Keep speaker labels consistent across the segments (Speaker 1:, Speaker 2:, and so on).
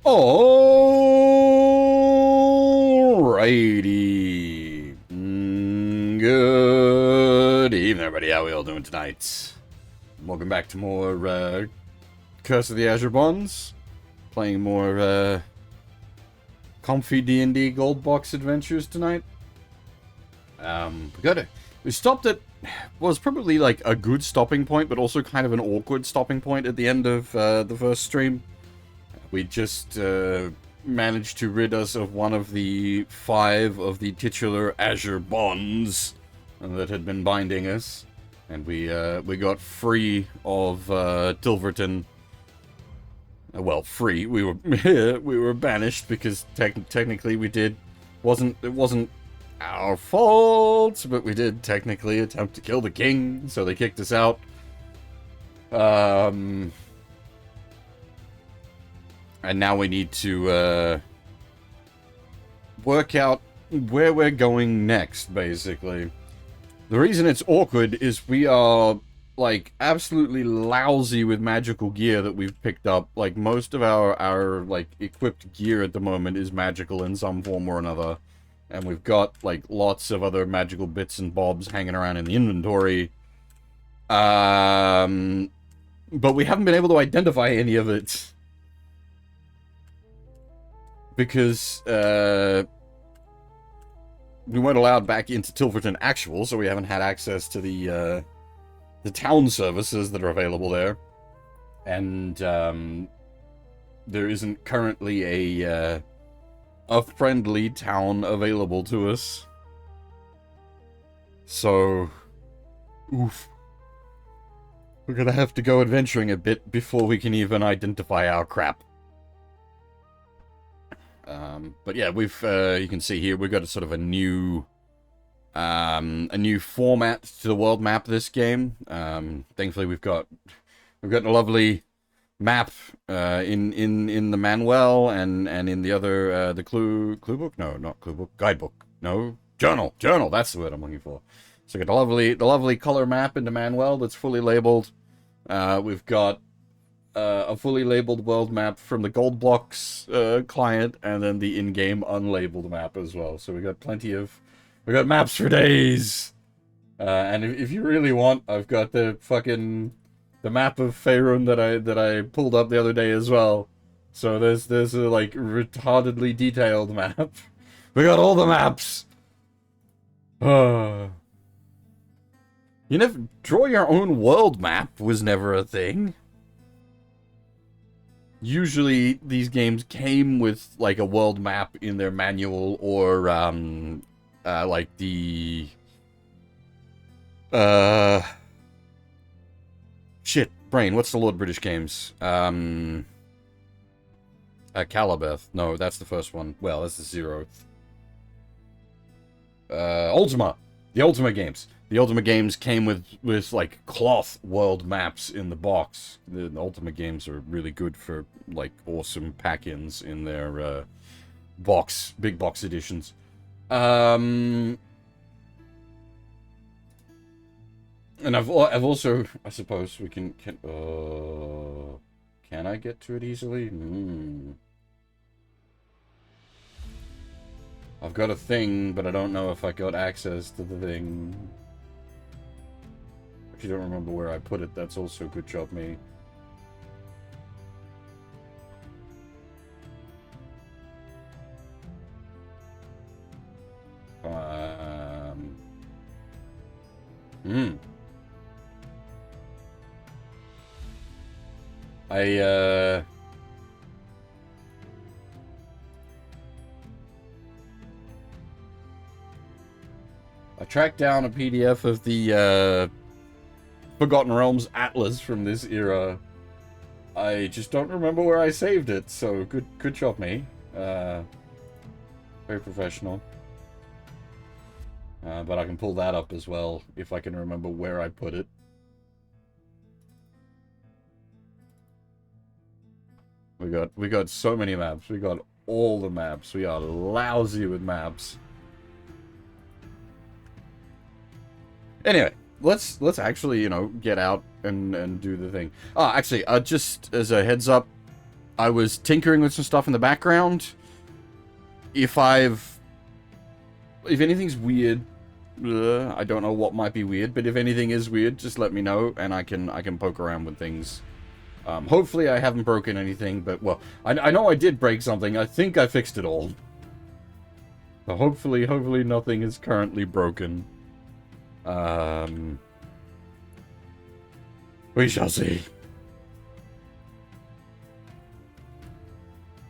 Speaker 1: Alrighty. Good evening, everybody. How we all doing tonight? Welcome back to more Curse of the Azure Bonds. Playing more comfy D&D gold box adventures tonight. We stopped at was probably like a good stopping point, but also kind of an awkward stopping point at the end of the first stream. We just managed to rid us of one of the 5 of the titular Azure bonds that had been binding us, and we got free of Tilverton. Well, free. We were we were banished because technically it wasn't our fault, but we did technically attempt to kill the king, so they kicked us out. And now we need to work out where we're going next, basically. The reason it's awkward is we are, like, absolutely lousy with magical gear that we've picked up. Like, most of our like, equipped gear at the moment is magical in some form or another. And we've got, like, lots of other magical bits and bobs hanging around in the inventory. But we haven't been able to identify any of it. Because, we weren't allowed back into Tilverton Actual, so we haven't had access to the town services that are available there. And, there isn't currently a friendly town available to us. So, oof. We're gonna have to go adventuring a bit before we can even identify our crap. But yeah, we've, you can see here, we've got a sort of a new format to the world map this game. Thankfully we've got a lovely map, in the manual and in the other, the clue book? No, not clue book, guidebook. No, journal, that's the word I'm looking for. So we've got the lovely color map in the manual that's fully labeled. We've got a fully labeled world map from the Gold Blocks client, and then the in-game unlabeled map as well. So we got maps for days. And if you really want, I've got the map of Faerun that I pulled up the other day as well. So there's a like retardedly detailed map. We got all the maps. You never draw your own world map was never a thing. Usually, these games came with, like, a world map in their manual, or, like, the... Shit, brain, what's the Lord British games? Calibeth. No, that's the first one. Well, that's the 0th. Ultima. The Ultima games. The Ultima games came with like, cloth world maps in the box. The Ultima games are really good for, like, awesome pack-ins in their, big box editions. And I've also, I suppose we can I get to it easily? I've got a thing, but I don't know if I got access to the thing. If you don't remember where I put it, that's also good job me. I tracked down a PDF of the, Forgotten Realms Atlas from this era. I just don't remember where I saved it, so good job me. Very professional. But I can pull that up as well, if I can remember where I put it. We got so many maps. We got all the maps. We are lousy with maps. Anyway, let's actually, you know, get out and do the thing. Actually, just as a heads up, I was tinkering with some stuff in the background. If anything's weird, I don't know what might be weird, but if anything is weird, just let me know, and I can poke around with things. Hopefully I haven't broken anything, but, well, I know I did break something. I think I fixed it all. So hopefully nothing is currently broken. We shall see.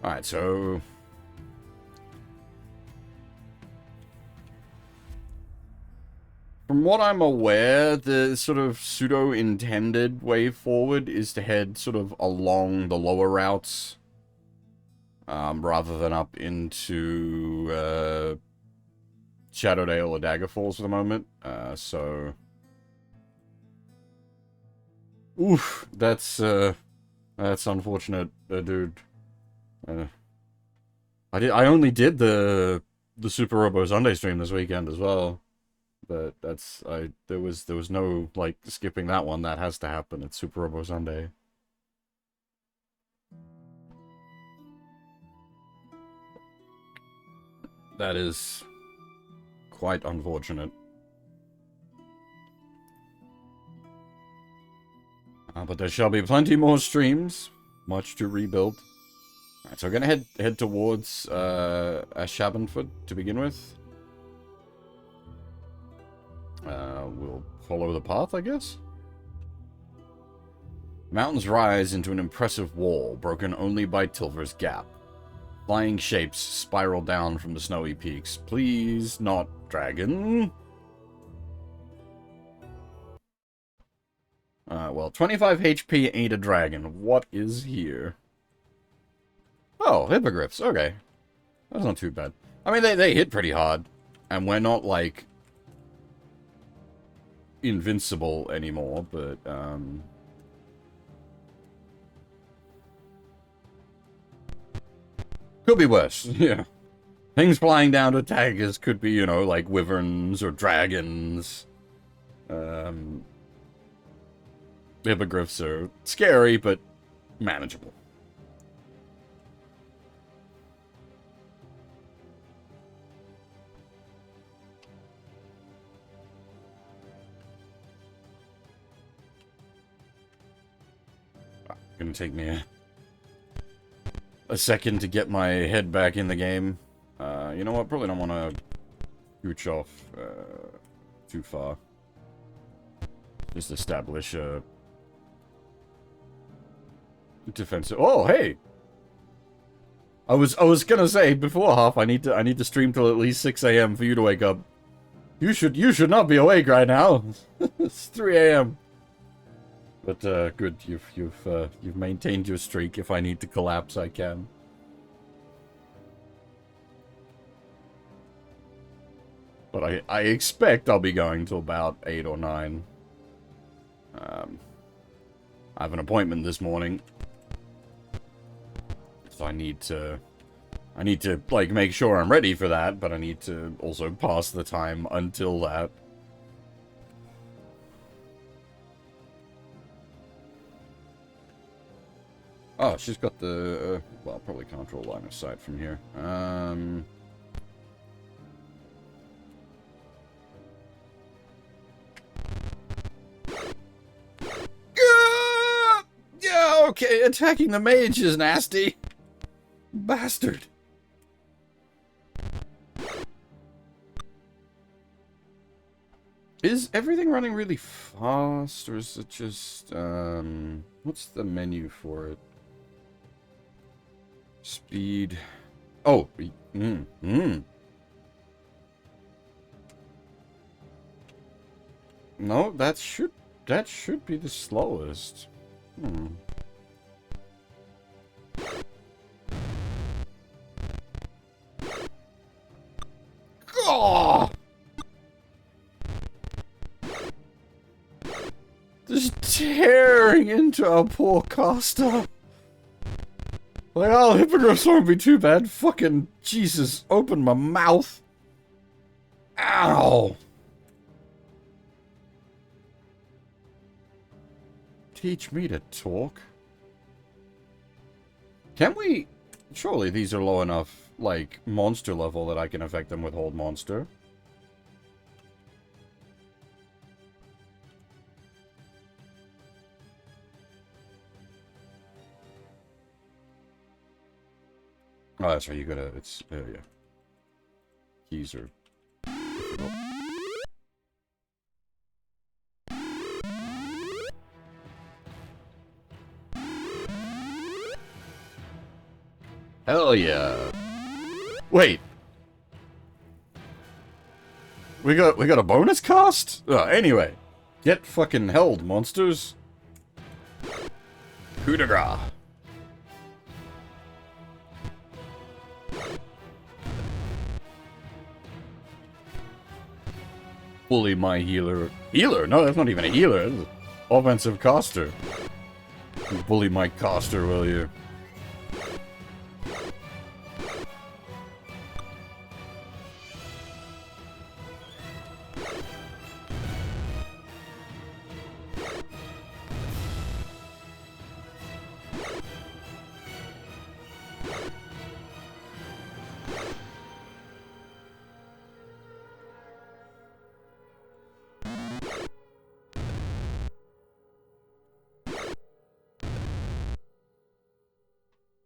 Speaker 1: Alright, so... From what I'm aware, the sort of pseudo-intended way forward is to head sort of along the lower routes. Rather than up into, Shadowdale or Dagger Falls for the moment. So... Oof, that's unfortunate, dude. I only did the Super Robo Sunday stream this weekend as well. But there was no, like, skipping that one. That has to happen. It's Super Robo Sunday. That is quite unfortunate. But there shall be plenty more streams. Much to rebuild. Alright, so we're gonna head towards Ashabanfoot to begin with. We'll follow the path, I guess. Mountains rise into an impressive wall, broken only by Tilver's Gap. Flying shapes spiral down from the snowy peaks. Please, not dragon. Well, 25 HP ain't a dragon. What is here? Oh, hippogriffs. Okay. That's not too bad. I mean, they hit pretty hard. And we're not, like, invincible anymore, but, could be worse, yeah. Things flying down to attack us could be, you know, like wyverns or dragons. Hippogriffs are scary, but manageable. Gonna take me a second to get my head back in the game. You know what? Probably don't want to gooch off too far. Just establish a defensive. Oh, hey! I was gonna say before half. I need to stream till at least 6 AM for you to wake up. You should not be awake right now. It's 3 AM. But good, you've maintained your streak. If I need to collapse, I can. But I expect I'll be going till about 8 or 9. I have an appointment this morning, so I need to like make sure I'm ready for that. But I need to also pass the time until that. Oh, she's got the, well, probably can't draw line of sight from here. Yeah, okay, attacking the mage is nasty. Bastard. Is everything running really fast, or is it just, what's the menu for it? Speed. Oh, No, that should be the slowest. Oh! Just tearing into a poor caster. Like, oh, hippogriffs won't be too bad. Fucking Jesus, open my mouth. Ow! Teach me to talk. Can we... Surely these are low enough, like, monster level that I can affect them with Hold Monster. Oh, that's right, you gotta... It's... yeah. Keys are... Hell yeah. Wait. We got a bonus cost? Anyway. Get fucking held, monsters. Coup de grace. Bully my healer. Healer? No, that's not even a healer. That's an offensive caster. Bully my caster, will you?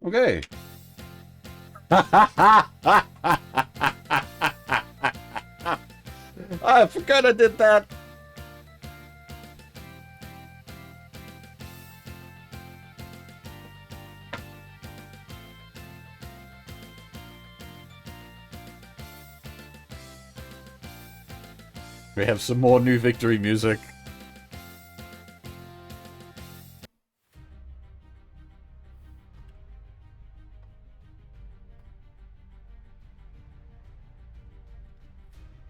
Speaker 1: Okay. I forgot I did that. We have some more new victory music.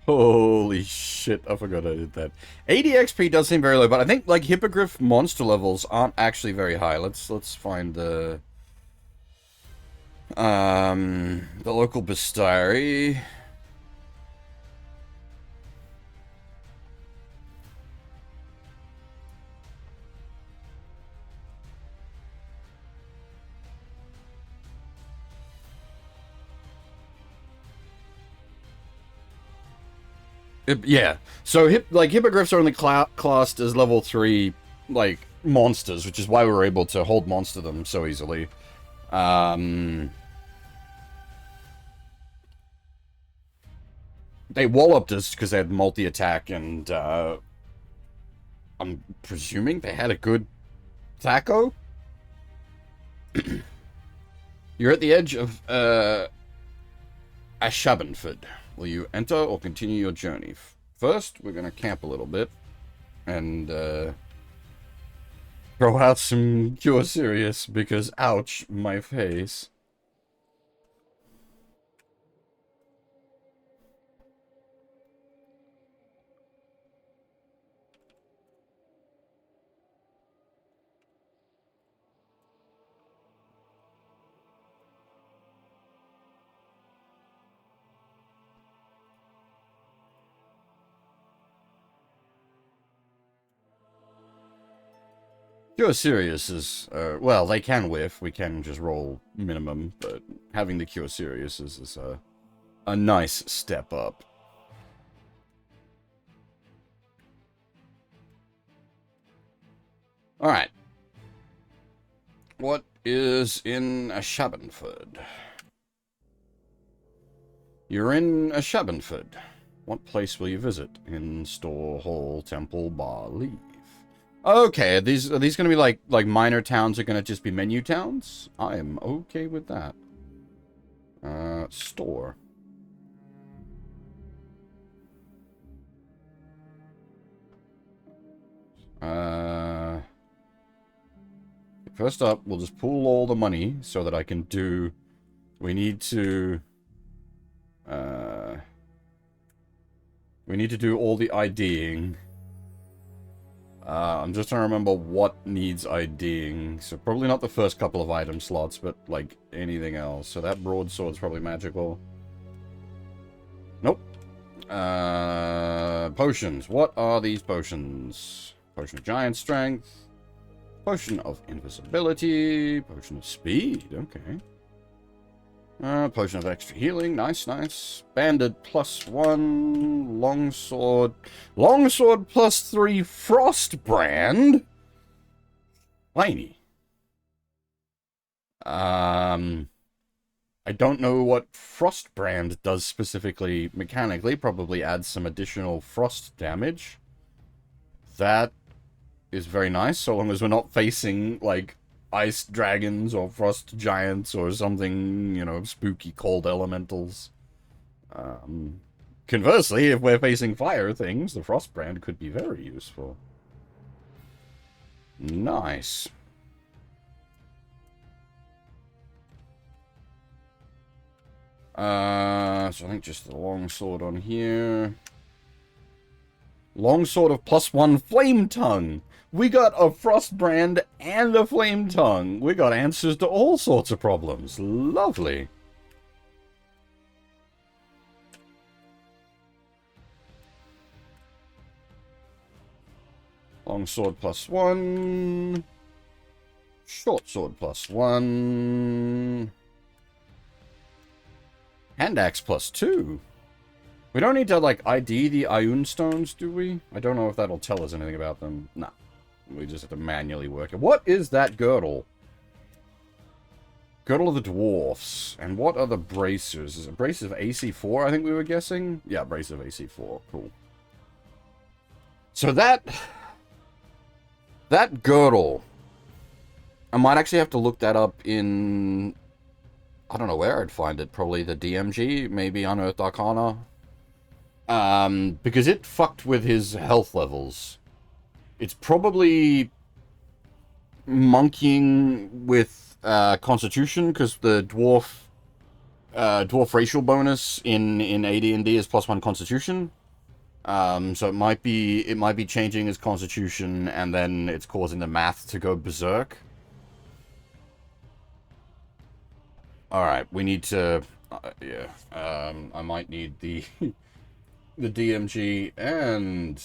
Speaker 1: Holy shit, I forgot I did that. 80 XP does seem very low, but I think, like, Hippogriff monster levels aren't actually very high. Let's find the local bestiary. Yeah, so hippogriffs are only classed as level 3, like, monsters, which is why we were able to hold monster them so easily. They walloped us because they had multi-attack, and I'm presuming they had a good Thaco? You're at the edge of Ashabanford. Will you enter or continue your journey? First, we're going to camp a little bit and throw out some Cure Serious because, ouch, my face. Cure Serious is, well, they can whiff. We can just roll minimum, but having the Cure Serious is a nice step up. Alright. What is in Ashabanford? You're in Ashabanford. What place will you visit? In store, hall, temple, bar, leave. Okay, are these gonna be like minor towns are gonna just be menu towns? I am okay with that. Store. First up, we'll just pool all the money so that I can do... We need to do all the IDing. I'm just trying to remember what needs IDing. So probably not the first couple of item slots, but like anything else. So that broadsword's probably magical. Nope. Potions. What are these potions? Potion of giant strength. Potion of invisibility. Potion of speed. Okay. Potion of extra healing. Nice, nice. Banded +1. Longsword. Longsword +3. Frostbrand. Tiny. I don't know what Frostbrand does specifically mechanically. Probably adds some additional frost damage. That is very nice, so long as we're not facing, like, ice dragons or frost giants or something, you know, spooky cold elementals. Conversely, if we're facing fire things, the Frostbrand could be very useful. Nice. So I think just the longsword on here. Longsword of +1 Flame Tongue. We got a Frostbrand and a Flame Tongue. We got answers to all sorts of problems. Lovely. Longsword +1. Short sword +1. Hand axe +2. We don't need to, like, ID the Ioun stones, do we? I don't know if that'll tell us anything about them. Nah. We just have to manually work it. What is that girdle? Girdle of the Dwarfs. And what are the bracers? Is it brace of AC4, I think we were guessing? Yeah, brace of AC4. Cool. So that girdle, I might actually have to look that up in... I don't know where I'd find it. Probably the DMG, maybe Unearthed Arcana. Because it fucked with his health levels. It's probably monkeying with Constitution, because the dwarf racial bonus in AD&D is +1 Constitution. So it might be changing his Constitution, and then it's causing the math to go berserk. Alright, we need to... yeah. I might need the... the DMG and...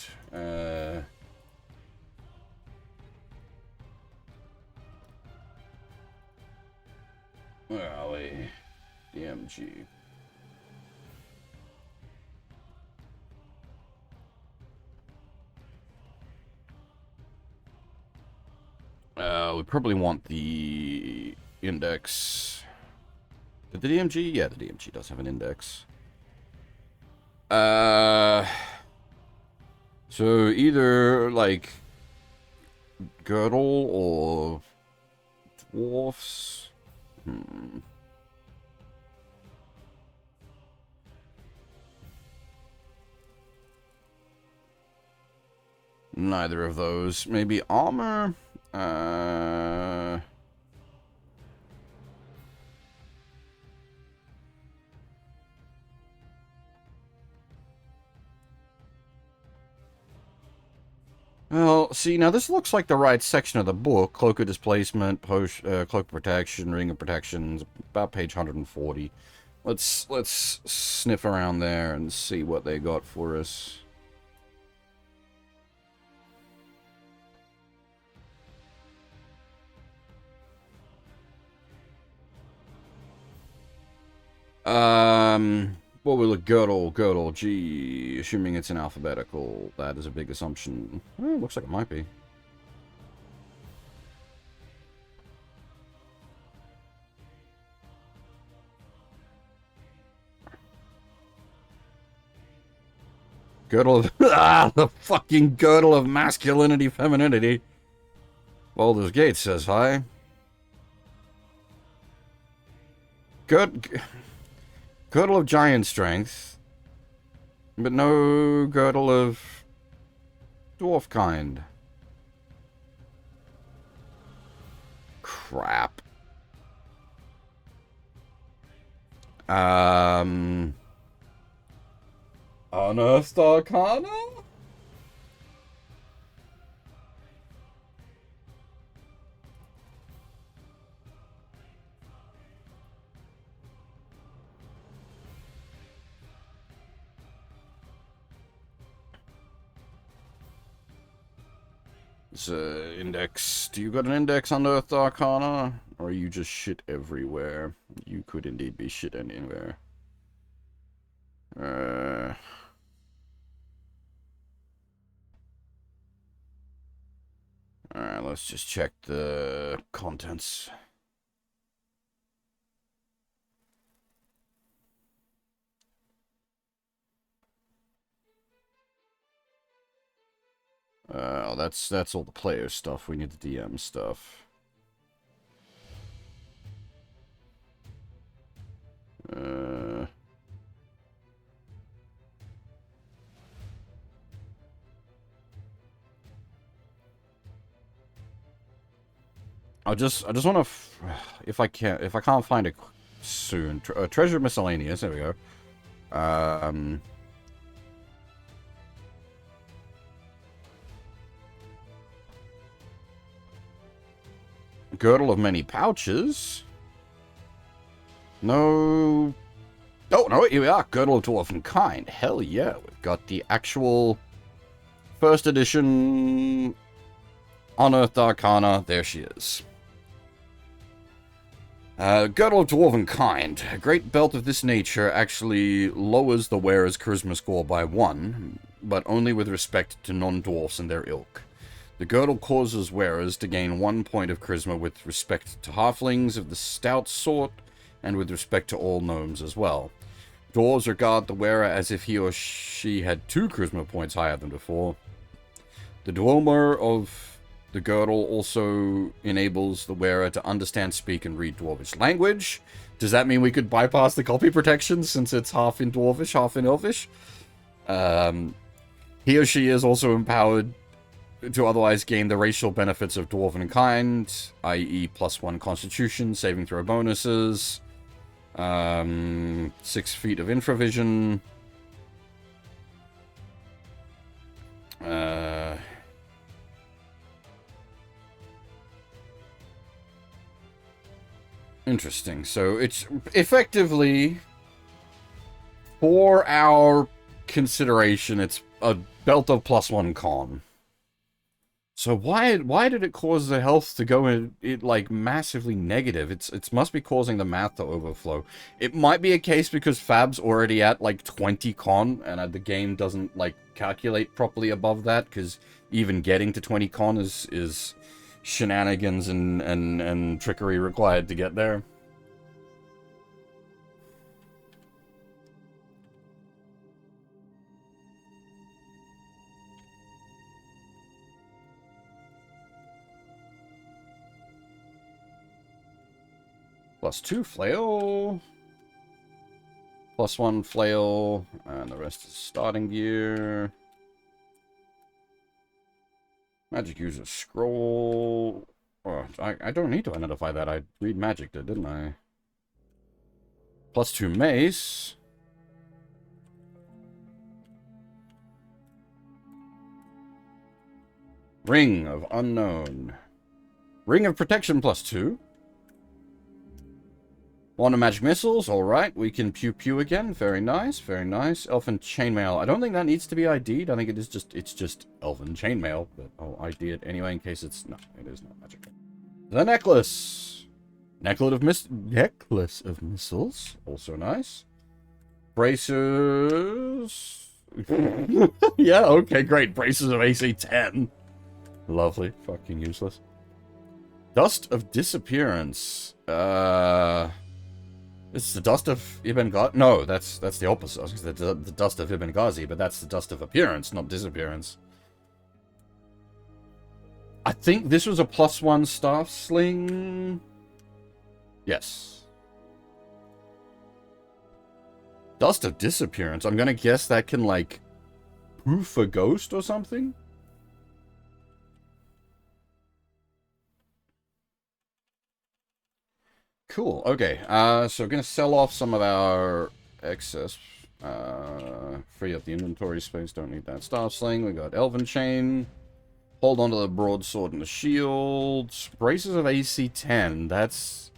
Speaker 1: where are we? DMG. We probably want the index... Did the DMG? Yeah, the DMG does have an index. So either, like, girdle or dwarfs. Neither of those. Maybe armor? Well, see, now this looks like the right section of the book. Cloak of Displacement, Cloak of Protection, Ring of Protection, about page 140. Let's sniff around there and see what they got for us. What will a girdle, gee, assuming it's in alphabetical, that is a big assumption. Looks like it might be. Girdle of... the fucking girdle of masculinity, femininity. Baldur's Gate says hi. Girdle of giant strength, but no girdle of dwarf kind. Crap. Unearthed Arcana? It's index. Do you got an index on Earth Arcana? Or are you just shit everywhere? You could indeed be shit anywhere. Alright, let's just check the contents. That's all the player stuff. We need the DM stuff. I just want to, if I can't find it soon, treasure miscellaneous. There we go. Girdle of many pouches. No. Oh no! Here we are. Girdle of dwarven kind. Hell yeah! We've got the actual first edition Unearthed Arcana. There she is. Girdle of Dwarven Kind. A great belt of this nature actually lowers the wearer's charisma score by 1, but only with respect to non-dwarfs and their ilk. The girdle causes wearers to gain 1 point of charisma with respect to halflings of the stout sort, and with respect to all gnomes as well. Dwarves regard the wearer as if he or she had 2 charisma points higher than before. The dweller of the girdle also enables the wearer to understand, speak, and read Dwarvish language. Does that mean we could bypass the copy protection since it's half in Dwarvish, half in Elvish? He or she is also empowered to otherwise gain the racial benefits of Dwarven kind, i.e. +1 Constitution, saving throw bonuses, 6 feet of infravision, interesting. So it's effectively, for our consideration, it's a belt of +1 con. So why did it cause the health to go in it like massively negative? It must be causing the math to overflow. It might be a case because Fab's already at like 20 con and the game doesn't like calculate properly above that, because even getting to 20 con is shenanigans and trickery required to get there. +2 flail. +1 flail. And the rest is starting gear. Magic user scroll. Oh, I don't need to identify that. I read magic did, didn't I? +2 mace. Ring of unknown. Ring of protection +2. Wand of magic missiles, alright. We can pew again. Very nice, very nice. Elfin chainmail. I don't think that needs to be ID'd. I think it's just elfin chainmail, but I'll ID it anyway in case it's no, it is not magic. The necklace. Necklace of missiles. Also nice. Bracers. Yeah, okay, great. Bracers of AC 10. Lovely. Fucking useless. Dust of disappearance. This is the dust of Ibn Ghazi. No, that's the opposite. The dust of Ibn Ghazi, but that's the dust of appearance, not disappearance. I think this was a +1 staff sling. Yes. Dust of disappearance. I'm gonna guess that can, like, poof a ghost or something? Cool. Okay. So we're gonna sell off some of our excess. Free up the inventory space. Don't need that staff sling. We got Elven Chain. Hold on to the broadsword and the shield. Braces of AC 10. That's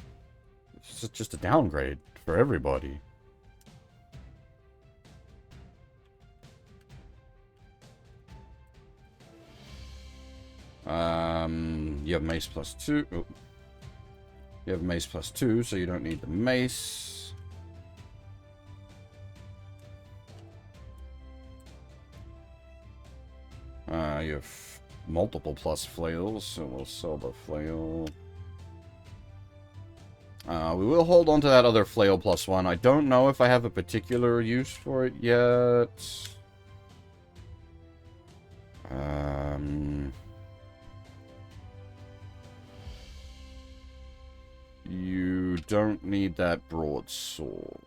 Speaker 1: just a downgrade for everybody. You have mace +2. Oh. You have mace +2, so you don't need the mace. You have multiple plus flails, so we'll sell the flail. We will hold on to that other flail +1. I don't know if I have a particular use for it yet. You don't need that broadsword.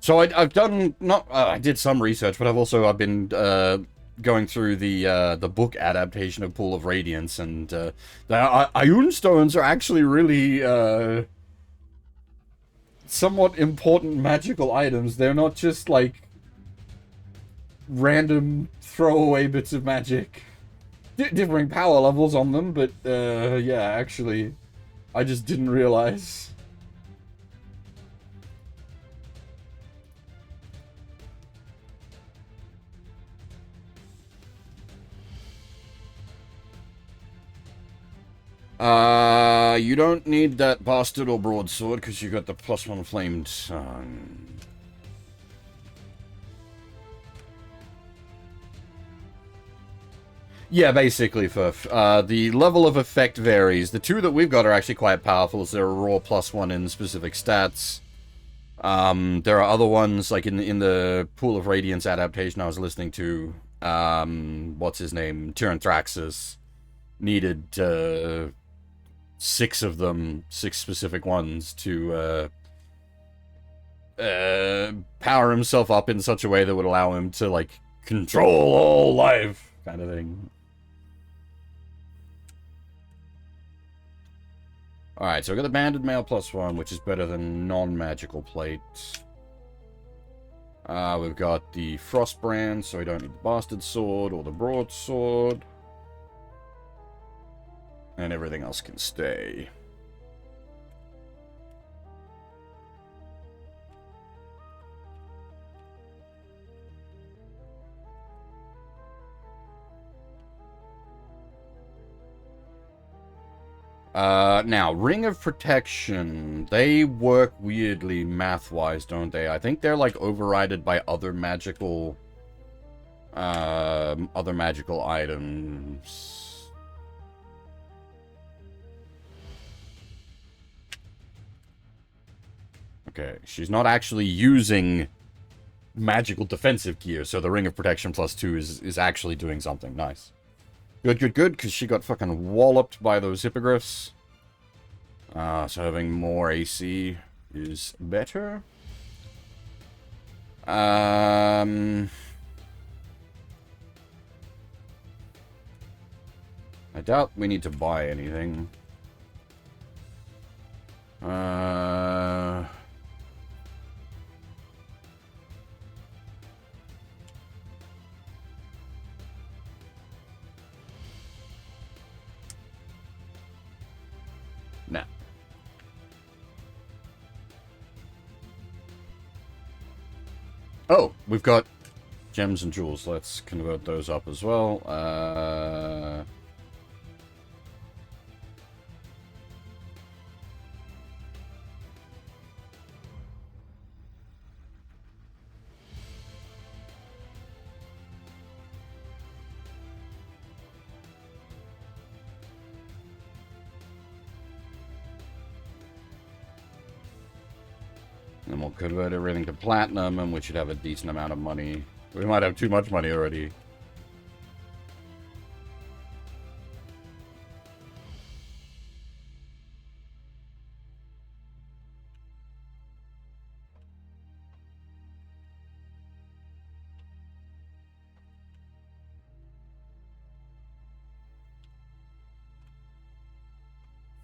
Speaker 1: So I've done I did some research, but I've been going through the book adaptation of Pool of Radiance, and the Ioun stones are actually really somewhat important magical items. They're not just like random throwaway bits of magic. Differing power levels on them, but yeah, actually, I just didn't realize. You don't need that bastard or broadsword because you got the +1 flamed sun. Yeah, basically, Furf. The level of effect varies. The two that we've got are actually quite powerful, as they're a raw +1 in specific stats. There are other ones, like in the Pool of Radiance adaptation I was listening to, what's his name? Tyranthraxus needed, 6 of them, 6 specific ones, to power himself up in such a way that would allow him to, like, control all life, kind of thing. Alright, so we got the Banded Mail +1, which is better than non-magical plate. We've got the Frostbrand, so we don't need the Bastard Sword or the Broadsword. And everything else can stay. Now, Ring of Protection. They work weirdly math-wise, don't they? I think they're, like, overridden by other magical items. Okay, she's not actually using magical defensive gear, so the Ring of Protection +2 is actually doing something. Nice. Good, good, good, because she got fucking walloped by those hippogriffs. So having more AC is better. I doubt we need to buy anything. Nah. Oh, we've got gems and jewels. Let's convert those up as well. And we'll convert everything to platinum, and we should have a decent amount of money. We might have too much money already.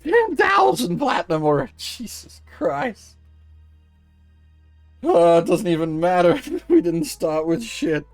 Speaker 1: $10,000 platinum or Jesus Christ. It doesn't even matter. We didn't start with shit.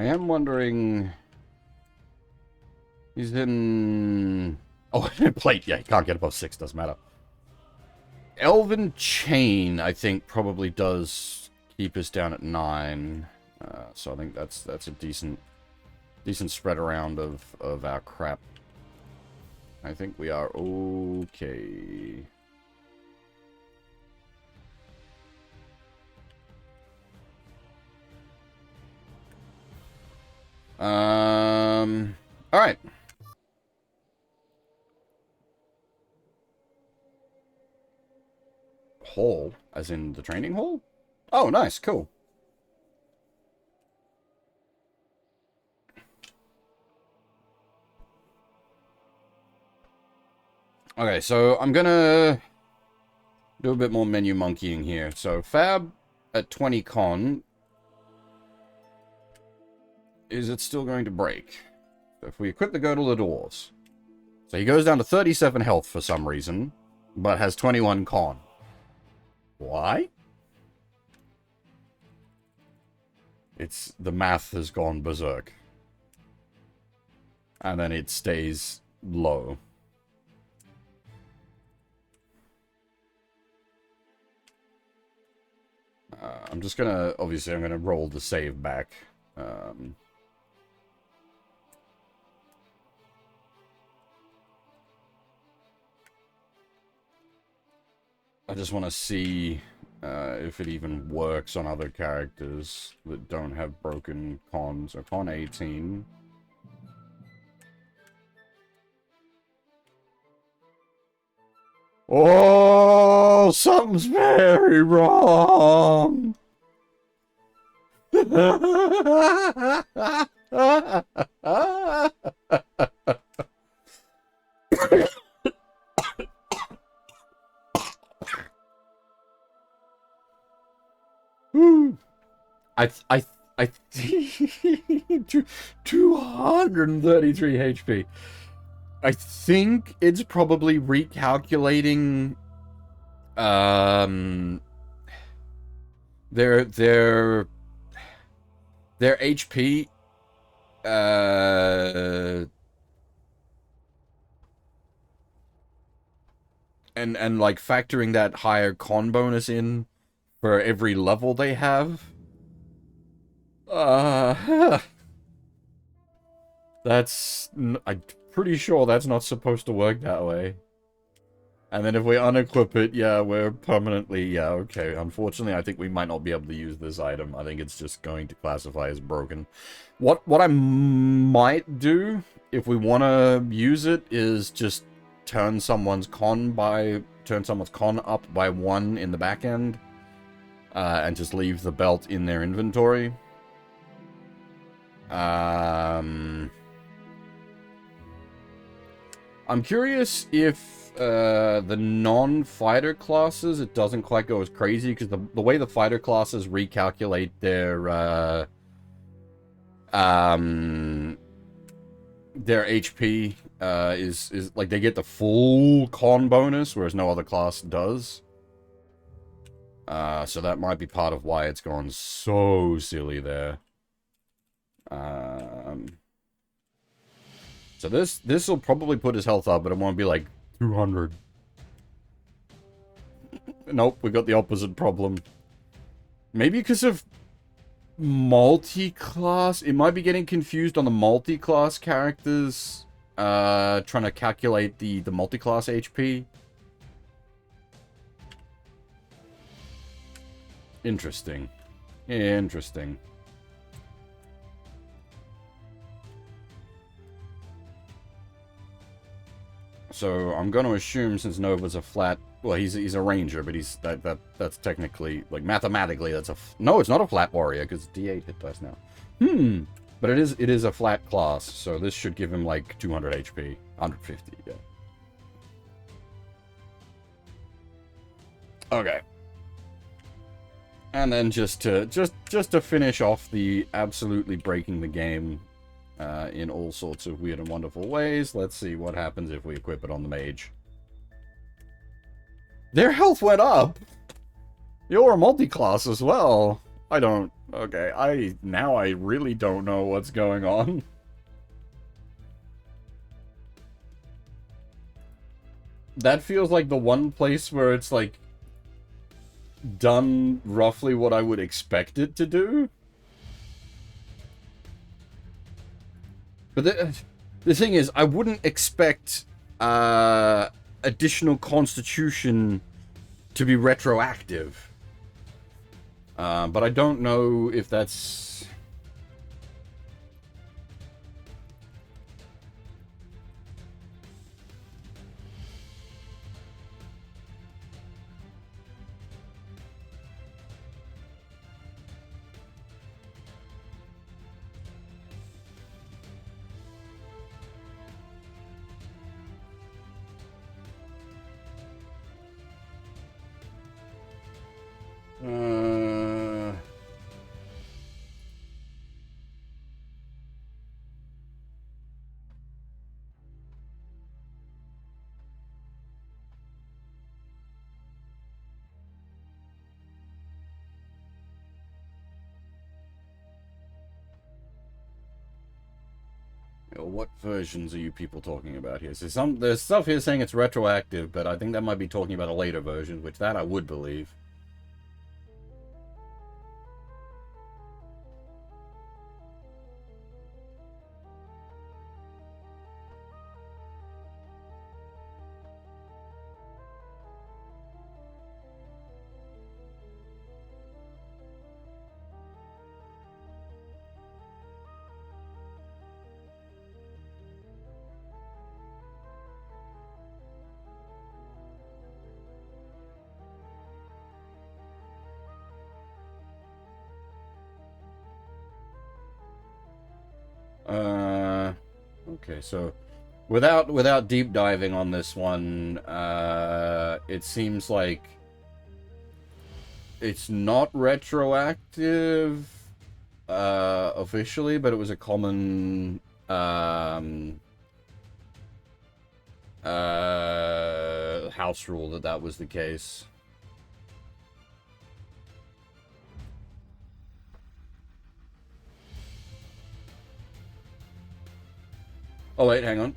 Speaker 1: I am wondering... He's in... Oh, plate. Yeah, he can't get above 6. Doesn't matter. Elven Chain, I think, probably does keep us down at 9. So I think that's a decent spread around of our crap. I think we are okay. All right. Hall, as in the training hall? Oh, nice, cool. Okay, so I'm gonna do a bit more menu monkeying here. So Fab at 20 con. Is it still going to break? So if we equip the Girdle of Doors. So he goes down to 37 health for some reason, but has 21 con. Why? It's the math has gone berserk. And then it stays low. I'm just gonna, obviously, I'm gonna roll the save back. I just want to see if it even works on other characters that don't have broken cons. So con 18. Oh, something's very wrong. I 233 HP. I think it's probably recalculating their HP and like factoring that higher con bonus in for every level they have. That's... I'm pretty sure that's not supposed to work that way. And then if we unequip it, yeah, we're permanently... Yeah, okay. Unfortunately, I think we might not be able to use this item. I think it's just going to classify as broken. What I might do, if we want to use it, is just turn someone's con up by 1 in the back end. And just leave the belt in their inventory. I'm curious if the non-fighter classes, it doesn't quite go as crazy, because the way the fighter classes recalculate their HP is like they get the full con bonus, whereas no other class does. So that might be part of why it's gone so silly there. So this will probably put his health up, but it won't be like 200. Nope, we got the opposite problem. Maybe because of multi-class. It might be getting confused on the multi-class characters. Trying to calculate the multi-class HP. Interesting. Interesting. So I'm going to assume, since Nova's a flat, well, he's a ranger, but he's that's technically, like, mathematically that's a no, it's not a flat warrior because D8 hit dice now. But it is a flat class, so this should give him like 200 HP, 150. Yeah. Okay. And then just to finish off the absolutely breaking the game in all sorts of weird and wonderful ways, let's see what happens if we equip it on the mage. Their health went up! You're a multi-class as well. I don't Okay, now I really don't know what's going on. That feels like the one place where it's, like, done roughly what I would expect it to do. But the thing is, I wouldn't expect additional constitution to be retroactive. But I don't know if that's... What versions are you people talking about here? So there's stuff here saying it's retroactive, but I think that might be talking about a later version, which that I would believe. Okay, so without deep diving on this one, it seems like it's not retroactive officially, but it was a common house rule that was the case. Oh wait, hang on.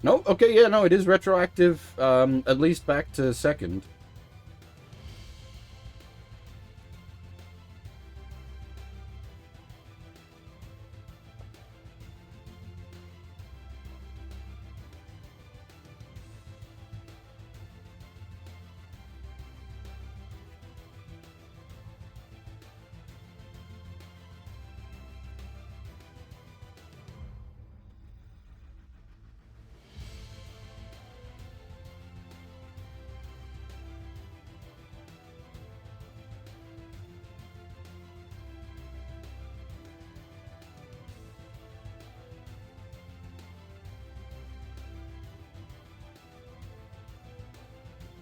Speaker 1: No, okay, yeah, no, it is retroactive, at least back to second.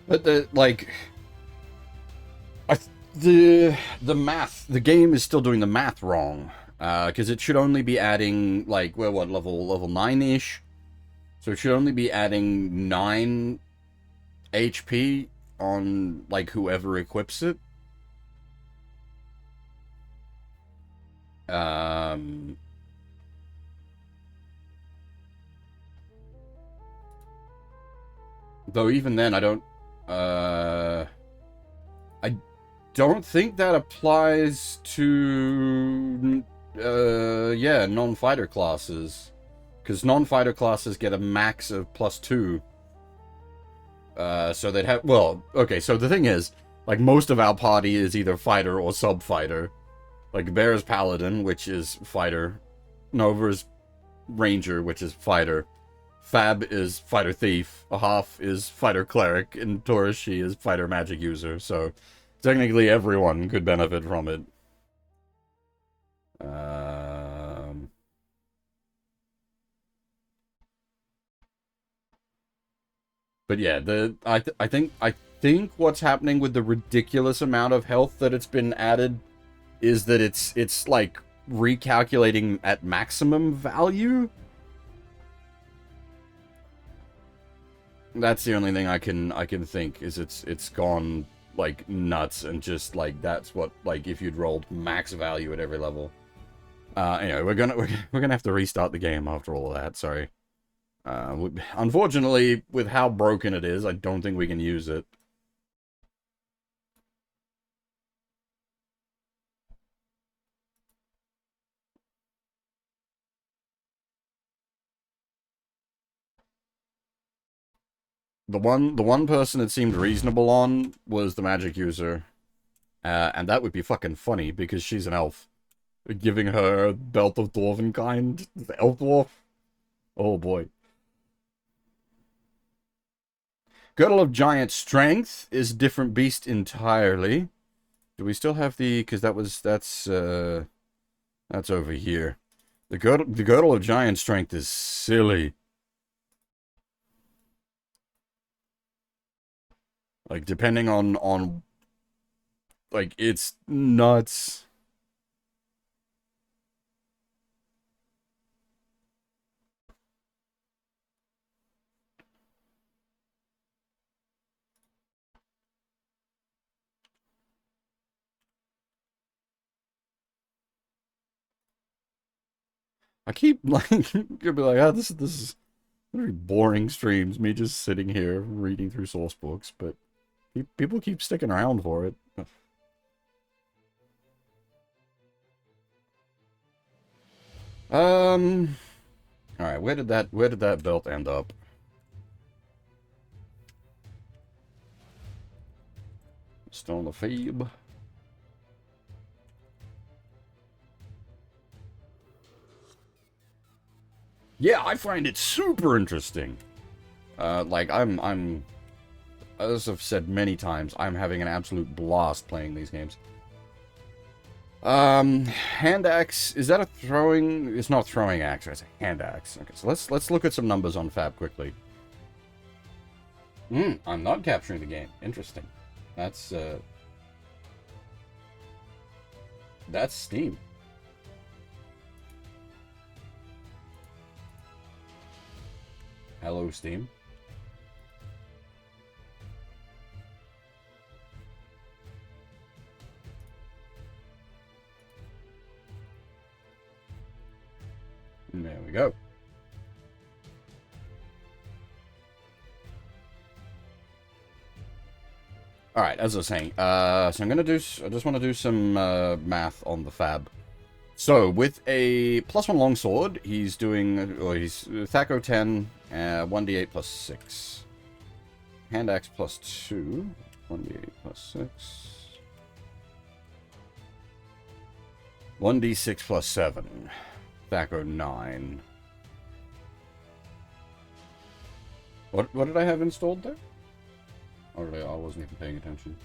Speaker 1: But the math, the game is still doing the math wrong, because it should only be adding like what level 9-ish, so it should only be adding 9 HP on like whoever equips it. Though even then, I don't think that applies to, yeah, non-fighter classes. Because non-fighter classes get a max of +2. So they'd have, well, okay, so the thing is, like, most of our party is either fighter or sub-fighter. Like, Bear's Paladin, which is fighter. Nova's Ranger, which is fighter. Fab is fighter thief, Ahaf is fighter cleric, and Torishi is fighter magic user, so technically everyone could benefit from it. But yeah, I think what's happening with the ridiculous amount of health that it's been added is that it's like recalculating at maximum value. That's the only thing I can think is it's gone like nuts and just like that's what like if you'd rolled max value at every level. Anyway, we're gonna have to restart the game after all of that. Sorry. Unfortunately, with how broken it is, I don't think we can use it. The one person it seemed reasonable on was the magic user. And that would be fucking funny because she's an elf. Giving her belt of dwarven kind, the elf dwarf. Oh boy. Girdle of giant strength is a different beast entirely. Do we still have the? Because that's over here. The girdle of giant strength is silly. Like depending on like it's nuts. I keep like you'll be like, this is very boring streams. Me just sitting here reading through source books, but people keep sticking around for it. All right, where did that belt end up? Still on the Phoebe. Yeah, I find it super interesting. Like I'm as I've said many times, I'm having an absolute blast playing these games. Hand axe, is that a throwing? It's not throwing axe, it's a hand axe. Okay, so let's look at some numbers on Fab quickly. I'm not capturing the game. Interesting. That's Steam. Hello, Steam. There we go. All right, as I was saying, so I just want to do some math on the Fab. So with a +1 longsword, he's Thaco 10, 1d8 plus 6. Hand axe plus 2, 1d8 plus 6. 1d6 plus 7. Thaco 9. What did I have installed there? Oh, really? I wasn't even paying attention.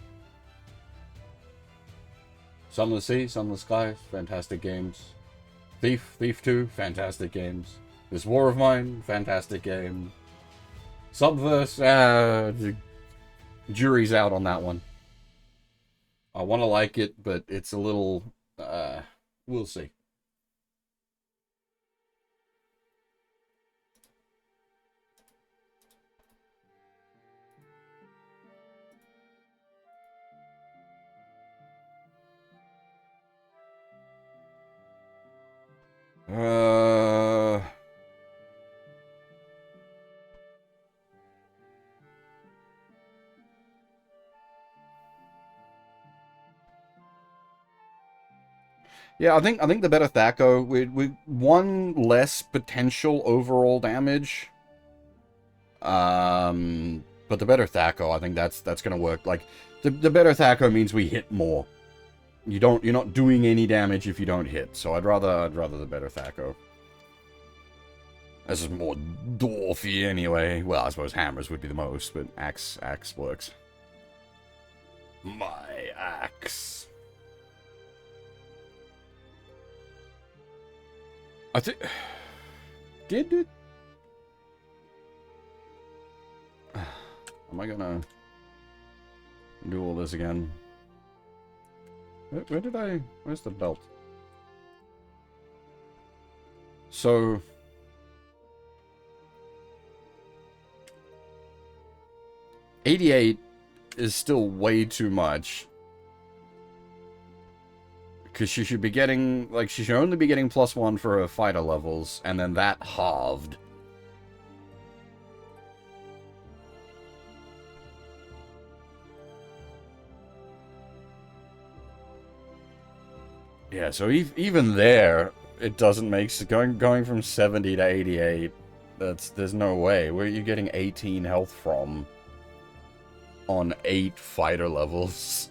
Speaker 1: Sunless Sea, Sunless Sky, fantastic games. Thief 2, fantastic games. This War of Mine, fantastic game. Subverse, the jury's out on that one. I want to like it, but it's a little, we'll see. Yeah, I think the better Thaco with one less potential overall damage. But the better Thaco, I think that's gonna work. Like the better Thaco means we hit more. You're not doing any damage if you don't hit. So I'd rather the better Thaco. This is more dwarfy anyway. Well, I suppose hammers would be the most, but axe works. My axe. I think did it? Am I gonna do all this again? Where's the belt? So... 88 is still way too much. Because she should be getting... Like, she should only be getting +1 for her fighter levels, and then that halved. Yeah, so even there, it doesn't make... Going from 70 to 88, there's no way. Where are you getting 18 health from? On 8 fighter levels.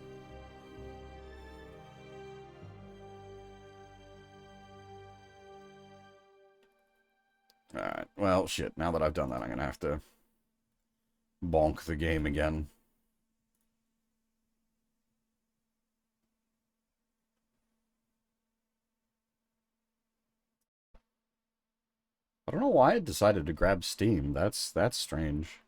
Speaker 1: Alright, well, shit. Now that I've done that, I'm gonna have to bonk the game again. I don't know why it decided to grab Steam. That's strange.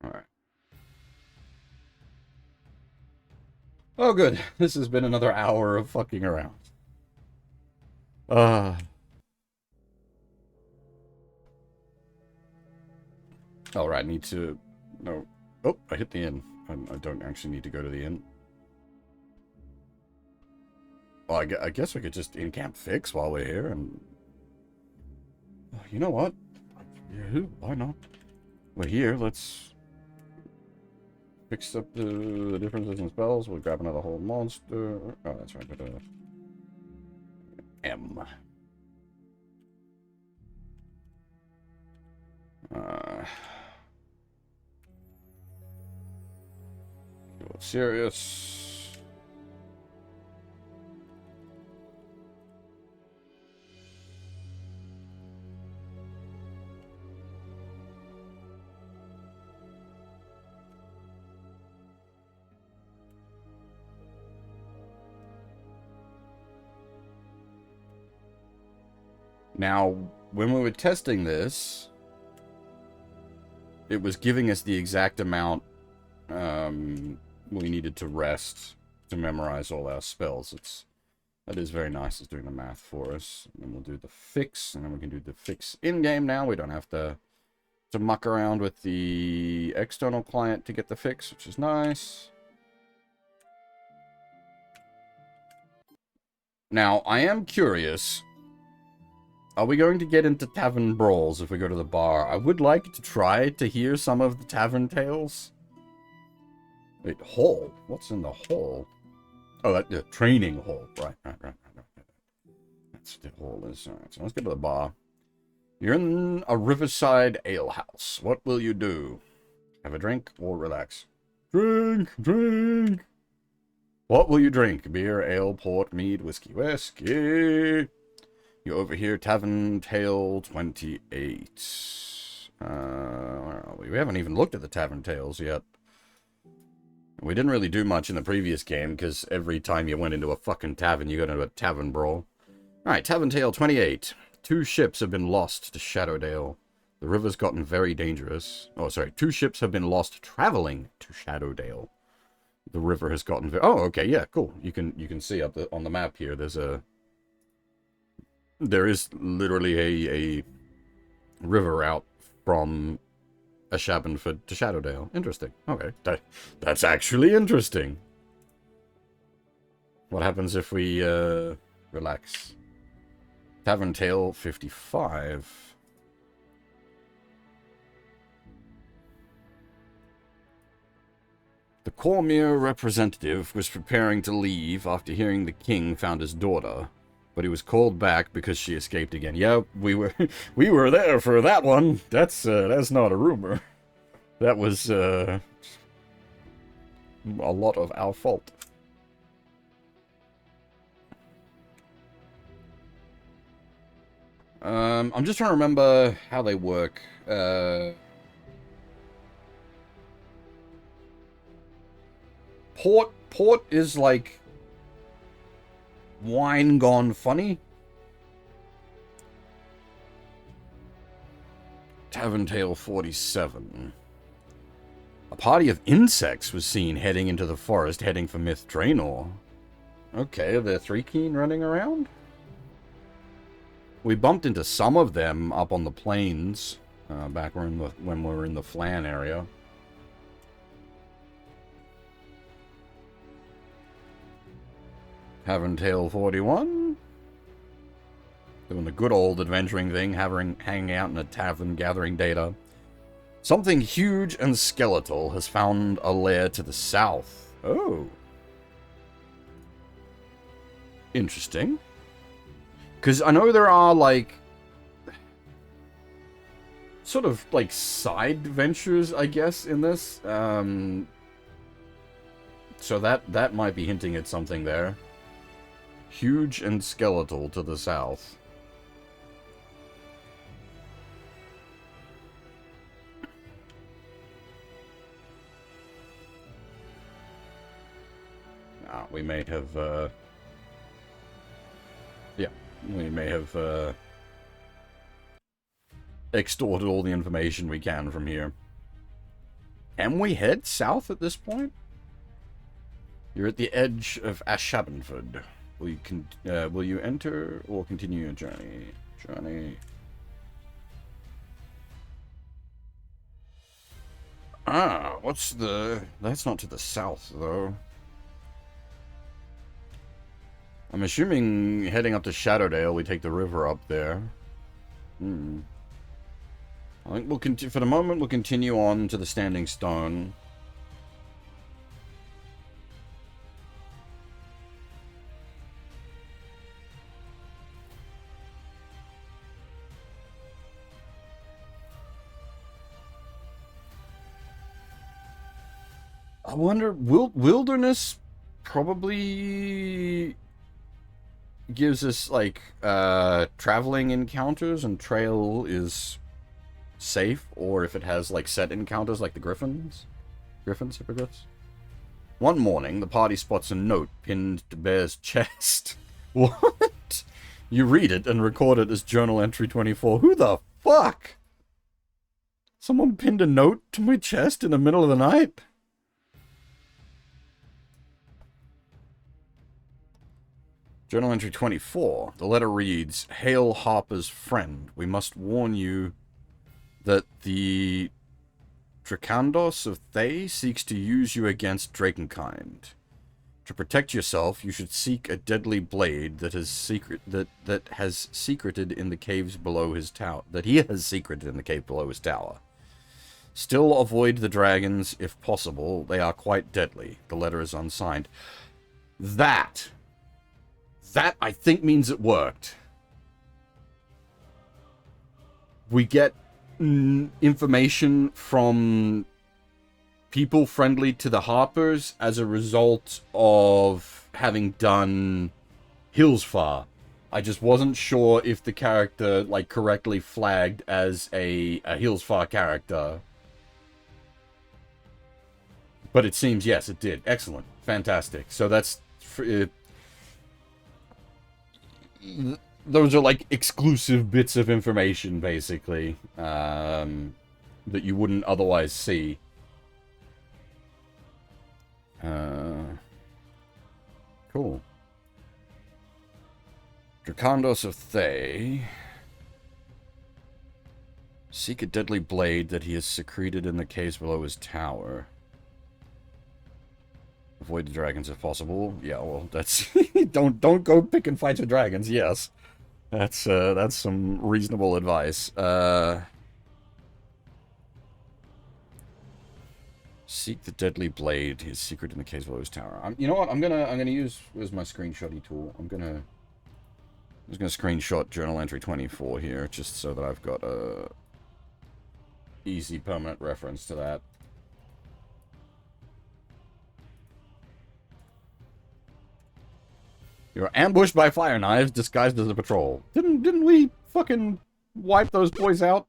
Speaker 1: Alright. Oh, good. This has been another hour of fucking around. Alright, I need to... No. Oh, I hit the inn. I don't actually need to go to the inn. Well, I guess we could just in-camp fix while we're here, and... You know what? Yeah, why not? We're here, let's... Fix up the differences in spells. We'll grab another whole monster. Oh, that's right, but, M. Serious. Now, when we were testing this, it was giving us the exact amount we needed to rest to memorize all our spells. That is very nice. It's doing the math for us. And then we'll do the fix, and then we can do the fix in-game now. We don't have to muck around with the external client to get the fix, which is nice. Now, I am curious. Are we going to get into tavern brawls if we go to the bar? I would like to try to hear some of the tavern tales. Wait, hall? What's in the hall? Oh, that's the training hall. Right. That's the hall is. Alright, so let's get to the bar. You're in a riverside alehouse. What will you do? Have a drink or relax? Drink! What will you drink? Beer, ale, port, mead, whiskey. You overhear Tavern Tale 28. Where are we? We haven't even looked at the Tavern Tales yet. We didn't really do much in the previous game, because every time you went into a fucking tavern, you got into a tavern brawl. Alright, Tavern Tale 28. 2 ships have been lost to Shadowdale. The river's gotten very dangerous. Oh, sorry. 2 ships have been lost traveling to Shadowdale. The river has gotten very... Oh, okay, yeah, cool. You can see up on the map here, there is literally a river out from Ashabenford to Shadowdale. Interesting. Okay. That's actually interesting. What happens if we, relax? Tavern Tale 55. The Cormier representative was preparing to leave after hearing the king found his daughter. But he was called back because she escaped again. Yeah, we were there for that one. That's not a rumor. That was a lot of our fault. I'm just trying to remember how they work. Port is like wine gone funny. Tavern Tale 47. A party of insects was seen heading into the forest, heading for Myth Draenor. Okay, are there 3 keen running around? We bumped into some of them up on the plains, back when we were in the Flan area. Tavern Tale 41. Doing the good old adventuring thing, hanging out in a tavern, gathering data. Something huge and skeletal has found a lair to the south. Oh. Interesting. Because I know there are, like, sort of, like, side ventures, I guess, in this. So that might be hinting at something there. Huge and skeletal to the south. We may have, yeah, we may have, extorted all the information we can from here. Can we head south at this point? You're at the edge of Ashabanford. Will you enter or continue your journey? Ah, what's the... That's not to the south, though. I'm assuming heading up to Shadowdale, we take the river up there. I think we'll continue... For the moment, we'll continue on to the Standing Stone. I wonder, wilderness probably gives us, like, traveling encounters, and trail is safe, or if it has, like, set encounters, like the griffins, hippogriffs. One morning, the party spots a note pinned to Bear's chest. What? You read it and record it as journal entry 24. Who the fuck? Someone pinned a note to my chest in the middle of the night? Journal entry 24. The letter reads, Hail Harper's friend. We must warn you that the Dracandos of Thay seeks to use you against Drakenkind. To protect yourself, you should seek a deadly blade that has secreted in the caves below his tower. Still avoid the dragons if possible. They are quite deadly. The letter is unsigned. That I think means it worked. We get information from people friendly to the Harpers as a result of having done Hillsfar. I just wasn't sure if the character, like, correctly flagged as a Hillsfar character. But it seems, yes, it did. Excellent. Fantastic. So that's... those are, like, exclusive bits of information, basically, that you wouldn't otherwise see. Cool. Dracandos of Thay. Seek a deadly blade that he has secreted in the caves below his tower. Avoid the dragons if possible. Yeah, well, that's... don't go picking fights with dragons, yes. That's some reasonable advice. Seek the deadly blade. His secret in the caves below his tower. You know what? I'm gonna use my screenshotty tool. I'm just gonna screenshot journal entry 24 here, just so that I've got a easy permanent reference to that. You're ambushed by fire knives disguised as a patrol. Didn't we fucking wipe those boys out?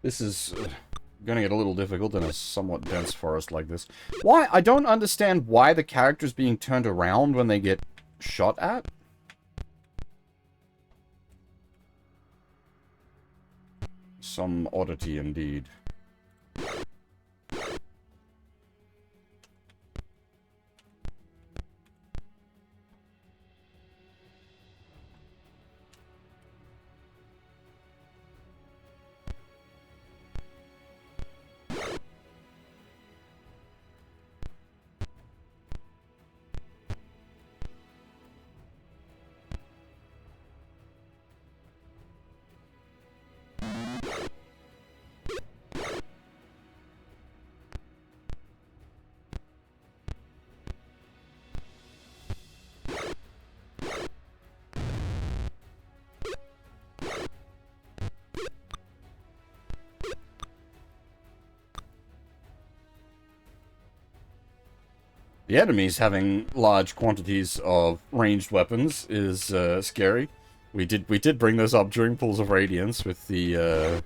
Speaker 1: This is gonna get a little difficult in a somewhat dense forest like this. Why? I don't understand why the character's being turned around when they get shot at. Some oddity indeed. The enemies having large quantities of ranged weapons is scary. We did bring those up during Pools of Radiance with the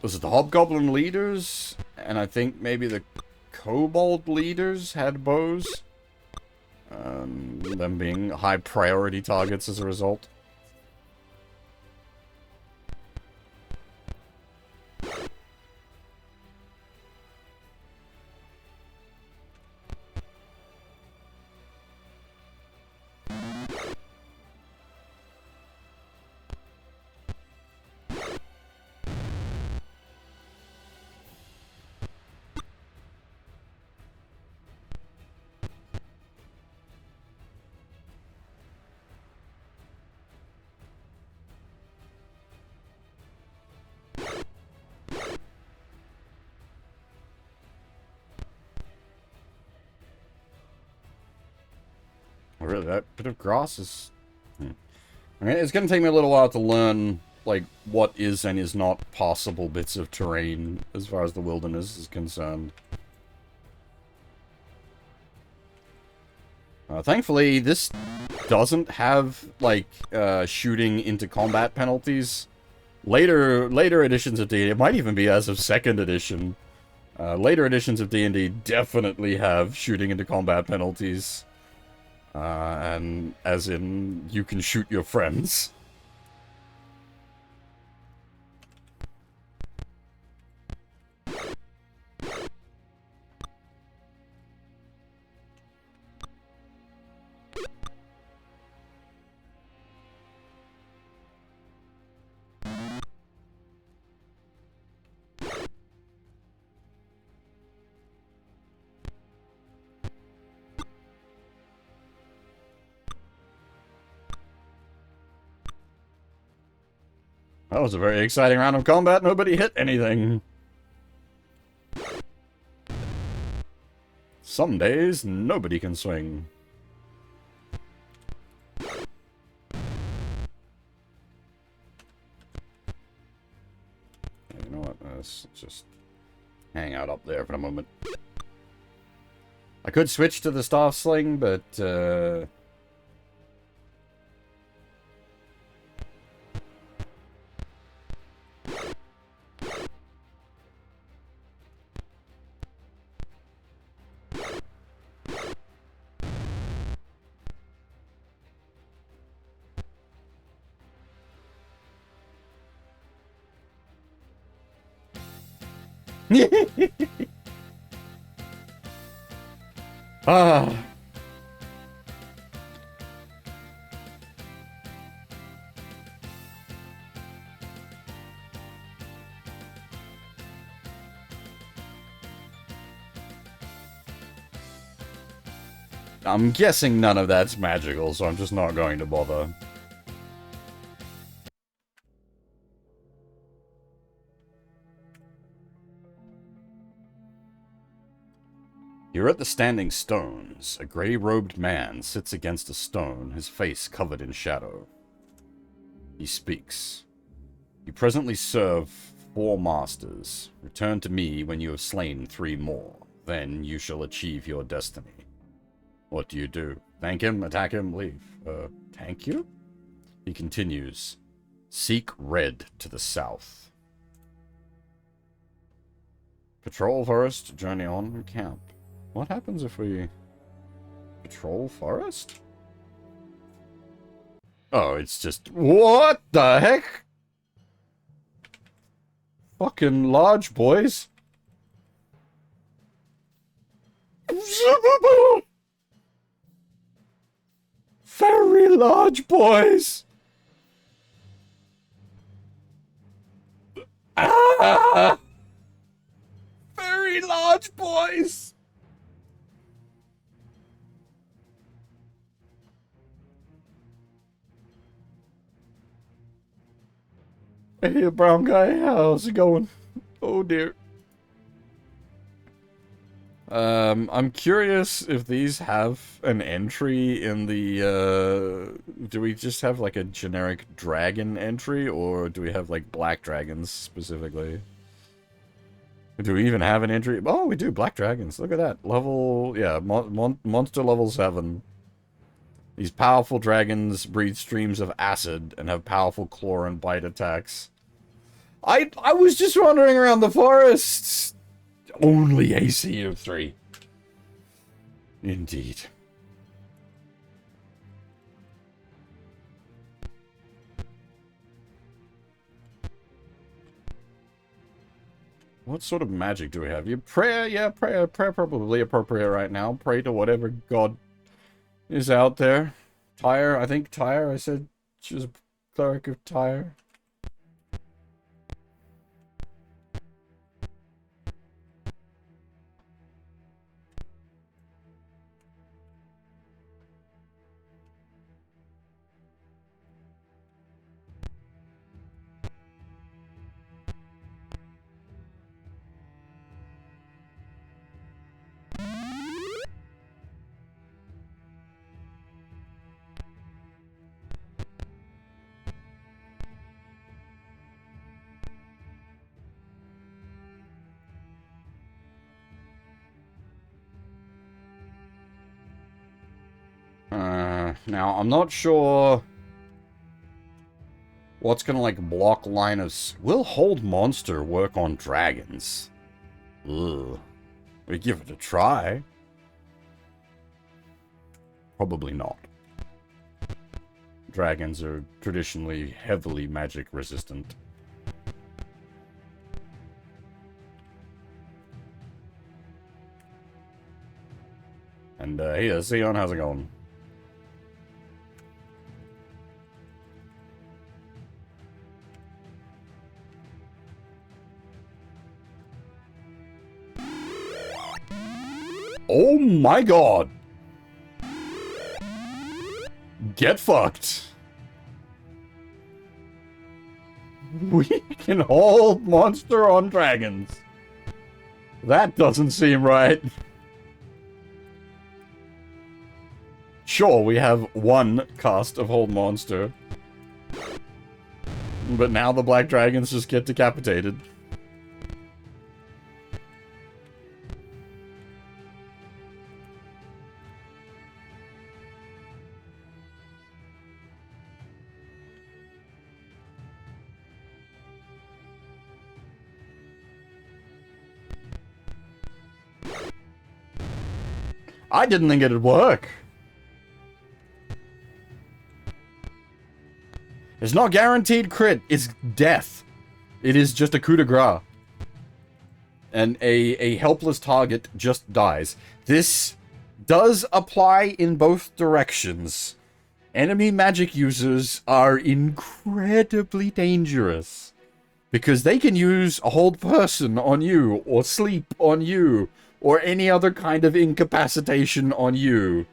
Speaker 1: was it the Hobgoblin leaders? And I think maybe the Kobold leaders had bows. Them being high priority targets as a result. Really, that bit of grass is... I mean, it's going to take me a little while to learn, like, what is and is not possible bits of terrain as far as the wilderness is concerned. Thankfully, this doesn't have, like, shooting into combat penalties. Later editions of D&D, it might even be as of 2nd edition. Later editions of D&D definitely have shooting into combat penalties. And as in, you can shoot your friends. That was a very exciting round of combat. Nobody hit anything. Some days, nobody can swing. You know what? Let's just hang out up there for a moment. I could switch to the staff sling, but ah. I'm guessing none of that's magical, so I'm just not going to bother. You're at the Standing Stones. A grey-robed man sits against a stone, his face covered in shadow. He speaks. You presently serve 4 masters. Return to me when you have slain 3 more. Then you shall achieve your destiny. What do you do? Thank him, attack him, leave. Thank you? He continues. Seek red to the south. Patrol forest, journey on, camp. What happens if we patrol forest? Oh, it's just... What the heck? Fucking large boys. Very large boys. Ah! Very large boys. Hey, brown guy, how's it going? Oh dear. I'm curious if these have an entry in the, do we just have like a generic dragon entry, or do we have like black dragons specifically? Do we even have an entry? Oh, we do, black dragons. Look at that. Level, yeah, monster level 7. These powerful dragons breathe streams of acid and have powerful claw and bite attacks. I was just wandering around the forests. Only AC of 3. Indeed. What sort of magic do we have? Prayer, yeah, prayer probably appropriate right now. Pray to whatever god is out there. Tyre, I think Tyre, I said she was a cleric of Tyre. Now, I'm not sure what's gonna, like, block line of... Will Hold Monster work on dragons? Ugh. We give it a try. Probably not. Dragons are traditionally heavily magic resistant. And, hey, Sion, how's it going? Oh my god! Get fucked! We can hold monster on dragons. That doesn't seem right. Sure, we have 1 cast of hold monster. But now the black dragons just get decapitated. I didn't think it'd work. It's not guaranteed crit, it's death. It is just a coup de grace. And a helpless target just dies. This does apply in both directions. Enemy magic users are incredibly dangerous. Because they can use a hold person on you, or sleep on you, or any other kind of incapacitation on you.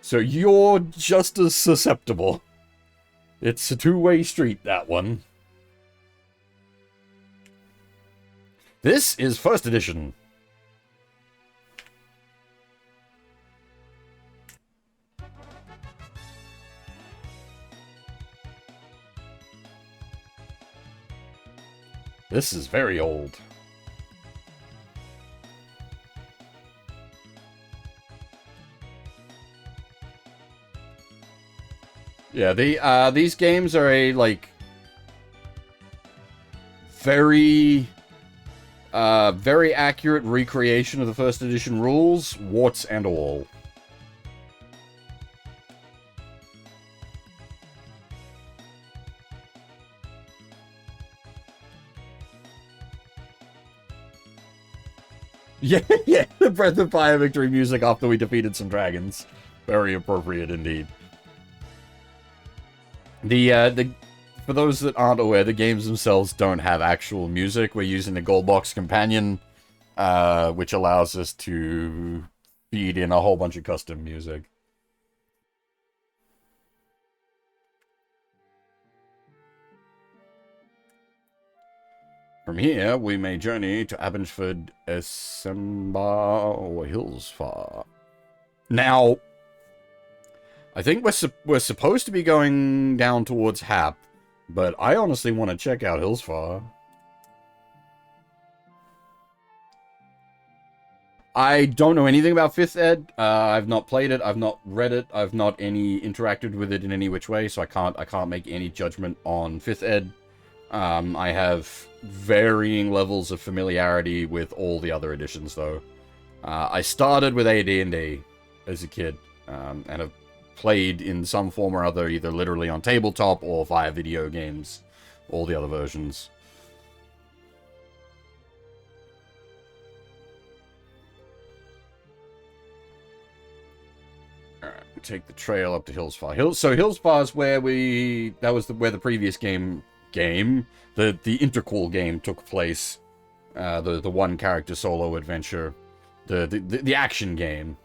Speaker 1: So you're just as susceptible. It's a two-way street, that one. This is first edition. This is very old. Yeah, these games are a, like, very accurate recreation of the first edition rules, warts and all. Yeah, yeah, the Breath of Fire victory music after we defeated some dragons. Very appropriate indeed. For those that aren't aware, the games themselves don't have actual music. We're using the Gold Box Companion, which allows us to feed in a whole bunch of custom music. From here, we may journey to Abbotsford, Essemba, or Hillsfar. Now, I think we're supposed to be going down towards Hap, but I honestly want to check out Hillsfar. I don't know anything about 5th Ed. I've not played it. I've not read it. I've not interacted with it in any which way, so I can't make any judgment on 5th Ed. I have varying levels of familiarity with all the other editions, though. I started with AD&D as a kid, and have played in some form or other, either literally on tabletop or via video games, all the other versions. Alright, take the trail up to Hillsfar. So Hillsfar is where where the previous game, the interquel game took place. The one character solo adventure, the action game.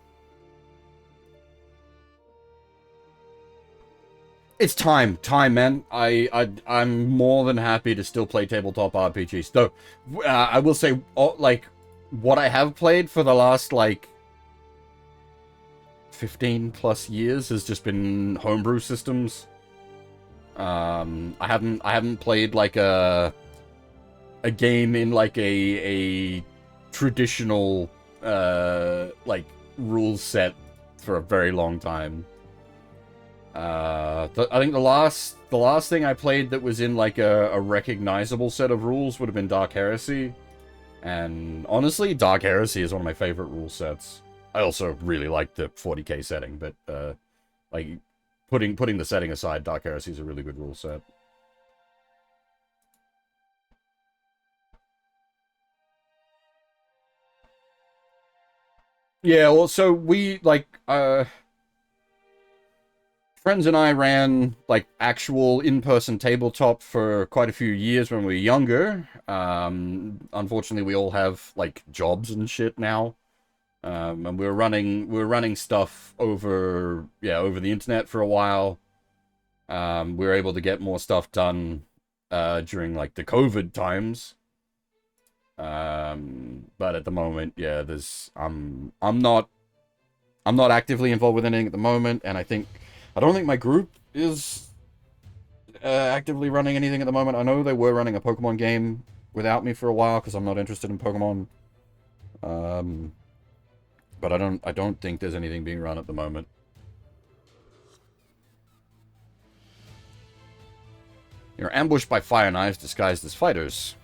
Speaker 1: It's time, man. I'm more than happy to still play tabletop RPGs. Though, I will say, like, what I have played for the last, like, 15 plus years has just been homebrew systems. I haven't played, like, a game in, like, a traditional, like, rule set for a very long time. I think the last thing I played that was in, like, a recognizable set of rules would have been Dark Heresy. And honestly, Dark Heresy is one of my favorite rule sets. I also really like the 40k setting, but, like, putting the setting aside, Dark Heresy is a really good rule set. Yeah, well, so we, like, friends and I ran, like, actual in-person tabletop for quite a few years when we were younger. Unfortunately, we all have, like, jobs and shit now. And we were running stuff over the internet for a while. We were able to get more stuff done during, like, the COVID times. But at the moment, yeah, I'm not actively involved with anything at the moment, and I don't think my group is actively running anything at the moment. I know they were running a Pokemon game without me for a while because I'm not interested in Pokemon. But I don't think there's anything being run at the moment. You're ambushed by fire knives disguised as fighters.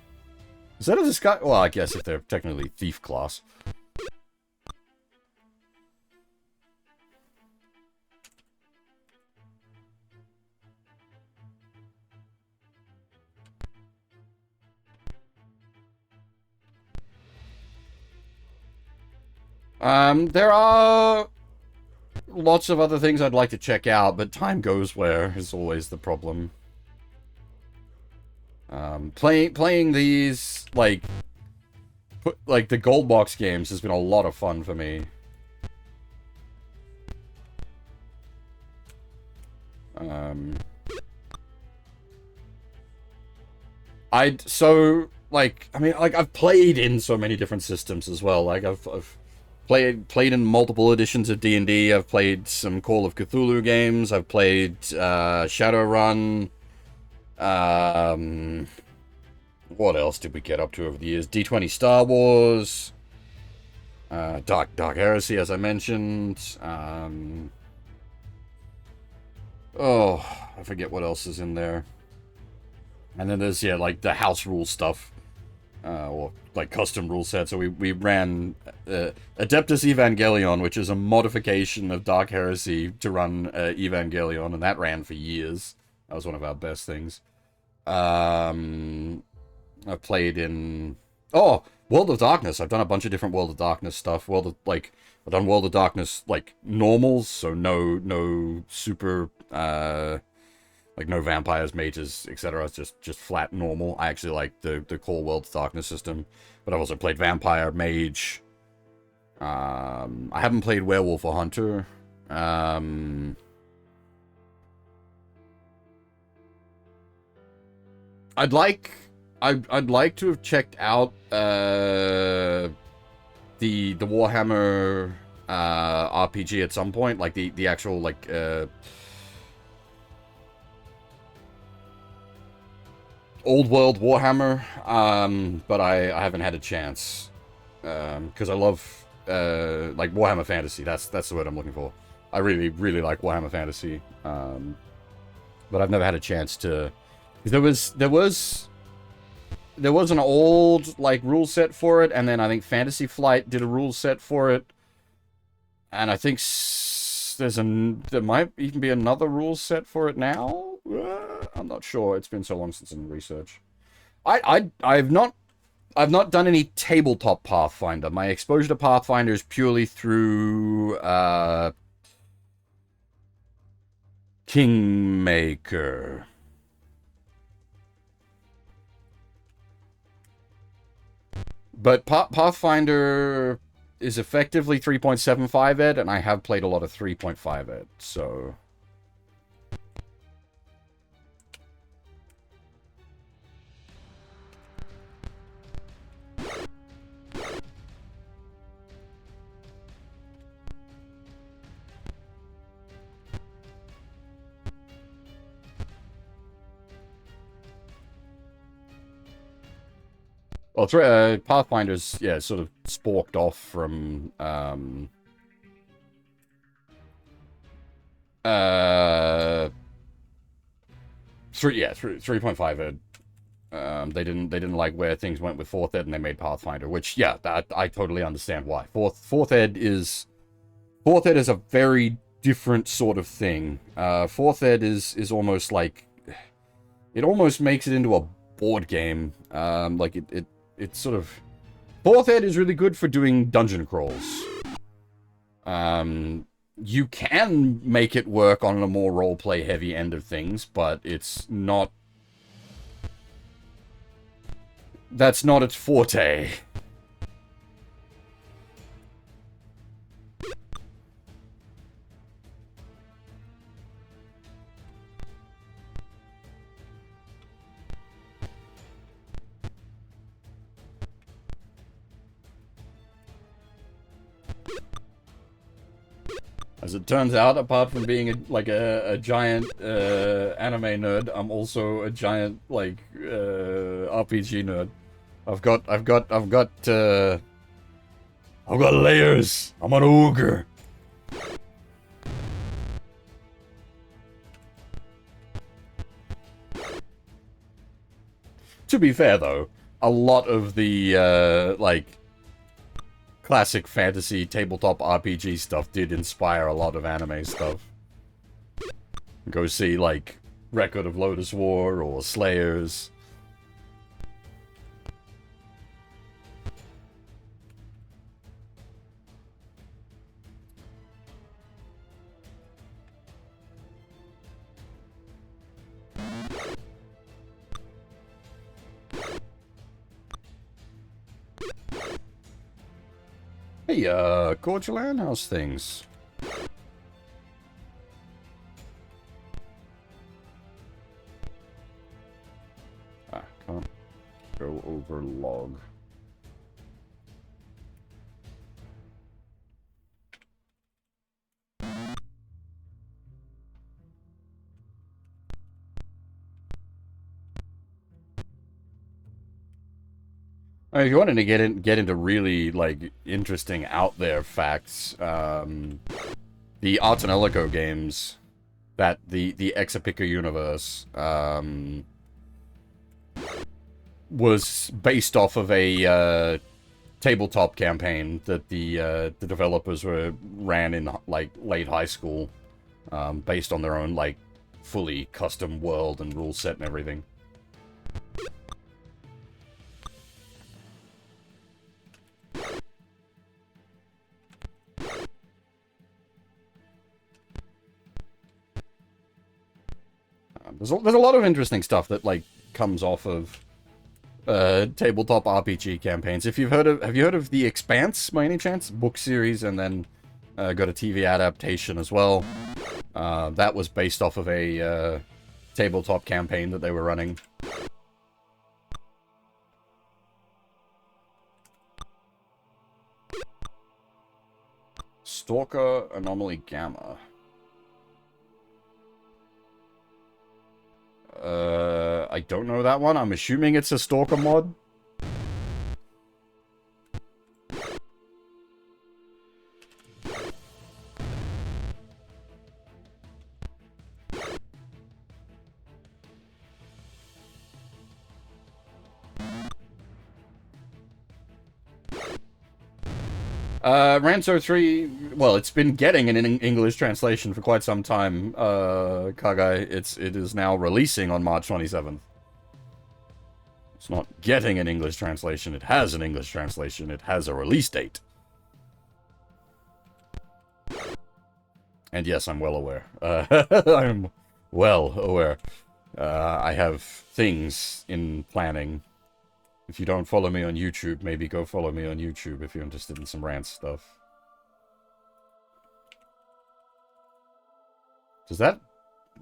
Speaker 1: Is that a disguise? Well, I guess if they're technically thief class. There are lots of other things I'd like to check out, but time goes where is always the problem. Playing these, like the gold box games has been a lot of fun for me. I've played in so many different systems as well. Like I've played in multiple editions of D&D. I've played some Call of Cthulhu games. I've played Shadowrun. What else did we get up to over the years? D20 Star Wars. Dark Heresy, as I mentioned. I forget what else is in there. And then there's, like the house rule stuff. Or like custom rule sets. So we ran Adeptus Evangelion, which is a modification of Dark Heresy to run Evangelion, and that ran for years. That was one of our best things. I played in World of Darkness. I've done a bunch of different World of Darkness stuff. I've done World of Darkness like normals, so no super like no vampires, mages, etc. It's just flat normal. I actually like the core World of Darkness system, but I've also played vampire, mage. I haven't played werewolf or hunter. I'd like to have checked out the Warhammer RPG at some point, like the actual like old world Warhammer, but I haven't had a chance because I love like Warhammer Fantasy. That's the word I'm looking for. I really like Warhammer Fantasy, but I've never had a chance to. There was an old like rule set for it, and then I think Fantasy Flight did a rule set for it, and I think there might even be another rule set for it now. I'm not sure. It's been so long since I did research. I've not done any tabletop Pathfinder. My exposure to Pathfinder is purely through Kingmaker. But Pathfinder is effectively 3.75 ed, and I have played a lot of 3.5 ed, so. Well, Pathfinder's, sort of sporked off from, 3.5 ed. They didn't like where things went with 4th ed, and they made Pathfinder, which, I totally understand why. 4th ed is a very different sort of thing. 4th ed is almost like, it almost makes it into a board game. Like it's sort of, 4th ed is really good for doing dungeon crawls. You can make it work on a more roleplay heavy end of things, but it's not. That's not its forte. As it turns out, apart from being a giant anime nerd, I'm also a giant RPG nerd. I've got layers. I'm an ogre. To be fair though, a lot of the classic fantasy tabletop RPG stuff did inspire a lot of anime stuff. Go see, like, Record of Lotus War or Slayers. Hey, Cordulan, how's things? over log. If you wanted to get into really like interesting out there facts, the Art and Elico games, that the Exapica universe, was based off of a tabletop campaign that the developers ran in like late high school, based on their own like fully custom world and rule set and everything. There's a lot of interesting stuff that like comes off of tabletop RPG campaigns. If you've heard of, have you heard of The Expanse by any chance? Book series, and then got a TV adaptation as well. That was based off of a tabletop campaign that they were running. Stalker Anomaly Gamma. I don't know that one. I'm assuming it's a Stalker mod. Ranso 3, well, it's been getting an English translation for quite some time, Kagai. It is now releasing on March 27th. It's not getting an English translation, it has an English translation, it has a release date. And yes, I'm well aware. I'm well aware. I have things in planning. If you don't follow me on YouTube, maybe go follow me on YouTube if you're interested in some rant stuff. Does that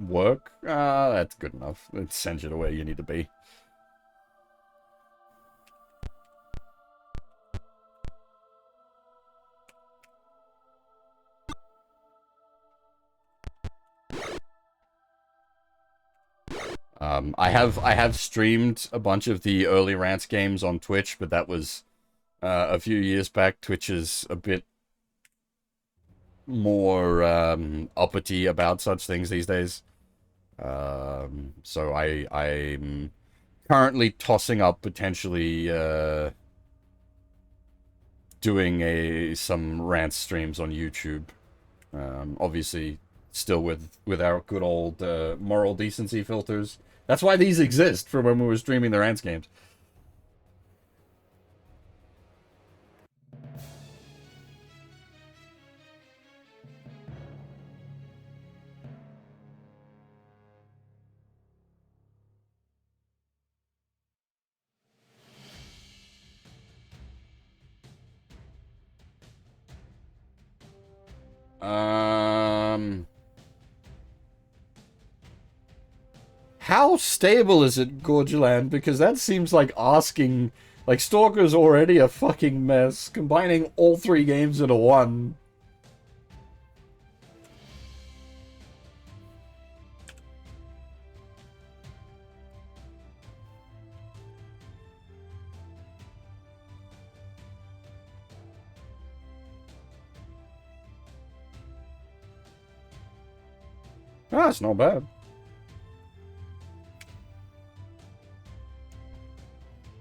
Speaker 1: work? That's good enough. It sends you to where you need to be. I have streamed a bunch of the early Rants games on Twitch, but that was a few years back. Twitch is a bit more uppity about such things these days. So I'm currently tossing up potentially doing some Rants streams on YouTube. Obviously, still with our good old moral decency filters. That's why these exist for when we were streaming the Rants games. How stable is it, Gorgeland? Because that seems like asking... Like, Stalker's already a fucking mess. Combining all 3 games into one. Ah, it's not bad.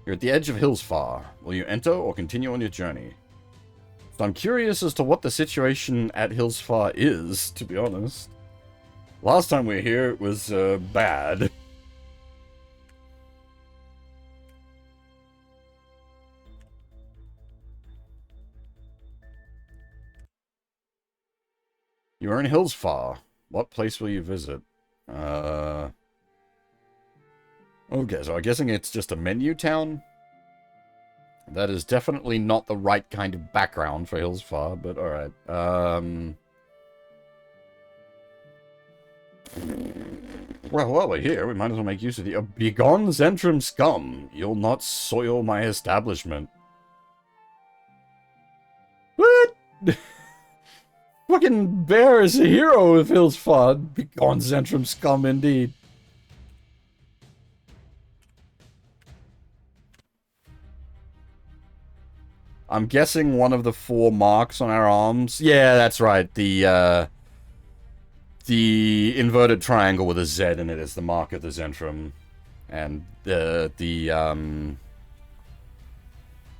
Speaker 1: You're at the edge of Hillsfar. Will you enter or continue on your journey? So I'm curious as to what the situation at Hillsfar is, to be honest. Last time we were here, it was bad. You are in Hillsfar. What place will you visit? Okay, so I'm guessing it's just a menu town? That is definitely not the right kind of background for Hillsfar, but alright. Well, while we're here, we might as well make use of the begone Zentrum scum. You'll not soil my establishment. What? Fucking Bear is a hero if feels fun. Begone Zentrum scum, indeed. I'm guessing one of the 4 marks on our arms. Yeah, that's right. The inverted triangle with a Z in it is the mark of the Zentrum. And the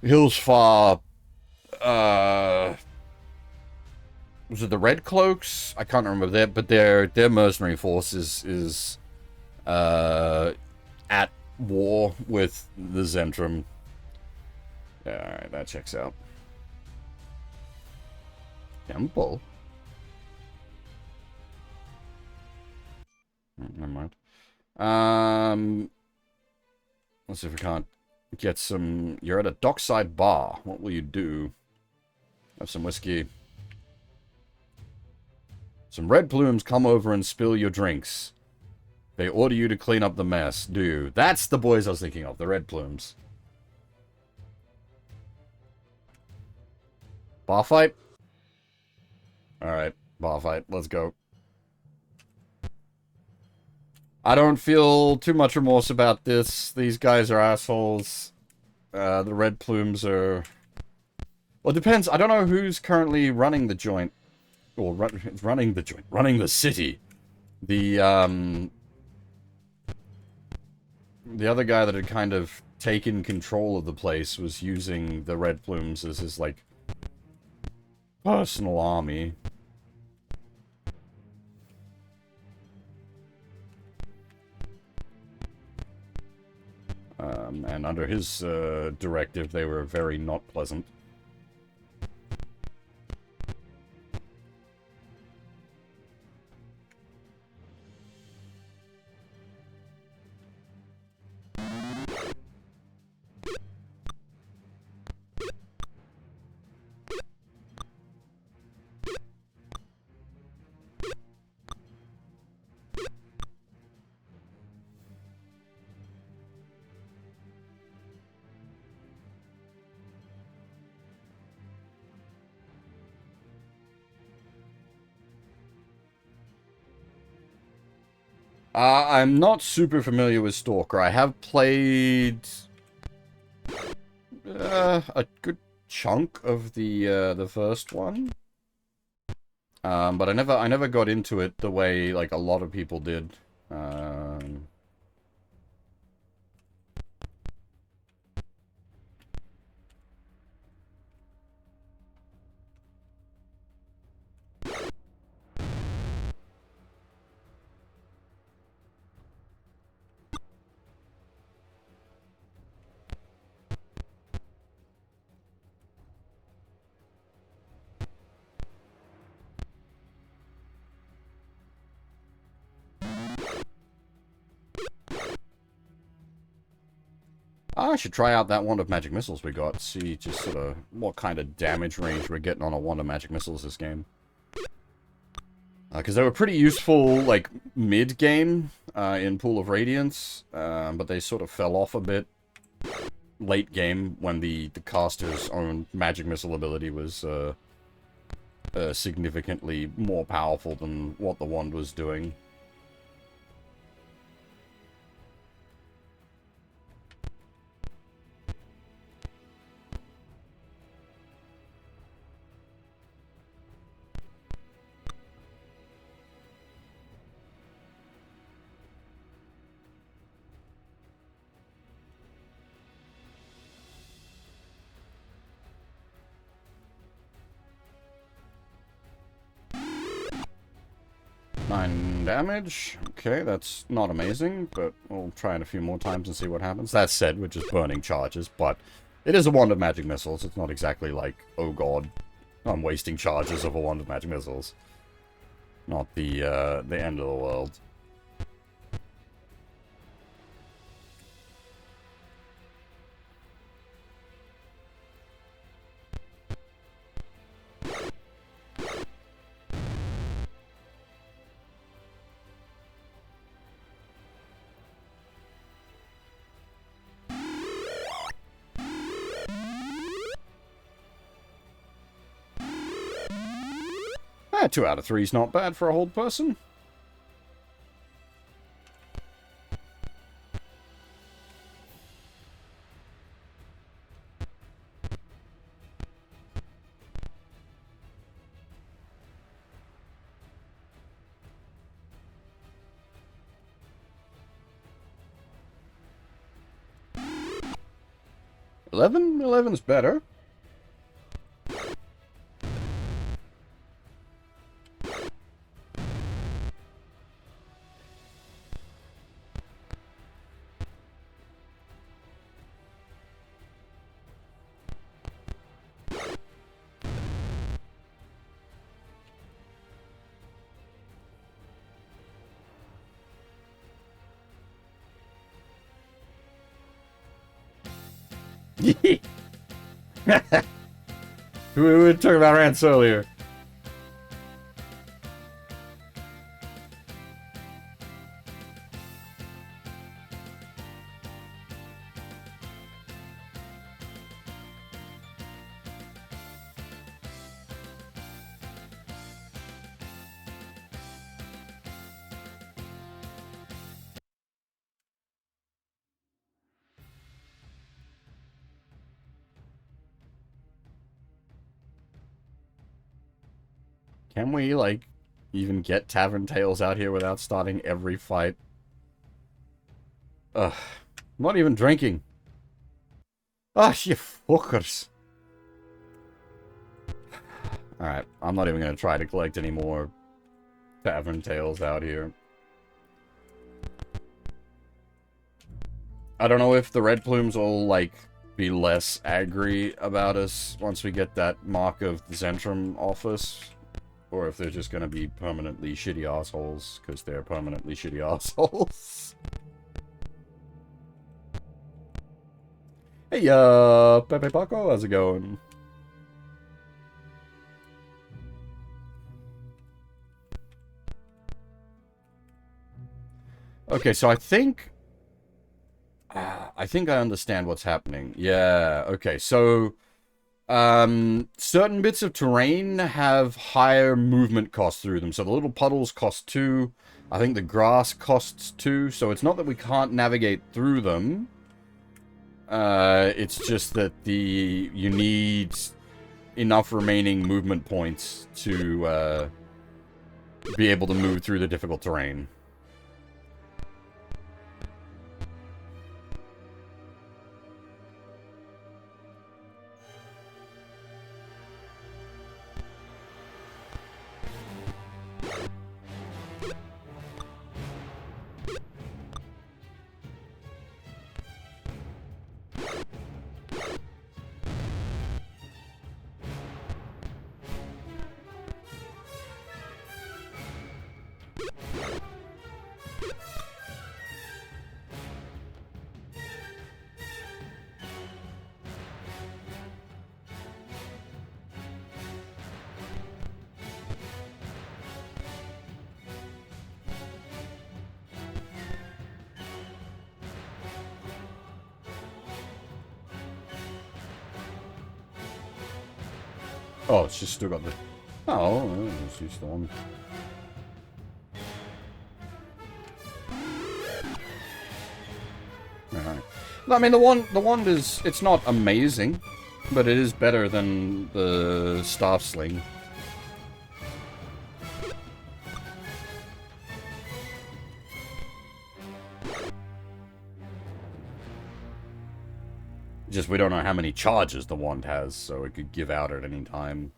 Speaker 1: Hillsfar, was it the Red Cloaks? I can't remember that, but their mercenary force is at war with the Zentrum. Alright, that checks out. Temple? Never mind. Let's see if we can't get some... You're at a dockside bar. What will you do? Have some whiskey. Some red plumes come over and spill your drinks. They order you to clean up the mess. Do you? That's the boys I was thinking of. The red plumes. Bar fight? Alright, bar fight. Let's go. I don't feel too much remorse about this. These guys are assholes. The red plumes are... Well, it depends. I don't know who's currently running the joint. Or running the joint. Running the city. The other guy that had kind of taken control of the place was using the red plumes as his, like, personal army. And under his directive, they were very not pleasant. I'm not super familiar with Stalker. I have played a good chunk of the first one, but I never got into it the way like a lot of people did. I should try out that wand of magic missiles we got. See just sort of what kind of damage range we're getting on a wand of magic missiles this game. Because they were pretty useful, like, mid-game in Pool of Radiance, but they sort of fell off a bit late game when the caster's own magic missile ability was significantly more powerful than what the wand was doing. Damage. Okay, that's not amazing, but we'll try it a few more times and see what happens. That said, we're just burning charges, but it is a wand of magic missiles. It's not exactly like, oh god, I'm wasting charges of a wand of magic missiles. Not the end of the world. 2 out of 3 is not bad for a hold person. Eleven's better. We were talking about rants earlier. Can we, like, even get Tavern Tales out here without starting every fight? Ugh. I'm not even drinking. Ah, you fuckers. Alright, I'm not even going to try to collect any more Tavern Tales out here. I don't know if the Red Plumes will, like, be less aggry about us once we get that mark of the Zentrum off us. Or if they're just gonna be permanently shitty assholes, because they're permanently shitty assholes. Hey, Pepe Paco, how's it going? Okay, so I think I understand what's happening. Yeah, okay, so certain bits of terrain have higher movement costs through them. So the little puddles cost 2. I think the grass costs 2. So it's not that we can't navigate through them. It's just that you need enough remaining movement points to be able to move through the difficult terrain. Oh, it's just still got the... Oh, it's just on. Alright. I mean, the wand is... It's not amazing, but it is better than the staff sling. Just we don't know how many charges the wand has, so it could give out at any time.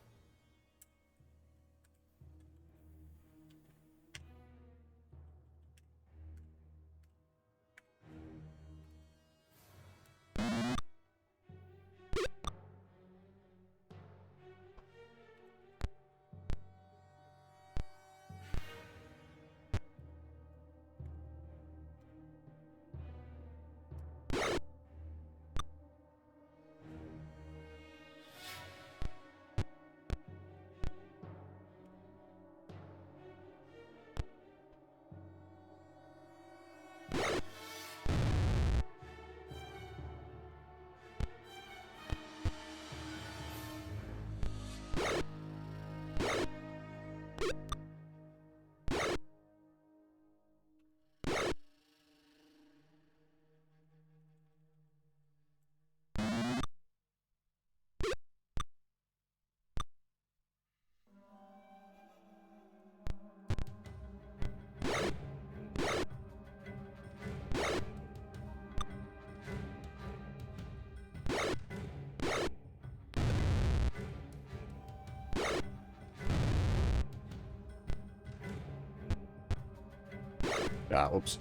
Speaker 1: Ah, oops.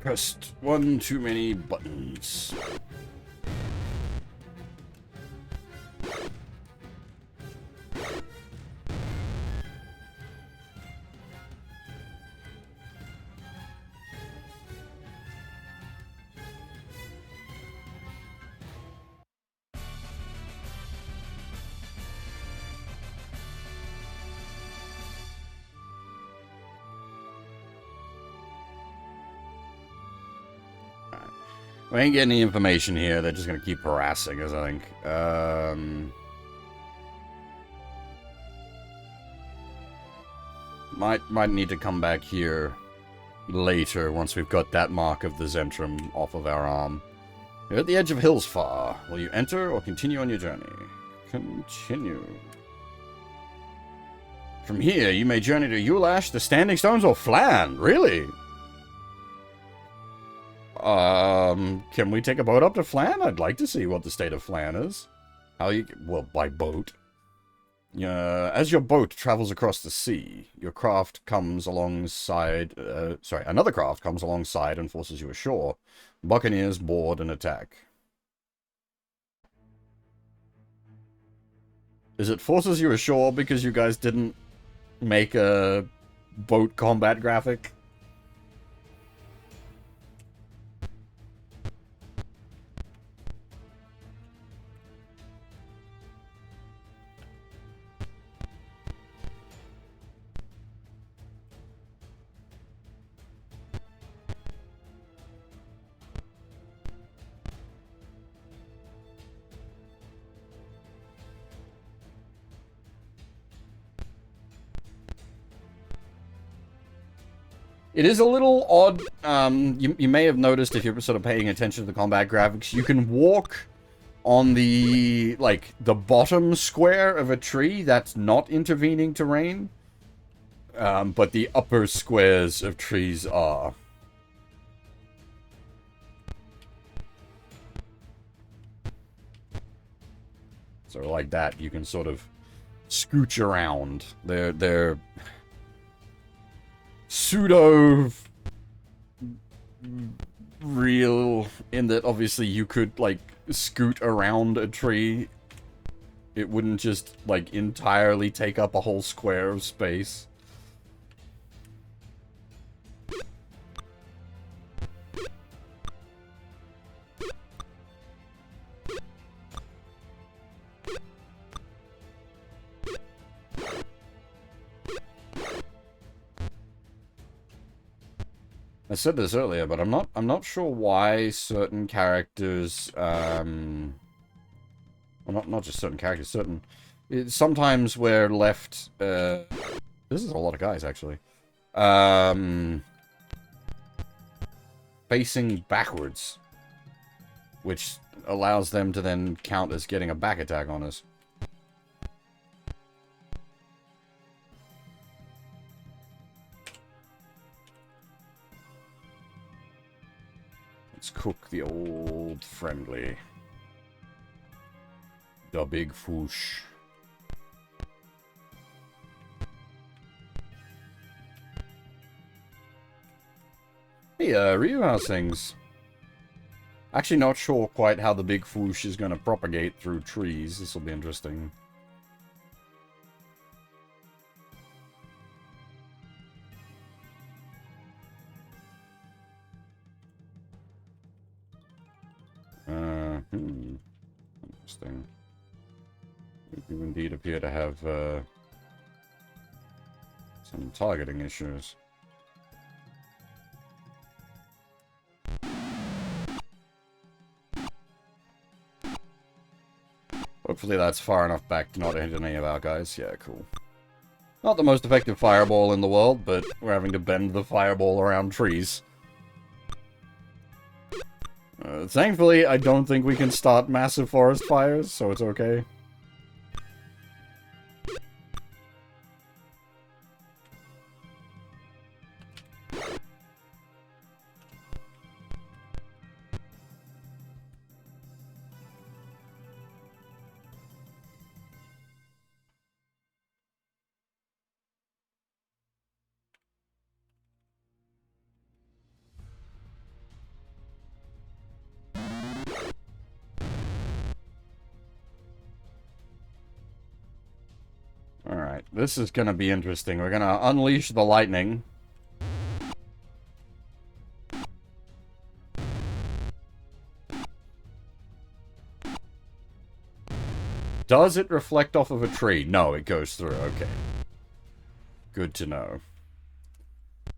Speaker 1: Pressed one too many buttons. We ain't getting any information here. They're just gonna keep harassing us, I think. Might need to come back here later once we've got that mark of the Zentrum off of our arm. You're at the edge of Hillsfar. Will you enter or continue on your journey? Continue. From here, you may journey to Ulash, the Standing Stones, or Flan. Really? Can we take a boat up to Flan? I'd like to see what the state of Flan is. How you... Well, by boat. As your boat travels across the sea, your craft comes alongside... another craft comes alongside and forces you ashore. Buccaneers board and attack. Is it forces you ashore because you guys didn't make a boat combat graphic? It is a little odd. You may have noticed if you're sort of paying attention to the combat graphics, you can walk on the, the bottom square of a tree that's not intervening terrain. But the upper squares of trees are. So like that, you can sort of scooch around. They're pseudo real in that obviously you could scoot around a tree. It wouldn't just entirely take up a whole square of space. I said this earlier, but I'm not sure why certain characters, well, not just certain characters, sometimes we're left, this is a lot of guys, actually, facing backwards, which allows them to then count as getting a back attack on us. Let's cook the old friendly. The big foosh. Hey, Ryu, how's things? Actually not sure quite how the big foosh is going to propagate through trees. This will be interesting. Interesting. We do indeed appear to have some targeting issues. Hopefully that's far enough back to not hit any of our guys. Yeah, cool. Not the most effective fireball in the world, but we're having to bend the fireball around trees. Thankfully, I don't think we can start massive forest fires, so it's okay. Alright, this is gonna be interesting. We're gonna unleash the lightning. Does it reflect off of a tree? No, it goes through. Okay. Good to know.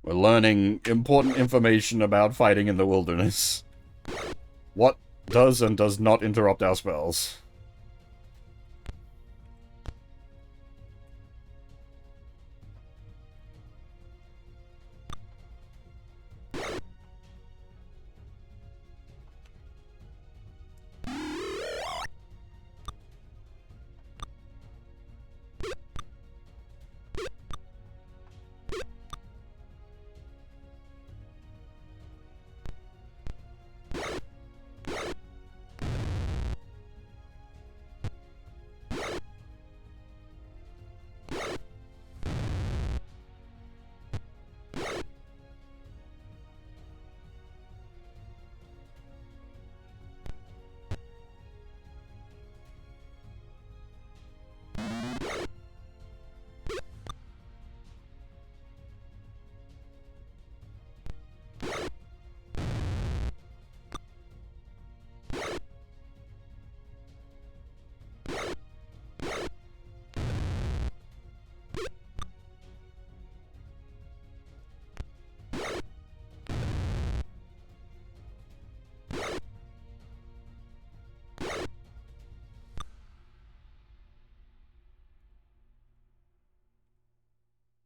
Speaker 1: We're learning important information about fighting in the wilderness. What does and does not interrupt our spells?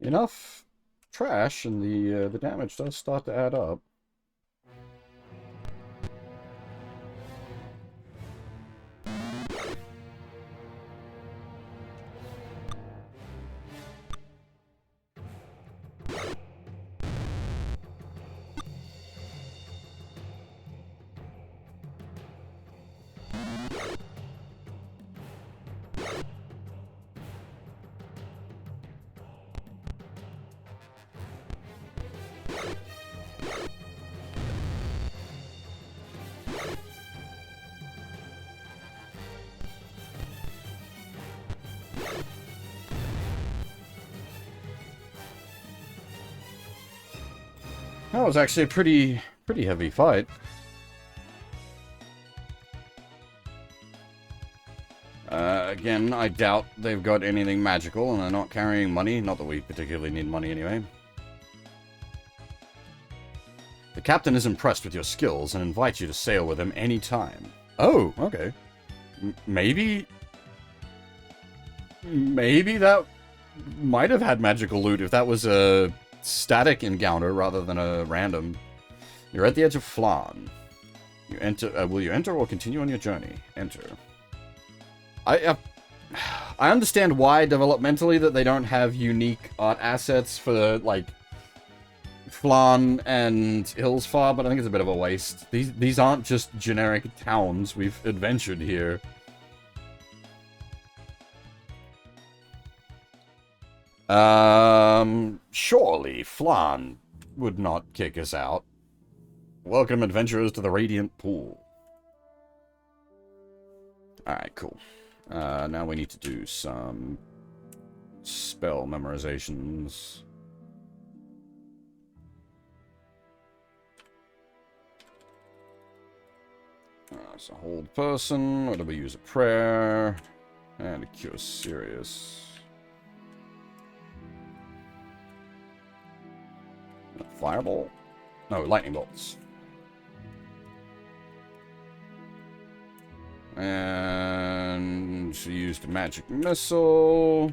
Speaker 1: Enough trash, and the damage does start to add up. That was actually a pretty heavy fight. Again, I doubt they've got anything magical, and they're not carrying money. Not that we particularly need money anyway. The captain is impressed with your skills and invites you to sail with him any time. Oh, okay. Maybe that might have had magical loot if that was a static encounter rather than a random. You're at the edge of Flan. You enter. Will you enter or continue on your journey? Enter. I understand why developmentally that they don't have unique art assets for like Flan and Hillsfar, but I think it's a bit of a waste. These aren't just generic towns. We've adventured here. Surely Flan would not kick us out. Welcome, adventurers, to the Radiant Pool. Alright, cool. Now we need to do some spell memorizations. So hold person, or do we use a prayer? And a cure serious. Fireball? No, lightning bolts. And she used a magic missile.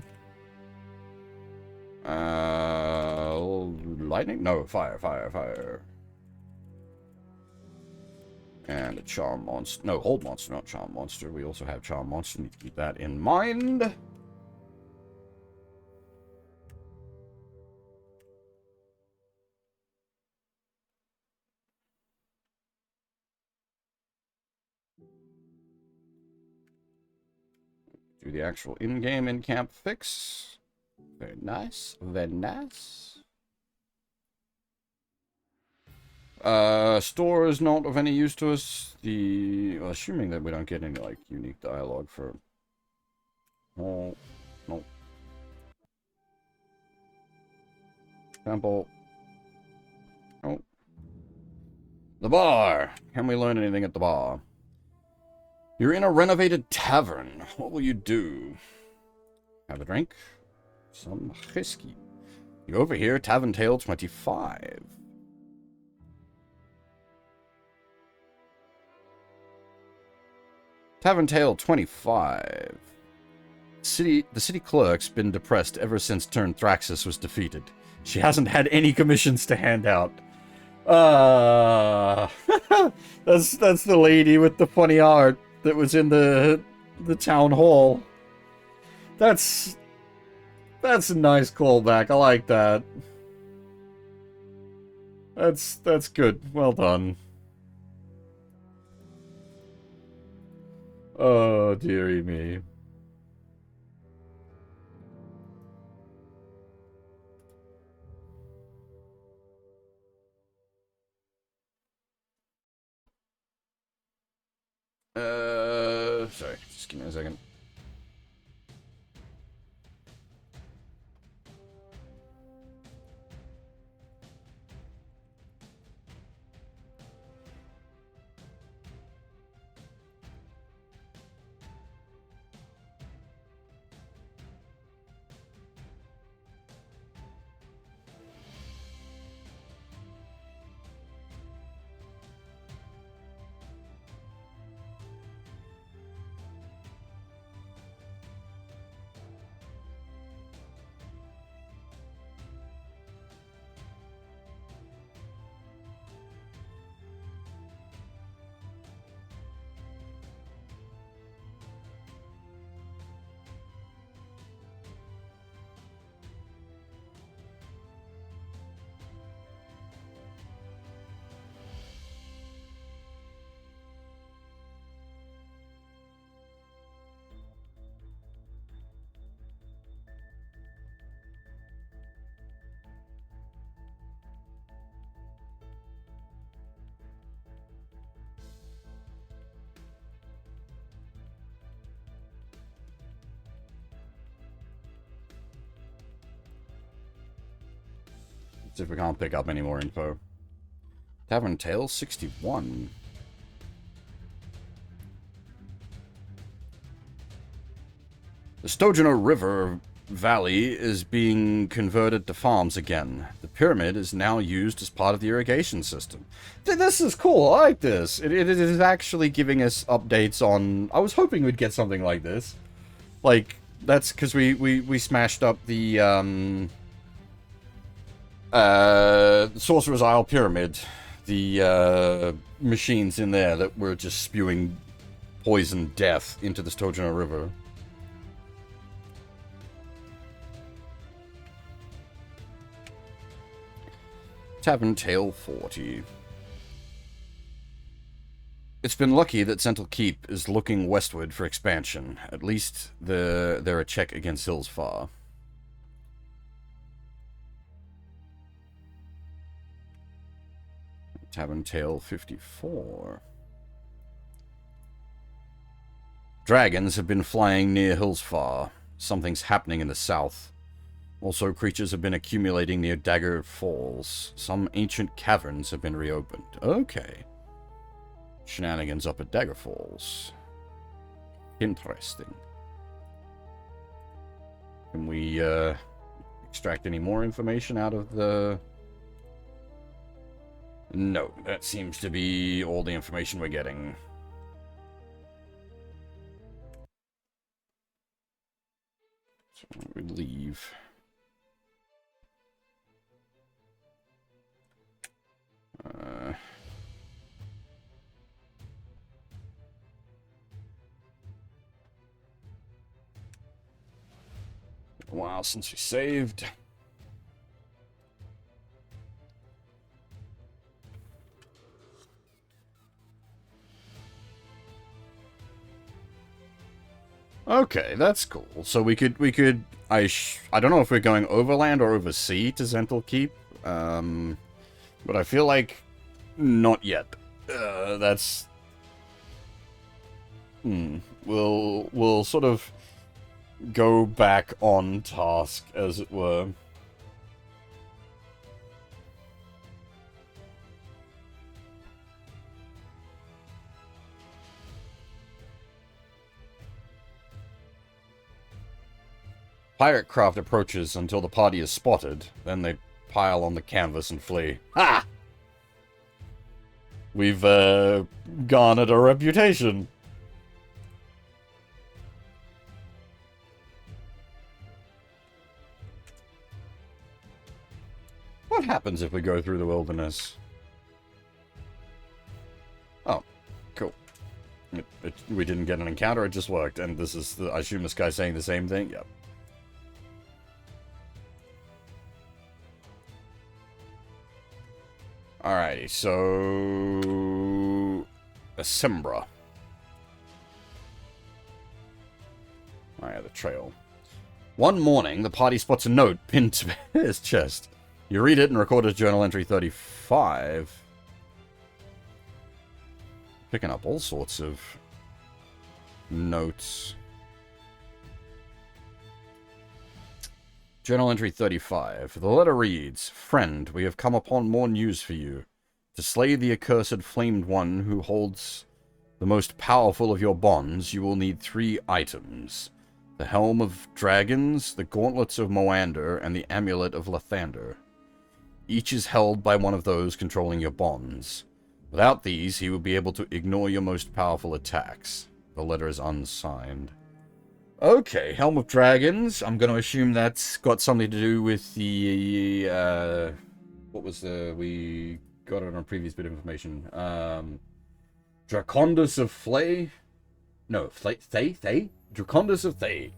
Speaker 1: Lightning? No, fire. And a charm monster. No, hold monster, not charm monster. We also have charm monster. Need to keep that in mind. Do the actual in-game, in-camp fix. Very nice. Very nice. Store is not of any use to us. Well, assuming that we don't get any, like, unique dialogue for... Oh, no. Temple. Oh. The bar. Can we learn anything at the bar? You're in a renovated tavern. What will you do? Have a drink? Some whiskey. You overhear Tavern Tale 25. Tavern Tale 25. The city clerk's been depressed ever since Thraxus was defeated. She hasn't had any commissions to hand out. That's the lady with the funny art that was in the town hall. That's a nice callback. I like that. That's good. Well done. Oh, dearie me. Sorry, just give me a second. See if we can't pick up any more info. Tavern Tale 61. The Stojano River Valley is being converted to farms again. The pyramid is now used as part of the irrigation system. This is cool. I like this. It is actually giving us updates on... I was hoping we'd get something like this. Like, that's because we smashed up the Sorcerer's Isle Pyramid. The machines in there that were just spewing poison death into the Stojano River. Tavern Tale 40. It's been lucky that Sentinel Keep is looking westward for expansion. At least they're a check against Hillsfar. Tavern Tale 54. Dragons have been flying near Hillsfar. Something's happening in the south. Also, creatures have been accumulating near Dagger Falls. Some ancient caverns have been reopened. Okay. Shenanigans up at Dagger Falls. Interesting. Can we extract any more information out of the... No, that seems to be all the information we're getting. So we leave. A while since we saved. Okay, that's cool. So we could I don't know if we're going overland or oversea to Zental Keep. But I feel like not yet. That's we'll sort of go back on task, as it were. Pirate craft approaches until the party is spotted. Then they pile on the canvas and flee. Ha! We've, garnered a reputation. What happens if we go through the wilderness? Oh, cool. We didn't get an encounter, it just worked. And this is, I assume this guy's saying the same thing? Yep. Alrighty, so... Asembra. Alright, the trail. One morning, the party spots a note pinned to his chest. You read it and record as journal entry 35. Picking up all sorts of notes. Journal entry 35. The letter reads, Friend, we have come upon more news for you. To slay the accursed flamed one who holds the most powerful of your bonds, you will need 3 items. The Helm of Dragons, the Gauntlets of Moander, and the Amulet of Lathander. Each is held by one of those controlling your bonds. Without these, he will be able to ignore your most powerful attacks. The letter is unsigned. Okay, Helm of Dragons. I'm going to assume that's got something to do with the, what was the, we got it on a previous bit of information. Dracondus of Flay? No, Thay? Dracondus of Thay.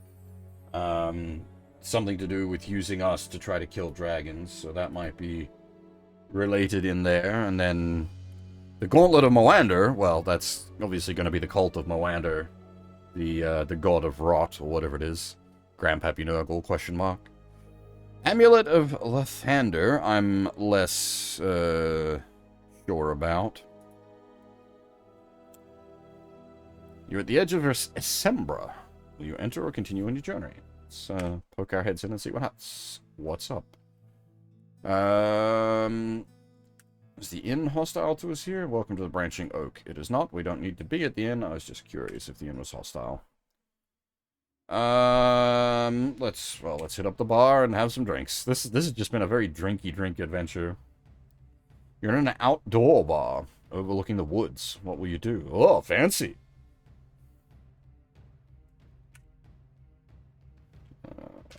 Speaker 1: Something to do with using us to try to kill dragons, so that might be related in there. And then the Gauntlet of Moander, well, that's obviously going to be the cult of Moander, the god of rot, or whatever it is. Grandpappy Nurgle, question mark. Amulet of Lathander, I'm less sure about. You're at the edge of Asembra. Will you enter or continue on your journey? Let's poke our heads in and see what's up. Is the inn hostile to us here? Welcome to the Branching Oak. It is not. We don't need to be at the inn. I was just curious if the inn was hostile. Let's hit up the bar and have some drinks. This has just been a very drink adventure. You're in an outdoor bar overlooking the woods. What will you do? Oh, fancy.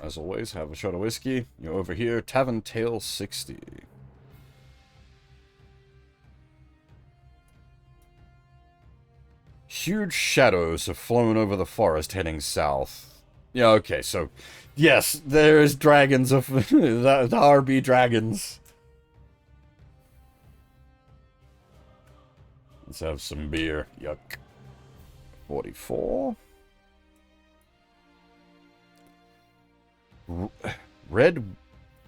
Speaker 1: As always, have a shot of whiskey. You're over here, Tavern Tale 60. Huge shadows have flown over the forest heading south. Yeah, okay, so... Yes, there's dragons of... the RB dragons. Let's have some beer. Yuck. 44. Red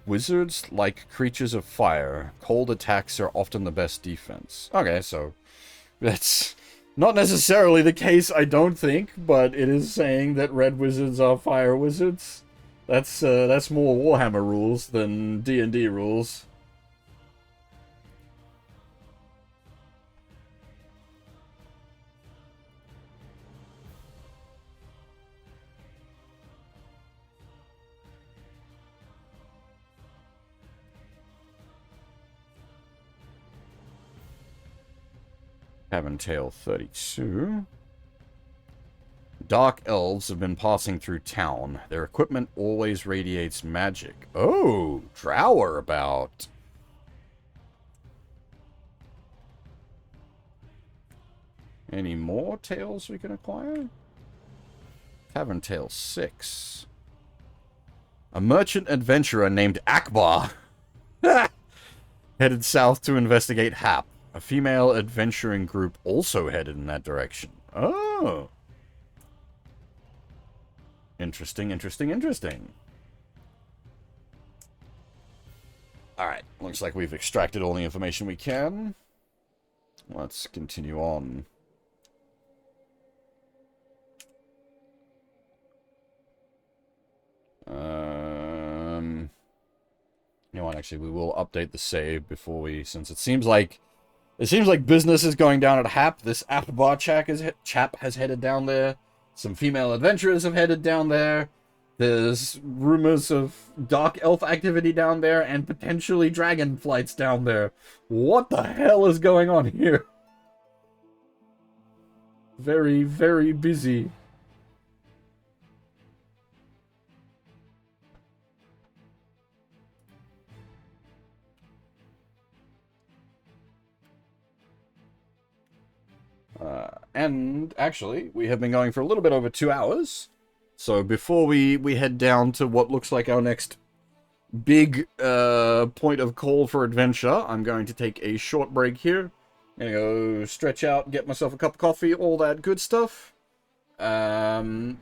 Speaker 1: wizards like creatures of fire. Cold attacks are often the best defense. Okay, so that's not necessarily the case, I don't think, but it is saying that red wizards are fire wizards. That's more Warhammer rules than D&D rules. Tavern Tale 32. Dark elves have been passing through town. Their equipment always radiates magic. Oh, Drow are about. Any more tales we can acquire? Tavern Tale 6. A merchant adventurer named Akbar headed south to investigate Hap. A female adventuring group also headed in that direction. Oh. Interesting. Alright, looks like we've extracted all the information we can. Let's continue on. You know what, actually, we will update the save before we, since it seems like business is going down at Hap. This Akbar chap has headed down there. Some female adventurers have headed down there. There's rumors of dark elf activity down there and potentially dragon flights down there. What the hell is going on here? Very, very busy. And actually, we have been going for a little bit over 2 hours. So before we head down to what looks like our next big point of call for adventure, I'm going to take a short break here. I'm gonna go stretch out, get myself a cup of coffee, all that good stuff. I'll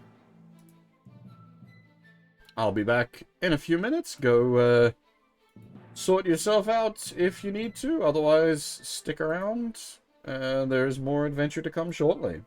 Speaker 1: be back in a few minutes. Go sort yourself out if you need to. Otherwise, stick around. There's more adventure to come shortly.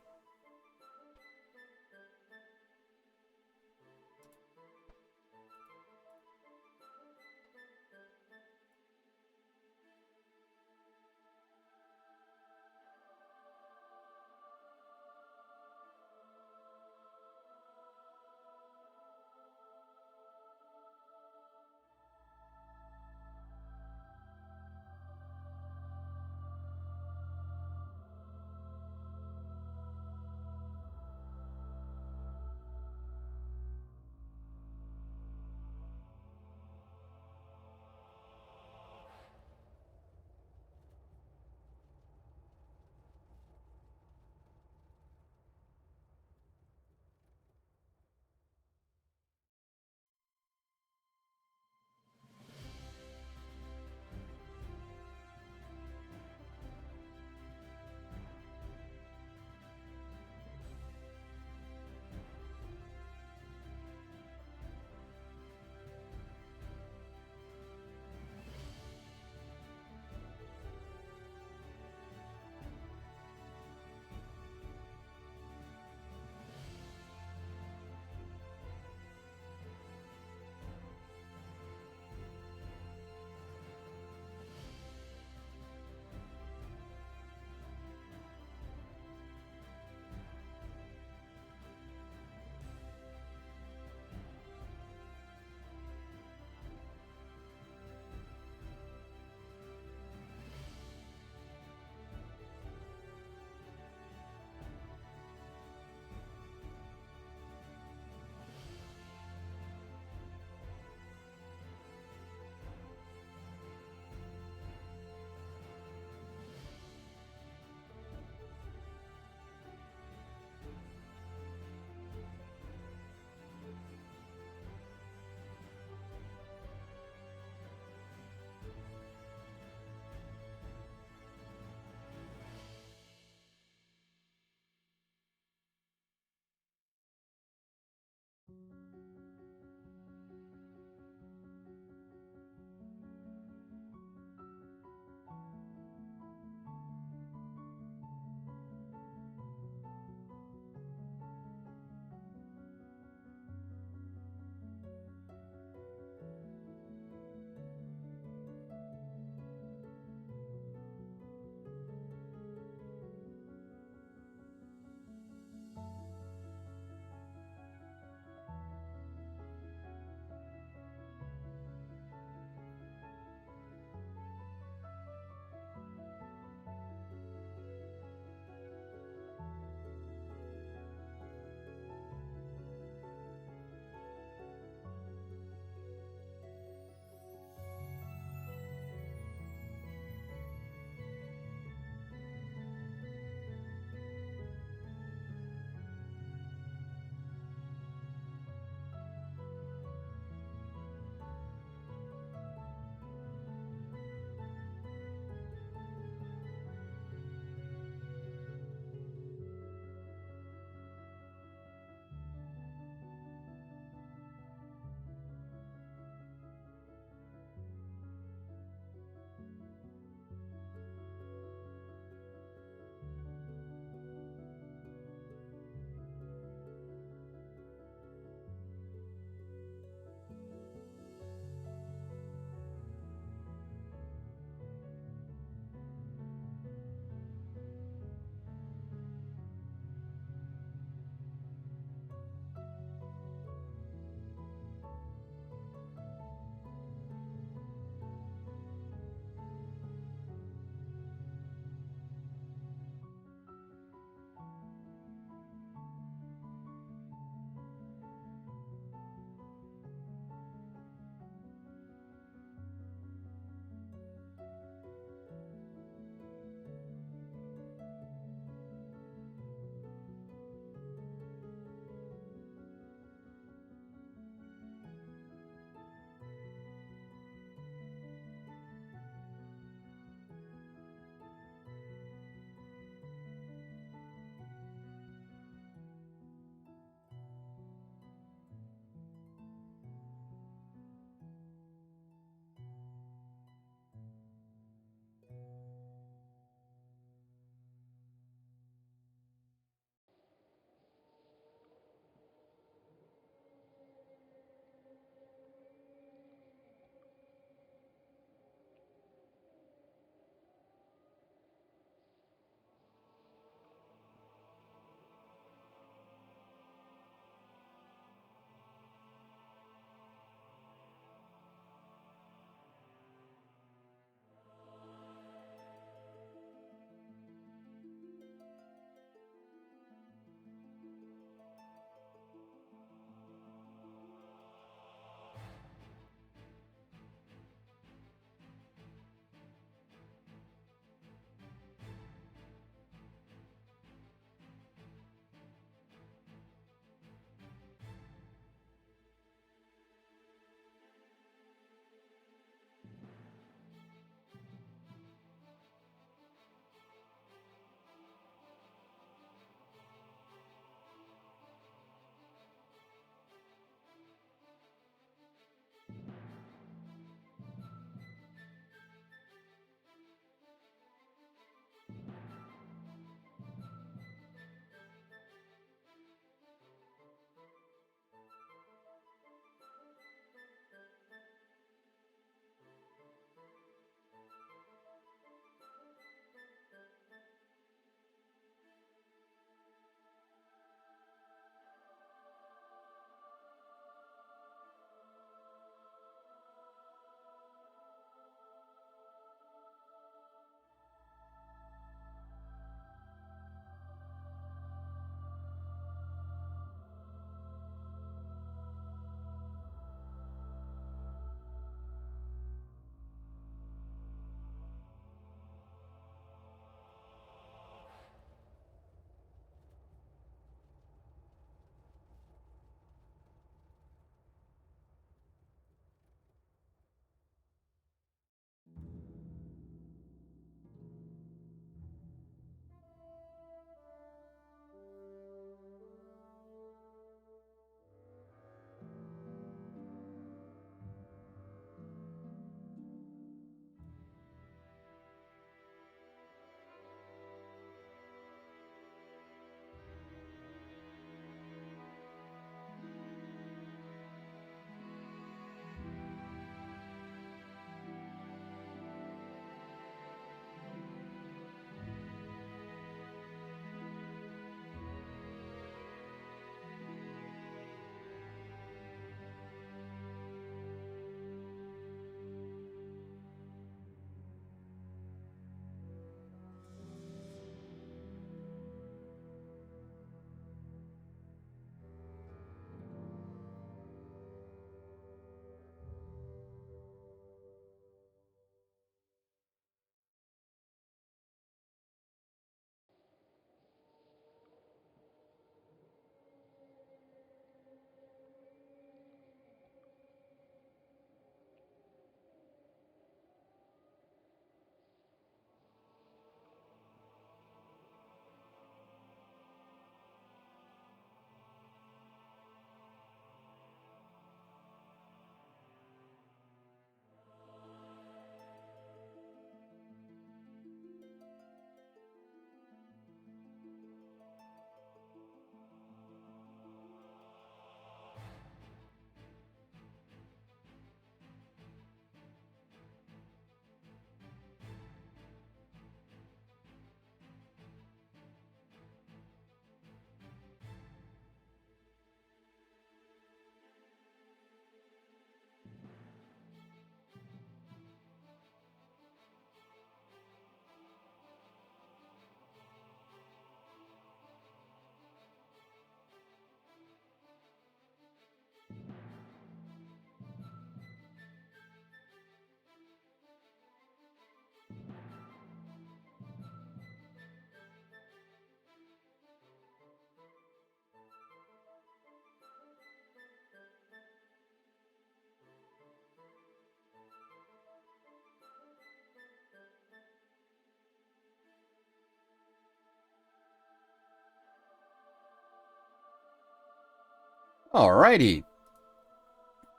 Speaker 1: Alrighty.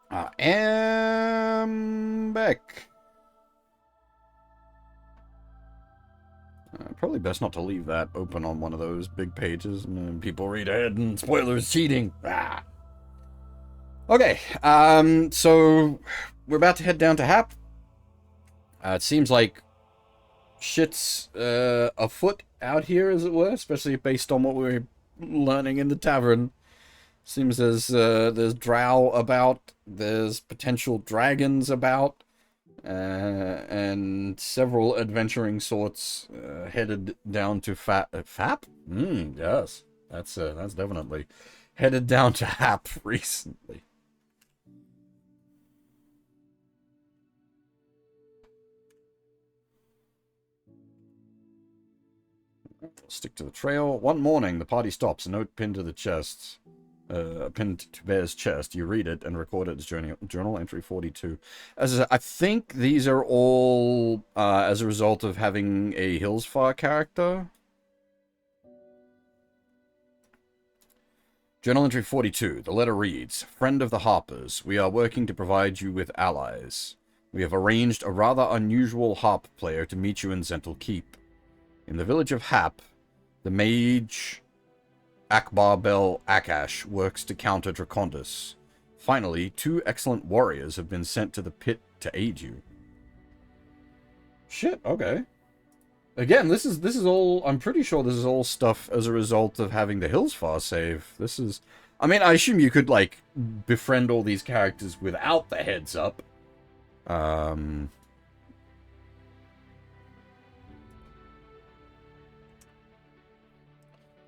Speaker 1: I am back. Probably best not to leave that open on one of those big pages, and then people read ahead and spoilers cheating. Ah. Okay, so we're about to head down to Hap. It seems like shit's afoot out here, as it were, especially based on what we're learning in the tavern. Seems there's Drow about, there's potential dragons about, and several adventuring sorts headed down to Fap? Yes, that's definitely headed down to Hap recently. Stick to the trail. One morning, the party stops. A note pinned to the chest. Pinned to Bear's chest. You read it and record it as journal entry 42. I think these are all as a result of having a Hillsfar character. Journal entry 42. The letter reads, Friend of the Harpers, we are working to provide you with allies. We have arranged a rather unusual harp player to meet you in Zental Keep. In the village of Hap, the mage Akbar Bel Akash works to counter Dracondus. Finally, 2 excellent warriors have been sent to the pit to aid you. Shit, okay. Again, this is all, I'm pretty sure this is all stuff as a result of having the Hillsfar save. This is, I mean, I assume you could, like, befriend all these characters without the heads up.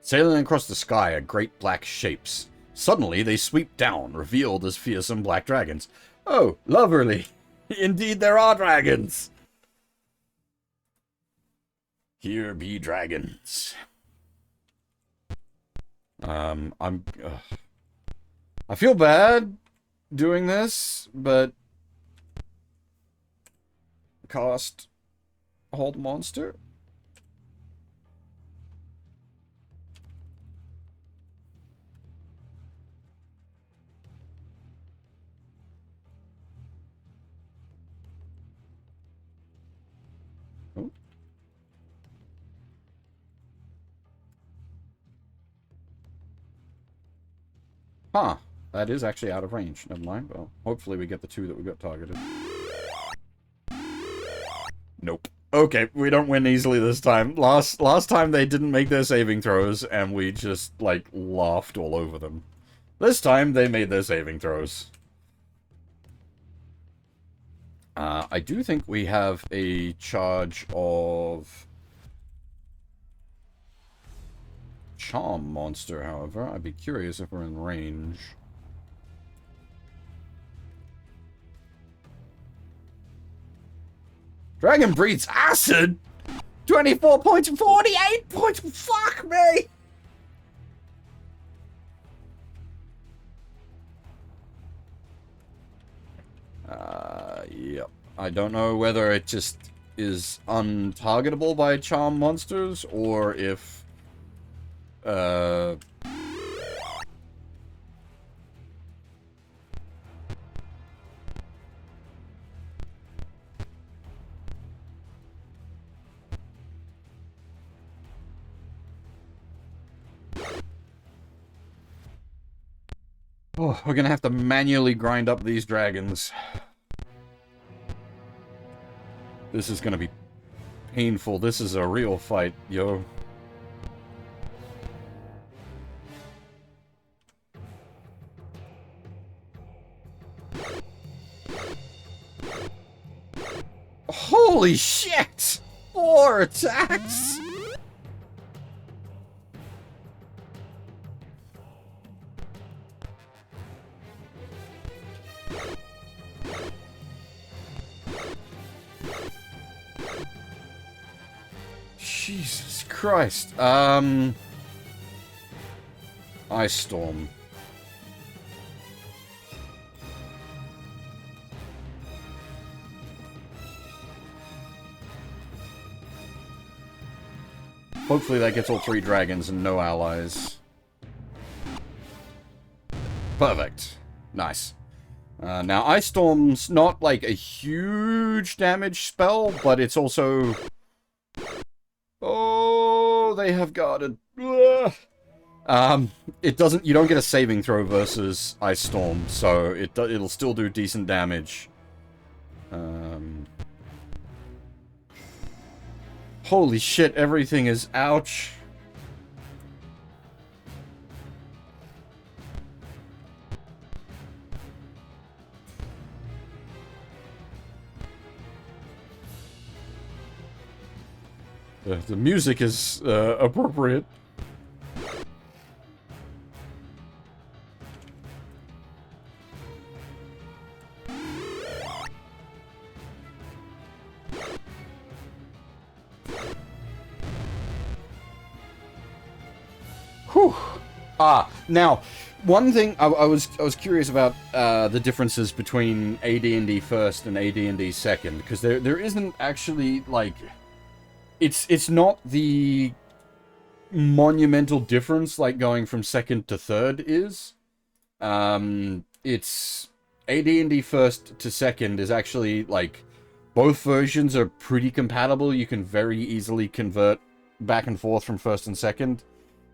Speaker 1: Sailing across the sky are great black shapes. Suddenly, they sweep down, revealed as fearsome black dragons. Oh, lovely. Indeed, there are dragons. Here be dragons. I feel bad doing this, but cost hold monster. Huh. That is actually out of range. Never mind. Well, hopefully we get the 2 that we got targeted. Nope. Okay, we don't win easily this time. Last time they didn't make their saving throws, and we just, like, laughed all over them. This time, they made their saving throws. I do think we have a charge of Charm monster, however. I'd be curious if we're in range. Dragon breeds acid? 24 points, 48 points? Fuck me! Yep. I don't know whether it just is untargetable by charm monsters, or if oh, we're gonna have to manually grind up these dragons. This is gonna be painful. This is a real fight, yo. Holy shit! 4 attacks! Jesus Christ. Ice Storm. Hopefully that gets all 3 dragons and no allies. Perfect. Nice. Now, Ice Storm's not, like, a huge damage spell, but it's also... Oh, they have guarded. Ugh. It doesn't... You don't get a saving throw versus Ice Storm, so it'll still do decent damage. Holy shit, everything is ouch. The music is appropriate. Whew. Now, one thing I was curious about the differences between AD&D first and AD&D second, because there isn't actually, like... It's not the monumental difference like going from second to third is. It's AD&D first to second is actually like both versions are pretty compatible. You can very easily convert back and forth from first and second.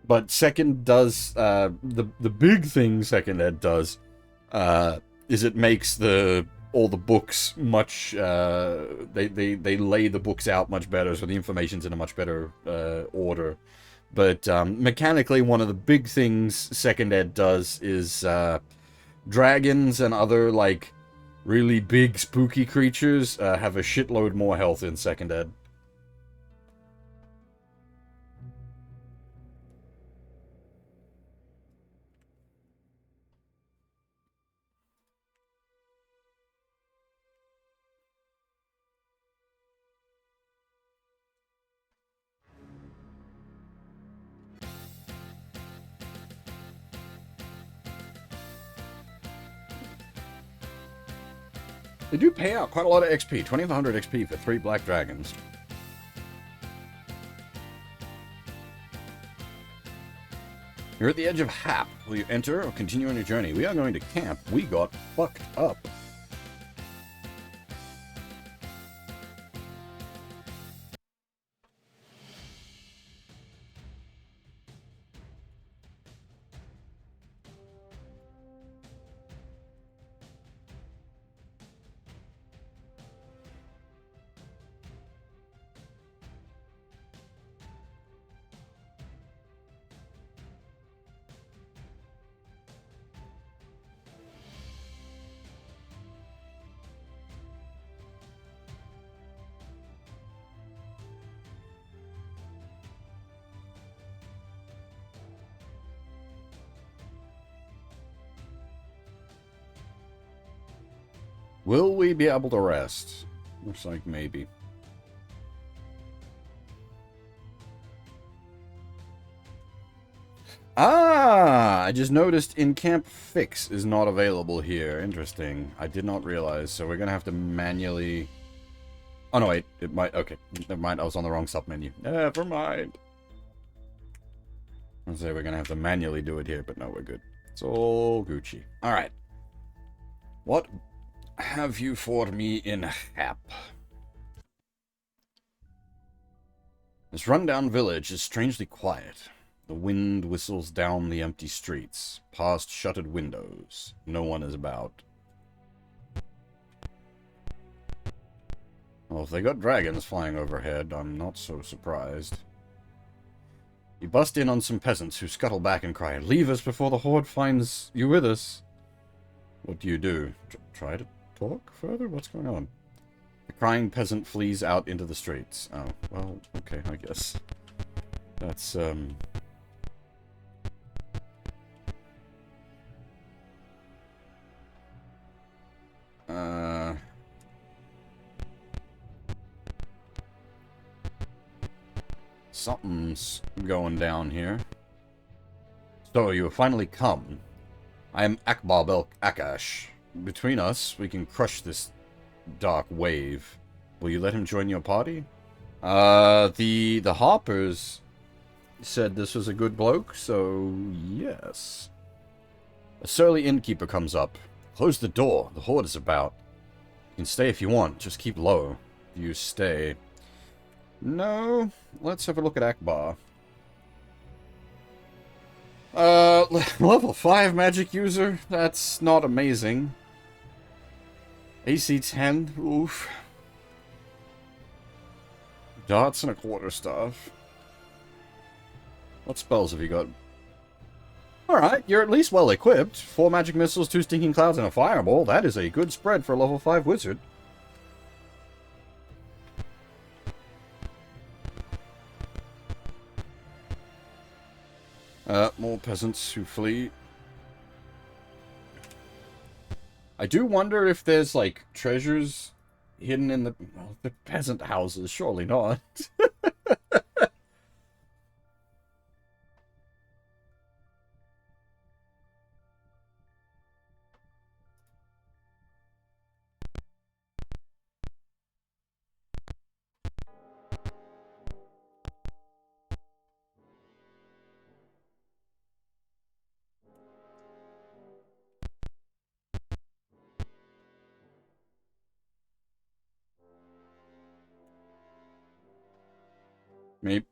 Speaker 1: But second does the big thing second ed does is it makes all the books much they lay the books out much better, so the information's in a much better order. But mechanically, one of the big things second ed does is dragons and other like really big spooky creatures have a shitload more health in second ed. They do pay out quite a lot of XP. 2,500 XP for 3 black dragons. You're at the edge of Hap. Will you enter or continue on your journey? We are going to camp. We got fucked up. Will we be able to rest? Looks like maybe. I just noticed in-camp fix is not available here. Interesting. I did not realize, so we're gonna have to manually... Oh, no, wait. It might... Okay. Never mind. I was on the wrong sub-menu. Never mind. I'll say we're gonna have to manually do it here, but no, we're good. It's all Gucci. Alright. What have you for me in Hap? This rundown village is strangely quiet. The wind whistles down the empty streets, past shuttered windows. No one is about. Well, if they got dragons flying overhead, I'm not so surprised. You bust in on some peasants who scuttle back and cry, "Leave us before the horde finds you with us." What do you do? Try to talk further? What's going on? The crying peasant flees out into the streets. Oh, well, okay, I guess. That's, something's going down here. So, you have finally come. I am Akbar Akash. Between us, we can crush this dark wave. Will you let him join your party? The Harpers said this was a good bloke, so yes. A surly innkeeper comes up. Close the door. The horde is about. You can stay if you want. Just keep low. You stay. No. Let's have a look at Akbar. Level 5 magic user? That's not amazing. AC 10? Oof. Darts and a quarterstaff. What spells have you got? Alright, you're at least well equipped. 4 magic missiles, 2 stinking clouds, and a fireball. That is a good spread for a level 5 wizard. More peasants who flee. I do wonder if there's, like, treasures hidden in the peasant houses. Surely not.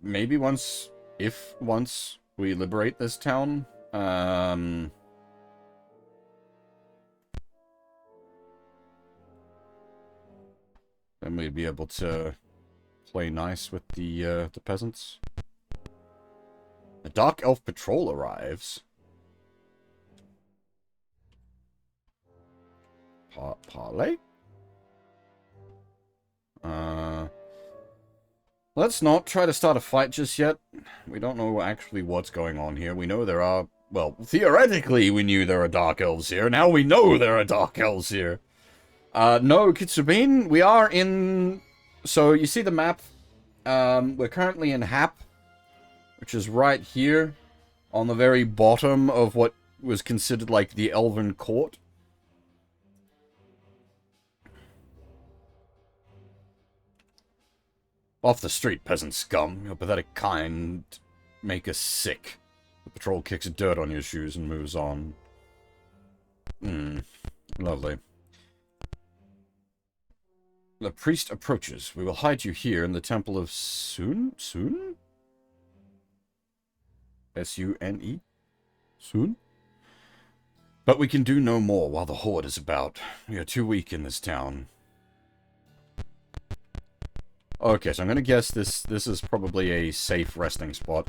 Speaker 1: Maybe once we liberate this town, then we'd be able to play nice with the peasants. A Dark Elf patrol arrives. Parley? Let's not try to start a fight just yet. We don't know actually what's going on here. We know there are... Well, theoretically we knew there are Dark Elves here. Now we know there are Dark Elves here. No, Kitsubin, we are in... So, you see the map? We're currently in Hap, which is right here, on the very bottom of what was considered like the Elven Court. Off the street, peasant scum. Your pathetic kind make us sick. The patrol kicks dirt on your shoes and moves on. Lovely. The priest approaches. We will hide you here in the temple of Sun? Sun? S-U-N-E? Sun? But we can do no more while the horde is about. We are too weak in this town. Okay, so I'm gonna guess this is probably a safe resting spot.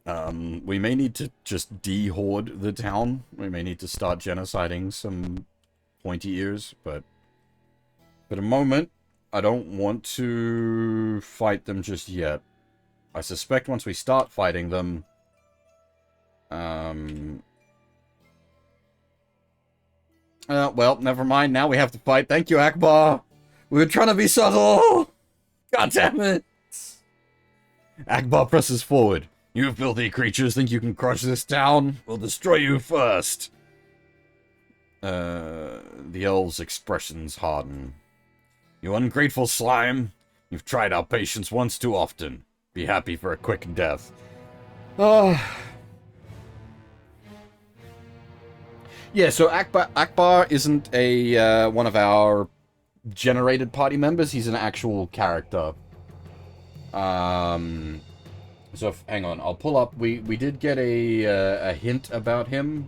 Speaker 1: We may need to just de-horde the town. We may need to start genociding some pointy ears, but... For the moment, I don't want to fight them just yet. I suspect once we start fighting them... well, never mind. Now we have to fight. Thank you, Akbar! We were trying to be subtle! God damn it! Akbar presses forward. You filthy creatures think you can crush this town? We'll destroy you first! The elves' expressions harden. You ungrateful slime! You've tried our patience once too often. Be happy for a quick death. Yeah, so Akbar isn't a one of our generated party members. He's an actual character. So hang on, I'll pull up. We did get a hint about him.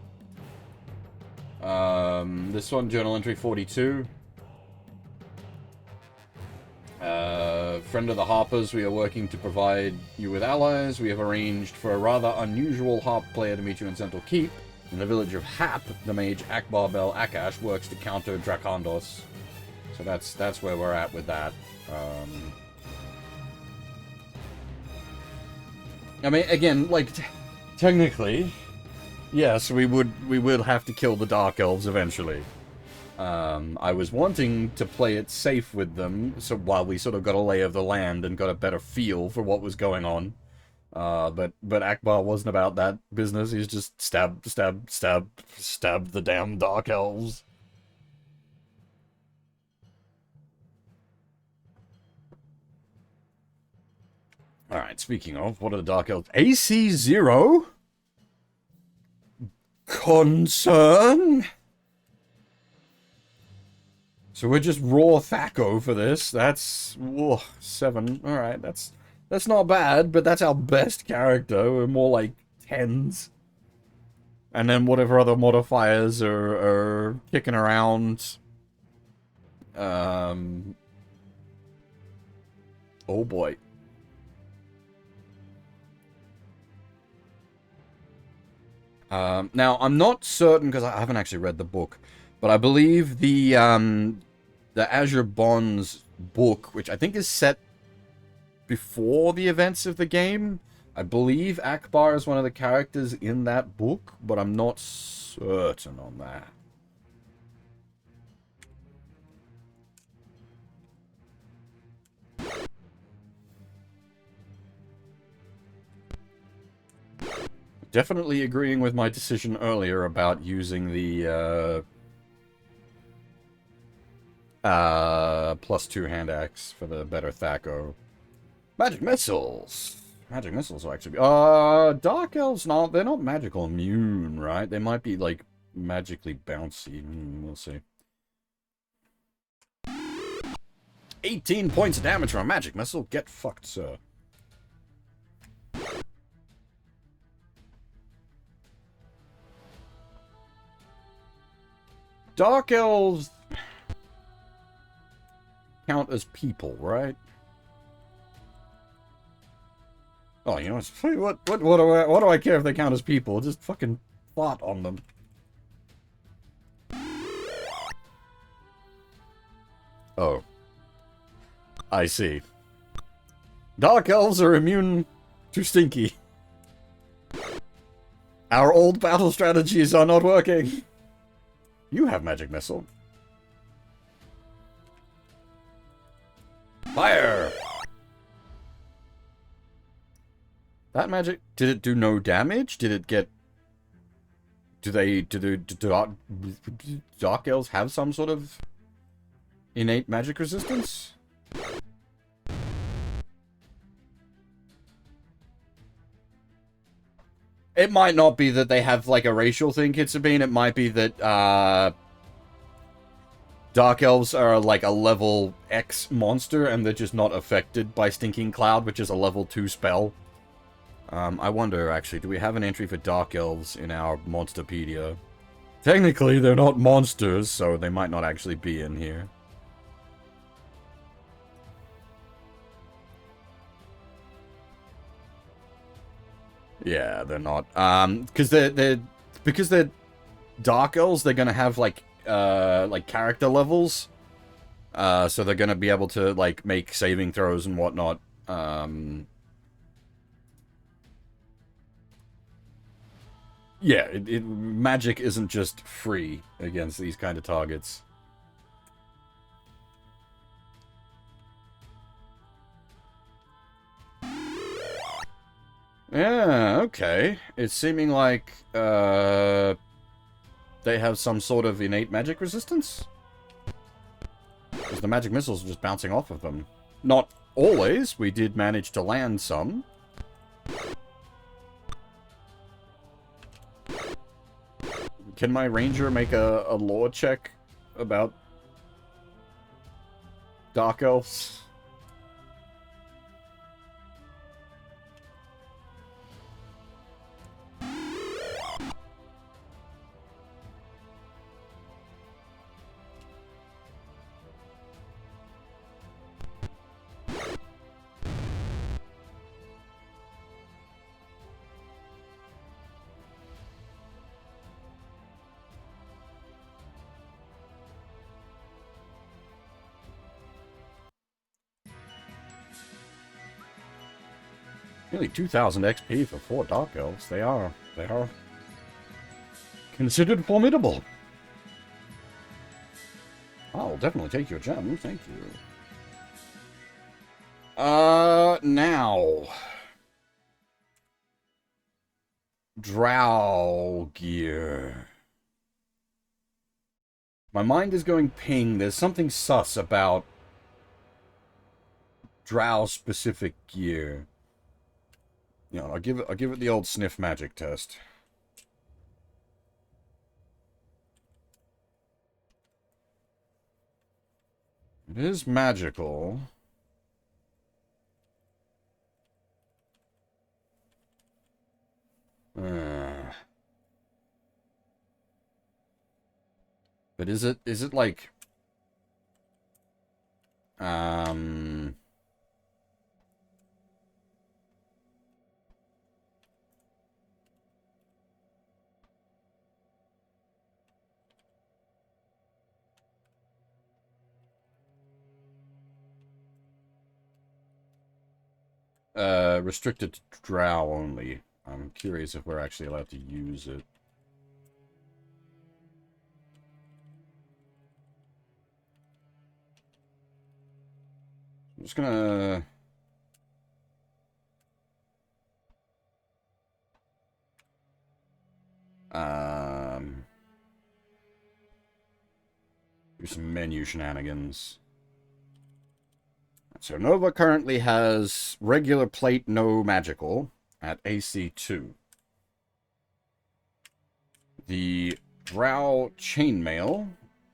Speaker 1: This one, journal entry 42. Friend of the Harpers, we are working to provide you with allies. We have arranged for a rather unusual harp player to meet you in Central Keep. In the village of Hap, the mage Akbar Bel Akash works to counter Dracondos. So that's where we're at with that. I mean, again, like, technically, yes, we would have to kill the Dark Elves eventually. I was wanting to play it safe with them, so while we sort of got a lay of the land and got a better feel for what was going on. But Akbar wasn't about that business. He's just stab the damn Dark Elves. Alright, speaking of, what are the Dark Elves? AC 0? concern. So we're just raw Thaco for this. That's 7. All right, that's not bad, but that's our best character. We're more like 10s. And then whatever other modifiers are kicking around. Oh boy. Now, I'm not certain, because I haven't actually read the book, but I believe the Azure Bonds book, which I think is set before the events of the game, I believe Akbar is one of the characters in that book, but I'm not certain on that. Definitely agreeing with my decision earlier about using the +2 hand axe for the better Thaco. Magic missiles. Magic missiles will actually be... Dark Elves, they're not magical immune, right? They might be, like, magically bouncy. We'll see. 18 points of damage from a magic missile. Get fucked, sir. Dark Elves count as people, right? Oh, you know what do I care if they count as people? Just fucking plot on them. Oh. I see. Dark Elves are immune to Stinky. Our old battle strategies are not working. You have magic missile. Fire! That magic, did it do no damage? Did it get... Do Dark Elves have some sort of innate magic resistance? It might not be that they have, like, a racial thing, Kitsabine. It might be that, Dark Elves are, like, a level X monster, and they're just not affected by Stinking Cloud, which is a level 2 spell. I wonder, actually, do we have an entry for Dark Elves in our Monsterpedia? Technically, they're not monsters, so they might not actually be in here. Yeah, they're not. Because they're Dark Elves, they're gonna have, like character levels. So they're gonna be able to, like, make saving throws and whatnot. Yeah, magic isn't just free against these kind of targets. Yeah, okay. It's seeming like, they have some sort of innate magic resistance? Because the magic missiles are just bouncing off of them. Not always. We did manage to land some. Can my ranger make a lore check about Dark Elves? Nearly 2,000 XP for 4 Dark Elves. They are considered formidable. I'll definitely take your gem, thank you. Now. Drow gear. My mind is going ping. There's something sus about Drow-specific gear. You know, I'll give it the old sniff magic test. It is magical. But is it like restricted to Drow only? I'm curious if we're actually allowed to use it. I'm just gonna... do some menu shenanigans. So Nova currently has regular plate, no magical, at AC2. The Drow Chainmail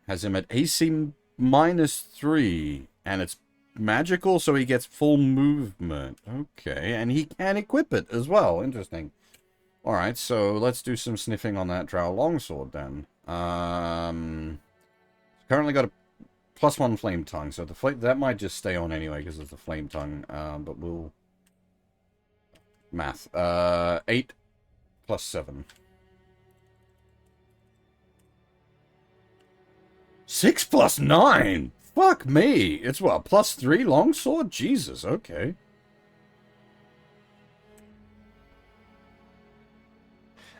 Speaker 1: has him at AC -3, and it's magical, so he gets full movement. Okay, and he can equip it as well. Interesting. Alright, so let's do some sniffing on that Drow Longsword then. Currently got a +1 Flame Tongue, so that might just stay on anyway because it's the Flame Tongue, but we'll... Math. 8 + 7. 6 + 9? Fuck me! It's what, +3 Longsword? Jesus, okay.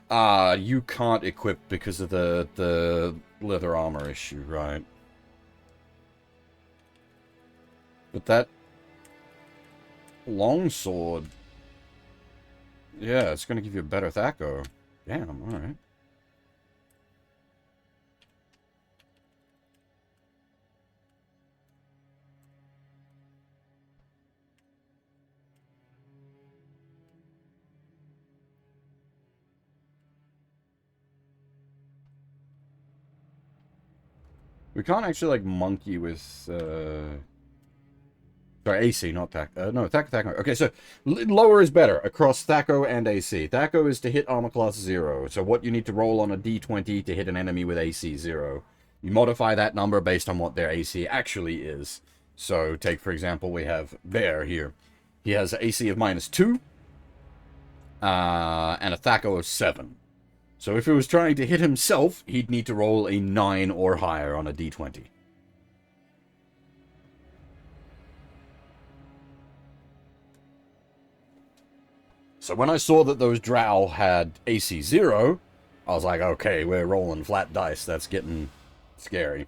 Speaker 1: You can't equip because of the leather armor issue, right? But that longsword, yeah, it's gonna give you a better Thaco. Damn, alright. We can't actually, like, monkey with, sorry, AC, not Thaco. No, Thaco. Okay, so lower is better across Thaco and AC. Thaco is to hit armor class 0. So what you need to roll on a D20 to hit an enemy with AC 0. You modify that number based on what their AC actually is. So take, for example, we have Bear here. He has AC of -2. And a Thaco of 7. So if he was trying to hit himself, he'd need to roll a 9 or higher on a D20. So when I saw that those Drow had AC 0, I was like, okay, we're rolling flat dice. That's getting scary.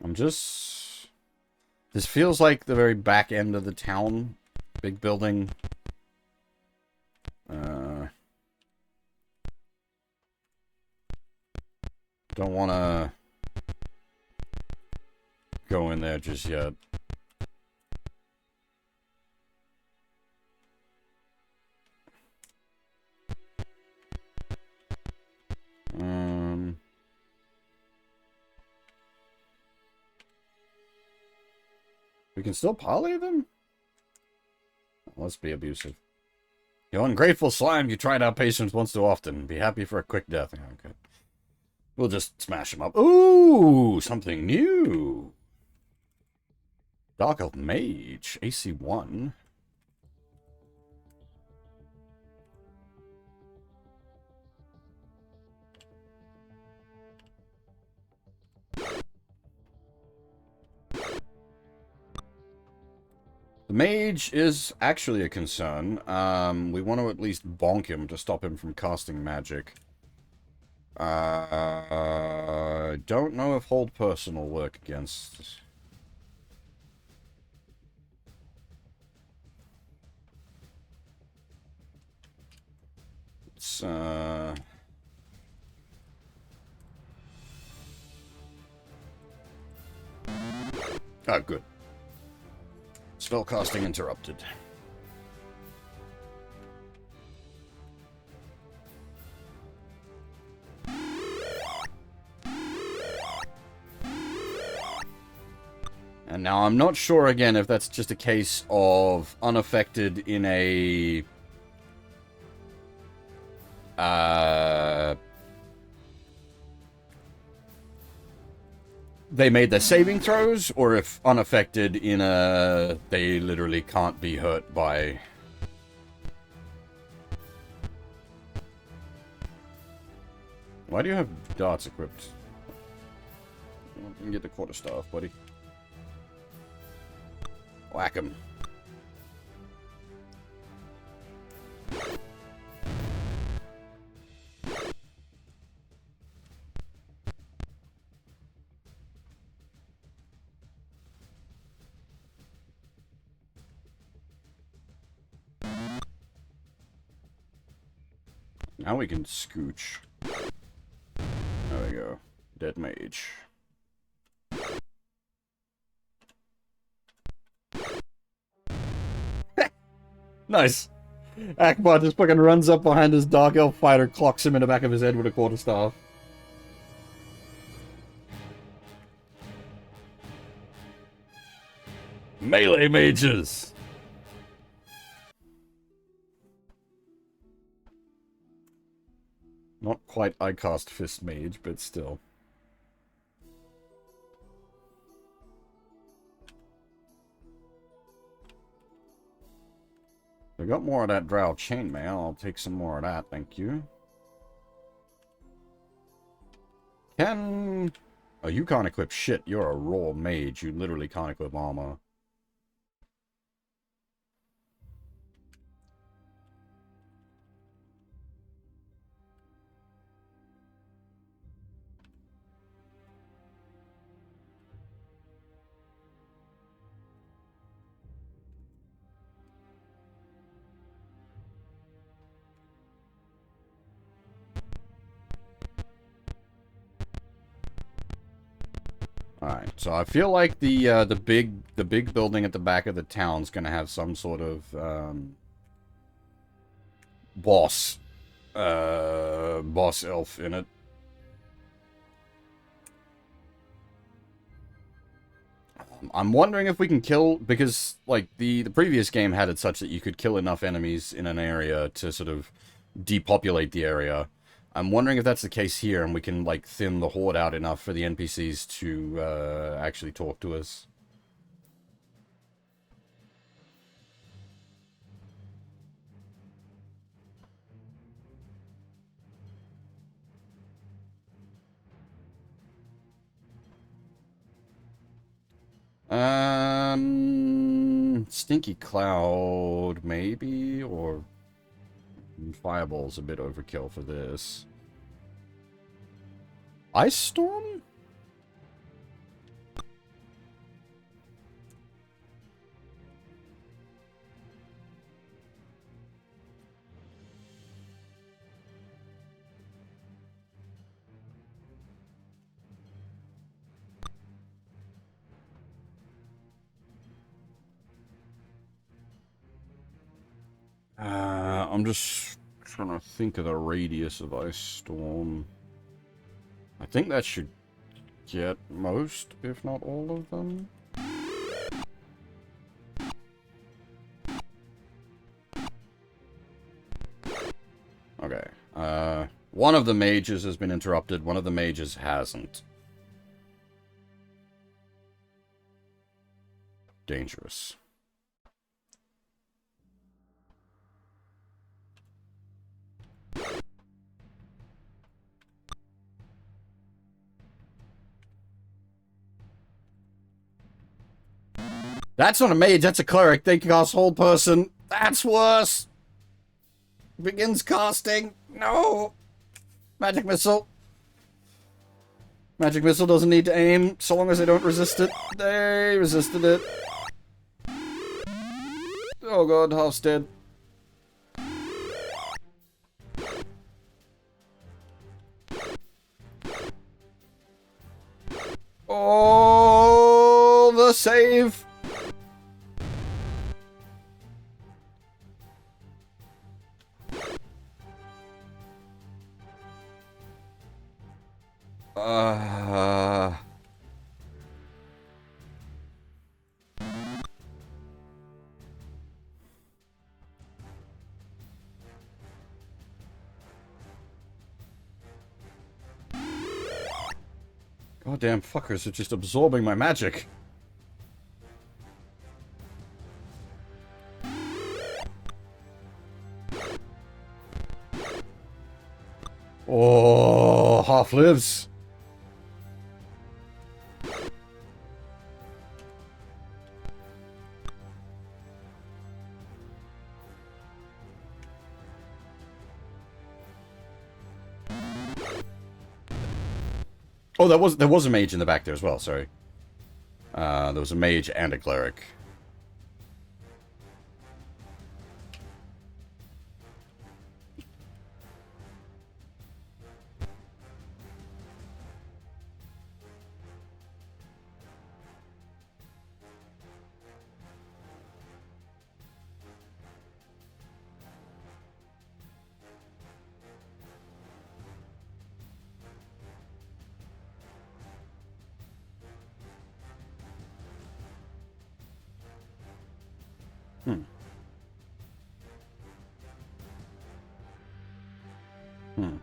Speaker 1: I'm just... This feels like the very back end of the town. Big building. Don't want to go in there just yet. We can still poly them? Let's be abusive. You ungrateful slime, you tried our patience once too often. Be happy for a quick death. Okay. We'll just smash him up. Ooh, something new. Dark Elf Mage, AC 1. The The mage is actually a concern. We want to at least bonk him to stop him from casting magic. Don't know if hold person will work against. It's oh, good. Spellcasting interrupted. And now I'm not sure again if that's just a case of unaffected in a they made their saving throws, or if unaffected in a they literally can't be hurt by. Why do you have darts equipped? You can get the quarterstaff, buddy. Whack him. Now we can scooch. There we go. Dead mage. Nice. Akbar just fucking runs up behind his Dark Elf fighter, clocks him in the back of his head with a quarterstaff. Melee mages! Not quite I cast Fist Mage, but still. I got more of that Drow chainmail. I'll take some more of that, thank you. Can... Oh, you can't equip shit. You're a raw mage. You literally can't equip armor. Alright, so I feel like the big building at the back of the town's gonna have some sort of boss elf in it. I'm wondering if we can kill, because like the previous game had it such that you could kill enough enemies in an area to sort of depopulate the area. I'm wondering if that's the case here, and we can, like, thin the horde out enough for the NPCs to, actually talk to us. Stinky Cloud, maybe, or Fireball's a bit overkill for this. Ice Storm? I'm just trying to think of the radius of Ice Storm. I think that should get most, if not all of them. Okay. One of the mages has been interrupted, one of the mages hasn't. Dangerous. That's not a mage, that's a cleric. They can cast hold person. That's worse. Begins casting. No. Magic missile. Magic missile doesn't need to aim so long as they don't resist it. They resisted it. Oh god, half's dead. Oh, the save. Goddamn fuckers are just absorbing my magic. Oh, half lives. Oh, there was a mage in the back there as well, sorry. There was a mage and a cleric. Hmm. Hmm.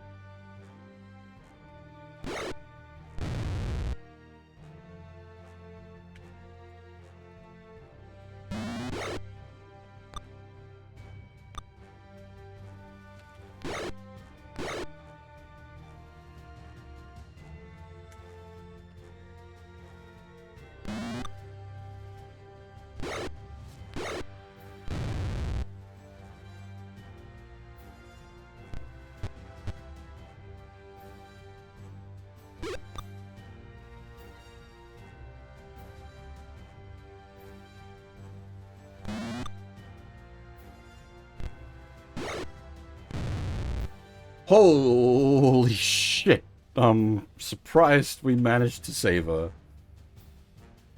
Speaker 1: Holy shit. I'm surprised we managed to save her.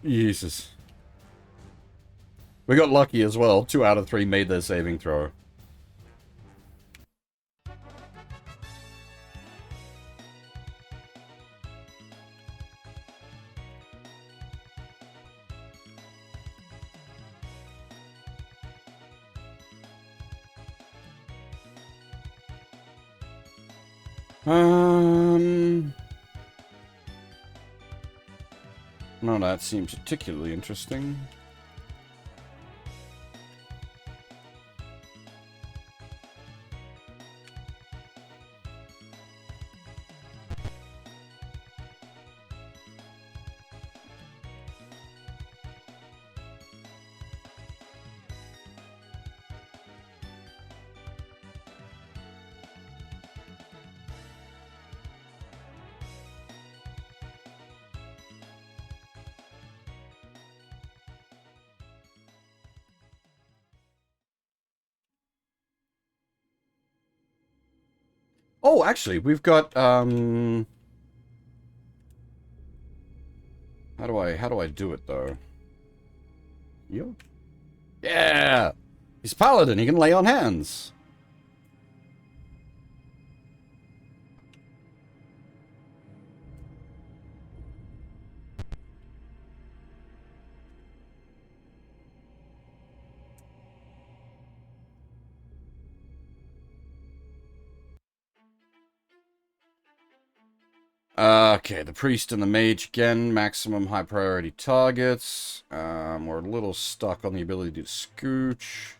Speaker 1: Jesus. We got lucky as well. 2 out of 3 made their saving throw. No, that seems particularly interesting. Oh, actually, we've got, how do I do it, though? Yo? Yeah! He's paladin, he can lay on hands! Okay, the priest and the mage again, maximum high priority targets. We're a little stuck on the ability to scooch.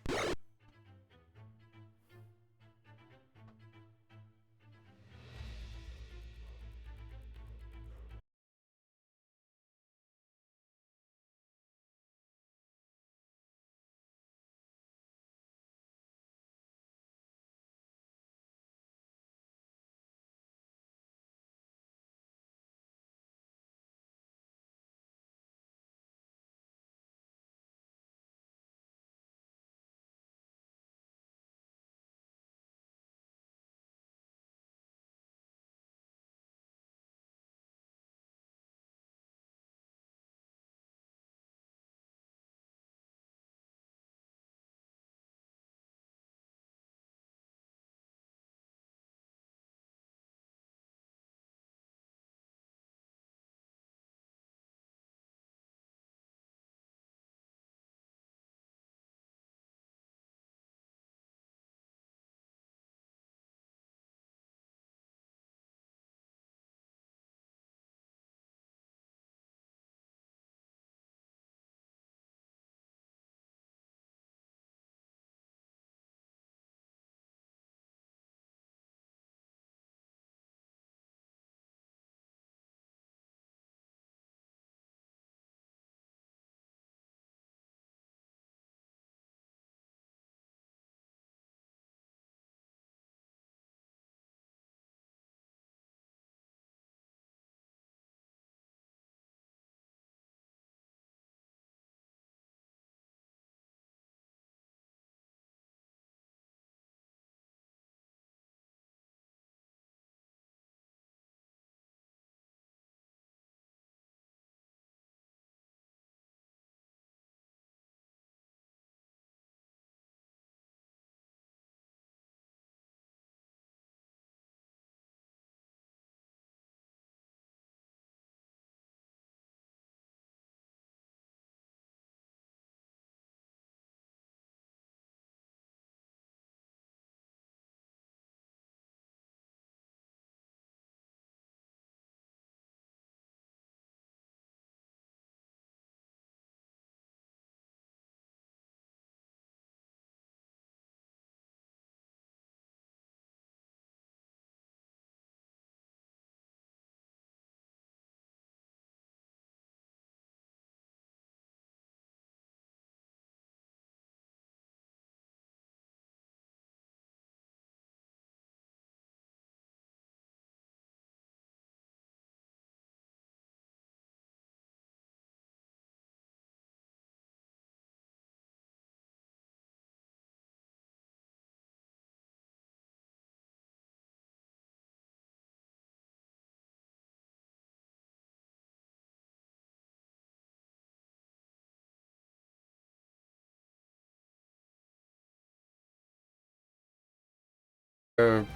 Speaker 1: The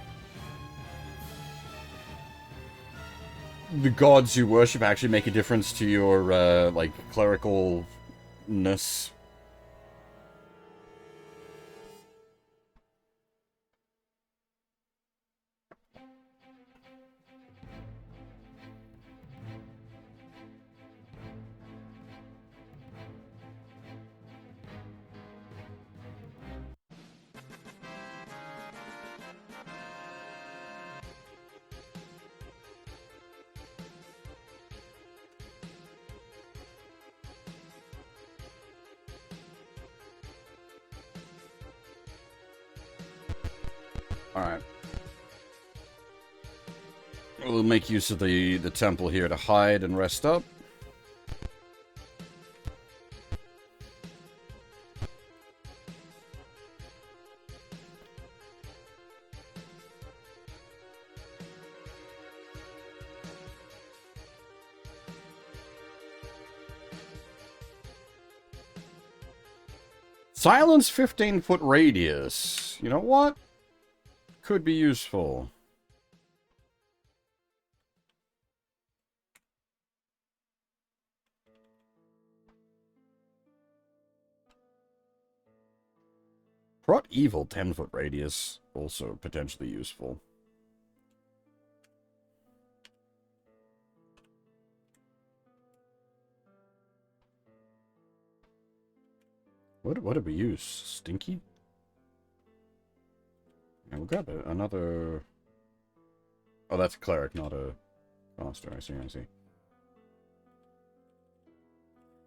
Speaker 1: gods you worship actually make a difference to your, like, clericalness. Alright. We'll make use of the temple here to hide and rest up. Silence 15-foot radius. You know what? Could be useful. Brought evil 10-foot radius. Also potentially useful. What did we use? Stinky? Yeah, we'll grab another... Oh, that's a cleric, not a caster. I see, I see.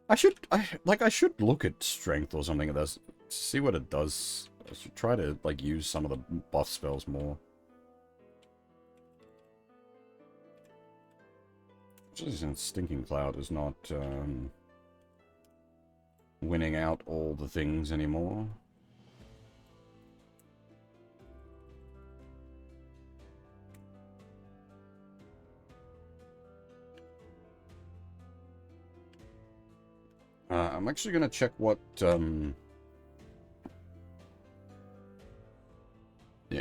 Speaker 1: I should look at strength or something of this. See what it does. I should try to, like, use some of the buff spells more. Since Stinking Cloud is not, winning out all the things anymore. I'm actually gonna check what, yeah,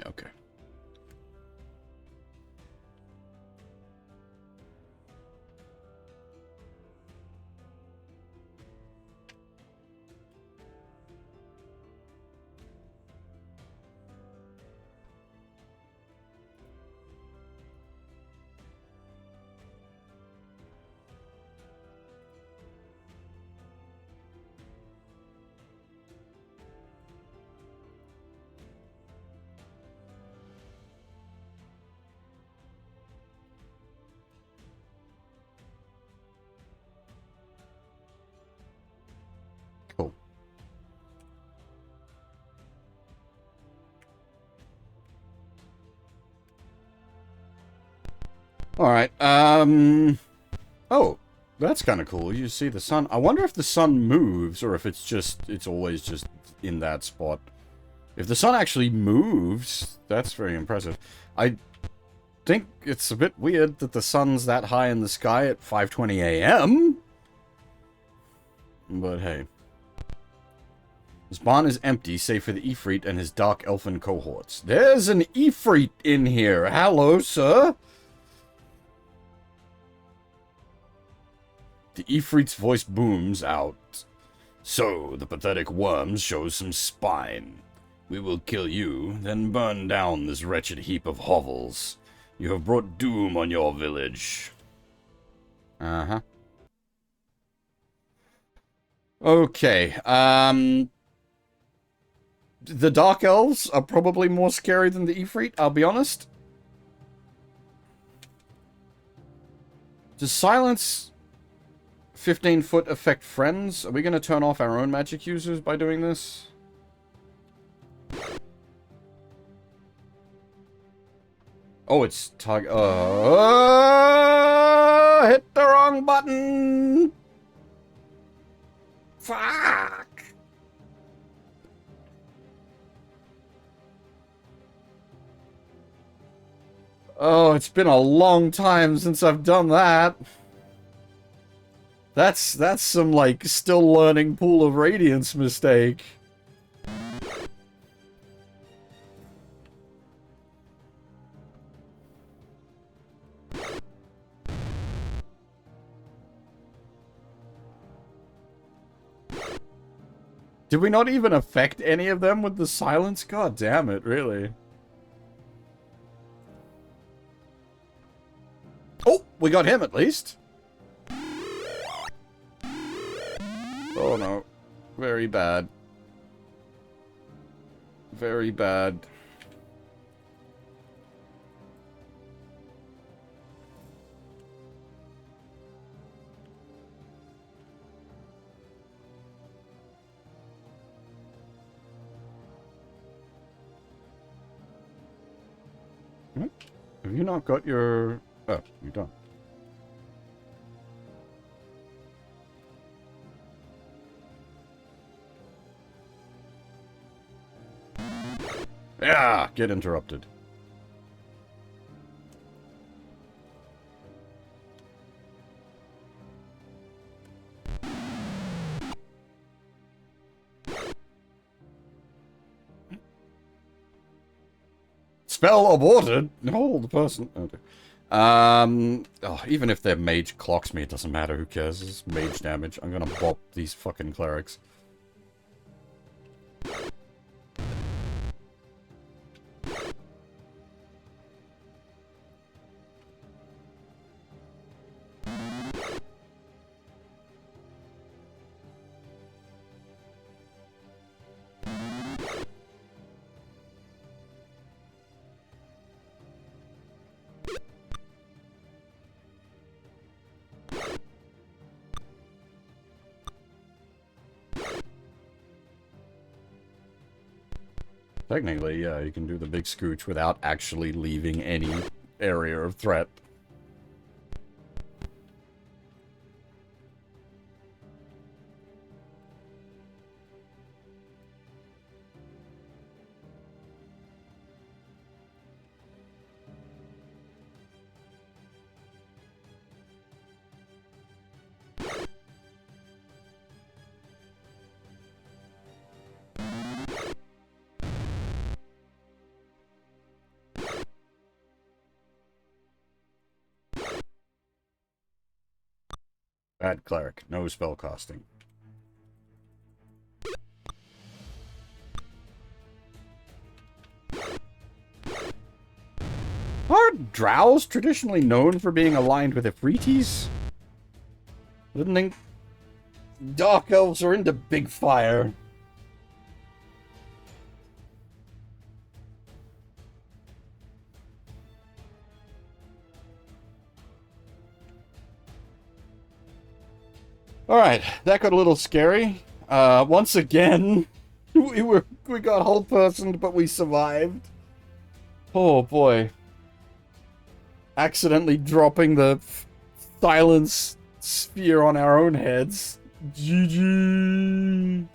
Speaker 1: okay. Cool. Alright, oh, that's kind of cool. You see the sun. I wonder if the sun moves, or if it's always just in that spot. If the sun actually moves, that's very impressive. I think it's a bit weird that the sun's that high in the sky at 5:20 a.m. But hey. This barn is empty, save for the Ifrit and his dark elfin cohorts. There's an Ifrit in here. Hello, sir. The Ifrit's voice booms out. So, the pathetic worm shows some spine. We will kill you, then burn down this wretched heap of hovels. You have brought doom on your village. Uh-huh. Okay, the Dark Elves are probably more scary than the Ifrit, I'll be honest. Does silence 15-foot affect friends? Are we going to turn off our own magic users by doing this? Oh, it's hit the wrong button! Fuck! Oh, it's been a long time since I've done that. That's some, like, still learning Pool of Radiance mistake. Did we not even affect any of them with the silence? God damn it, really. Oh, we got him at least. Oh no. Very bad. Very bad. Have you not got your... Oh, you don't. Yeah, get interrupted. Spell aborted? No, the person... Okay. Oh, even if their mage clocks me, it doesn't matter. Who cares? It's mage damage. I'm gonna bop these fucking clerics. Technically, yeah, you can do the big scooch without actually leaving any area of threat. Bad cleric, no spell casting. Are Drows traditionally known for being aligned with Ifritis? I didn't think Dark Elves are into big fire. Alright, that got a little scary. Once again, we got whole personed, but we survived. Oh boy. Accidentally dropping the silence sphere on our own heads. GG.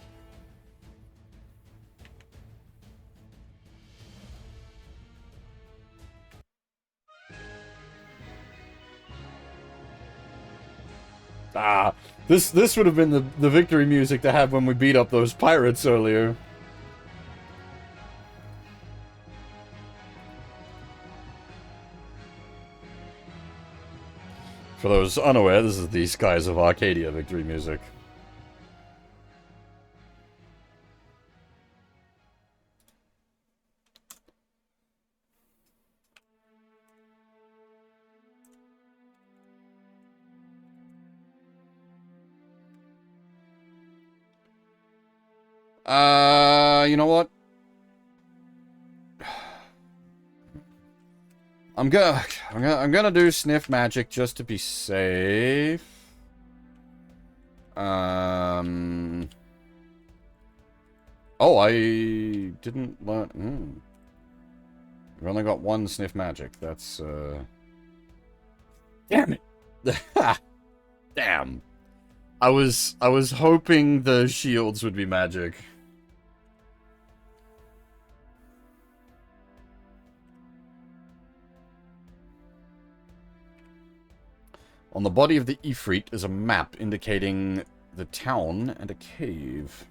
Speaker 1: Ah, this would have been the victory music to have when we beat up those pirates earlier. For those unaware, this is the Skies of Arcadia victory music. You know what? I'm gonna do sniff magic just to be safe. Oh, I didn't learn. We've only got one sniff magic. That's damn it. Damn. I was hoping the shields would be magic. On the body of the Ifrit is a map indicating the town and a cave.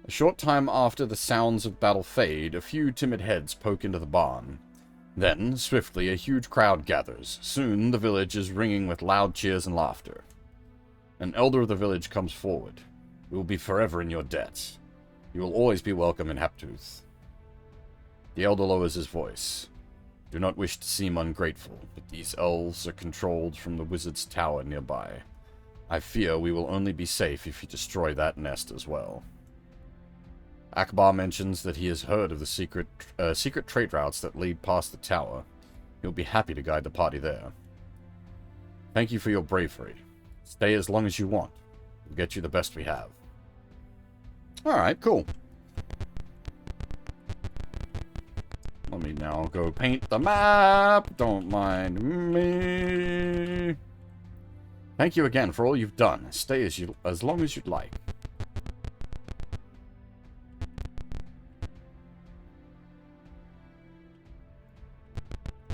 Speaker 1: A short time after the sounds of battle fade, a few timid heads poke into the barn. Then, swiftly, a huge crowd gathers. Soon, the village is ringing with loud cheers and laughter. An elder of the village comes forward. We will be forever in your debt. You will always be welcome in Haptooth. The elder lowers his voice. Do not wish to seem ungrateful, but these elves are controlled from the wizard's tower nearby. I fear we will only be safe if you destroy that nest as well. Akbar mentions that he has heard of the secret trade routes that lead past the tower. He'll be happy to guide the party there. Thank you for your bravery. Stay as long as you want. We'll get you the best we have. Alright, cool. Let me now go paint the map. Don't mind me. Thank you again for all you've done. Stay as long as you'd like.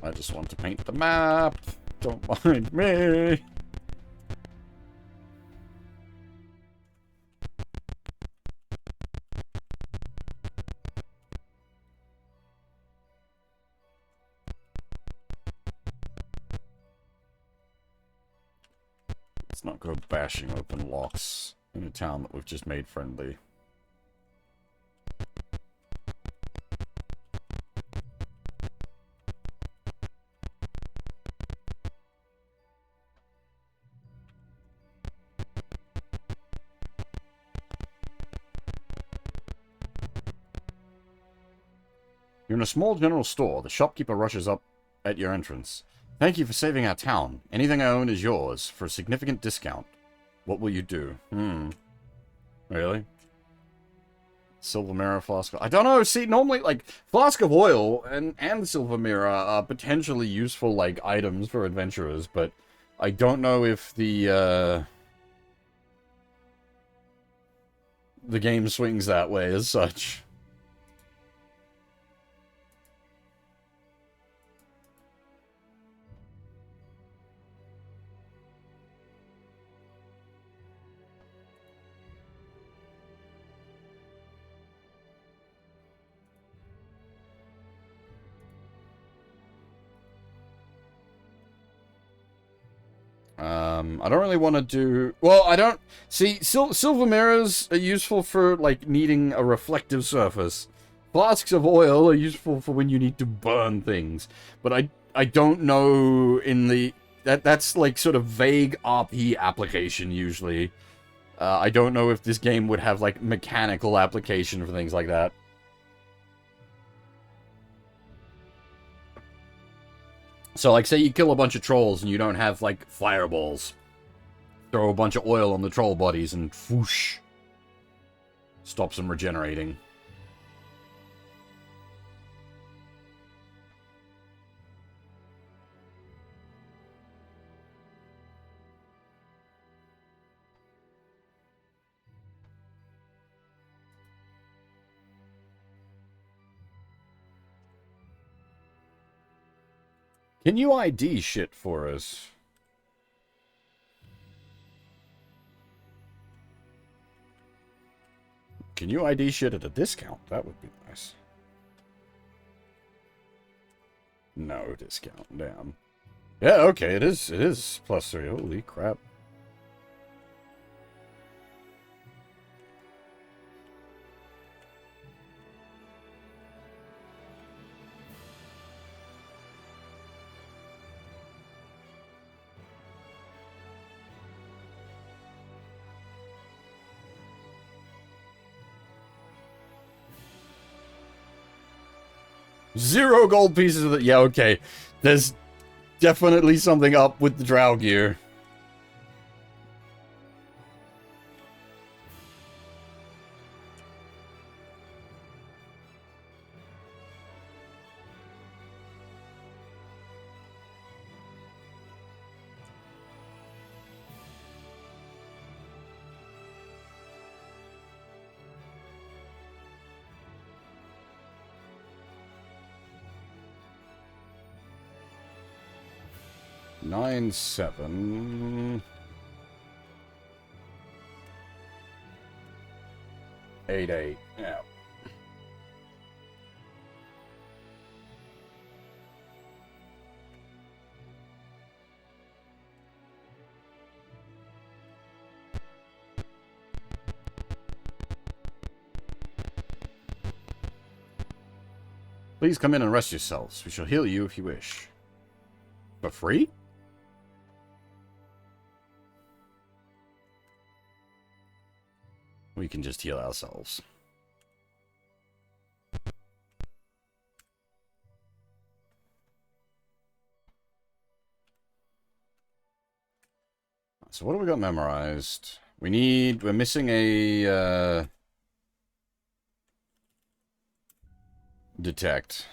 Speaker 1: I just want to paint the map. Don't mind me. Let's not go bashing open locks in a town that we've just made friendly. You're in a small general store. The shopkeeper rushes up at your entrance. Thank you for saving our town. Anything I own is yours for a significant discount. What will you do? Really? Silver mirror, flask of... I don't know. See, normally, like, flask of oil and silver mirror are potentially useful, like, items for adventurers, but I don't know if the game swings that way as such. I don't really want to do... Well, I don't... See, silver mirrors are useful for, like, needing a reflective surface. Flasks of oil are useful for when you need to burn things. But I don't know in the... That's, like, sort of vague RP application, usually. I don't know if this game would have, like, mechanical application for things like that. So, like, say you kill a bunch of trolls and you don't have, like, fireballs. Throw a bunch of oil on the troll bodies and whoosh. Stops them regenerating. Can you ID shit for us? Can you ID shit at a discount? That would be nice. No discount, damn. Yeah, okay, it is +3. Holy crap. Zero gold pieces of it. Yeah, okay. There's definitely something up with the Drow gear. Nine, 7. 8, 8. Yeah. Please come in and rest yourselves. We shall heal you if you wish. For free? We can just heal ourselves. So what do we got memorized? We're missing a, detect.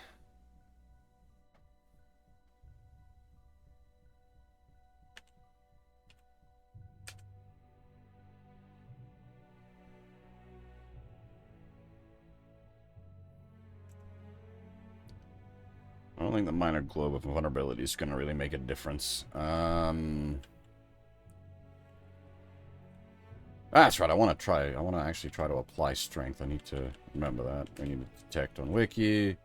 Speaker 1: I don't think the minor globe of vulnerability is going to really make a difference. That's right, I want to actually try to apply strength. I need to remember that. I need to detect on wiki.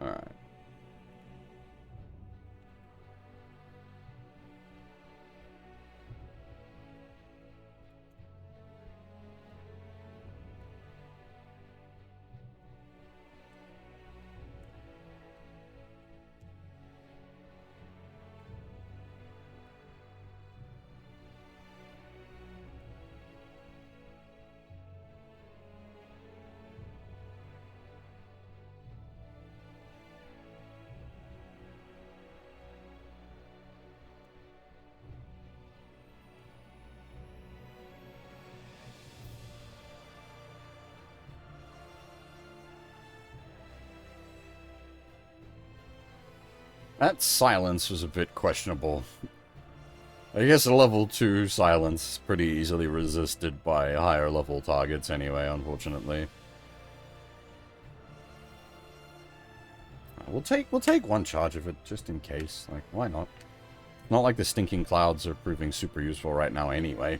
Speaker 1: Alright. That silence was a bit questionable. I guess a level 2 silence is pretty easily resisted by higher level targets anyway, unfortunately. We'll take one charge of it, just in case. Like, why not? Not like the stinking clouds are proving super useful right now anyway.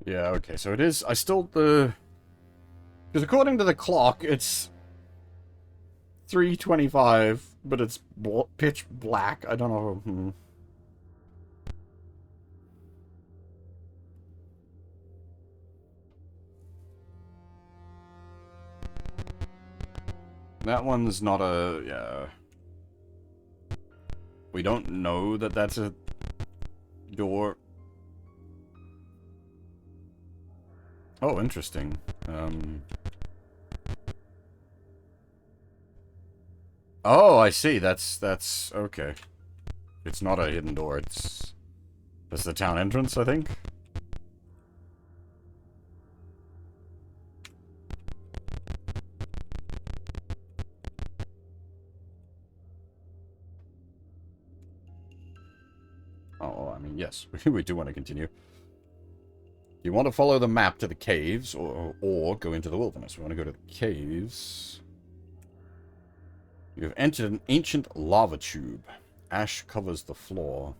Speaker 1: Yeah, okay, so it is... Because according to the clock, it's 3:25, but it's pitch black. I don't know. That one's not a... yeah. We don't know that that's a door. Oh, interesting. Oh, I see. That's okay. It's not a hidden door. That's the town entrance, I think. Oh, I mean, yes, we do want to continue. You want to follow the map to the caves, or go into the wilderness. We want to go to the caves. You have entered an ancient lava tube. Ash covers the floor.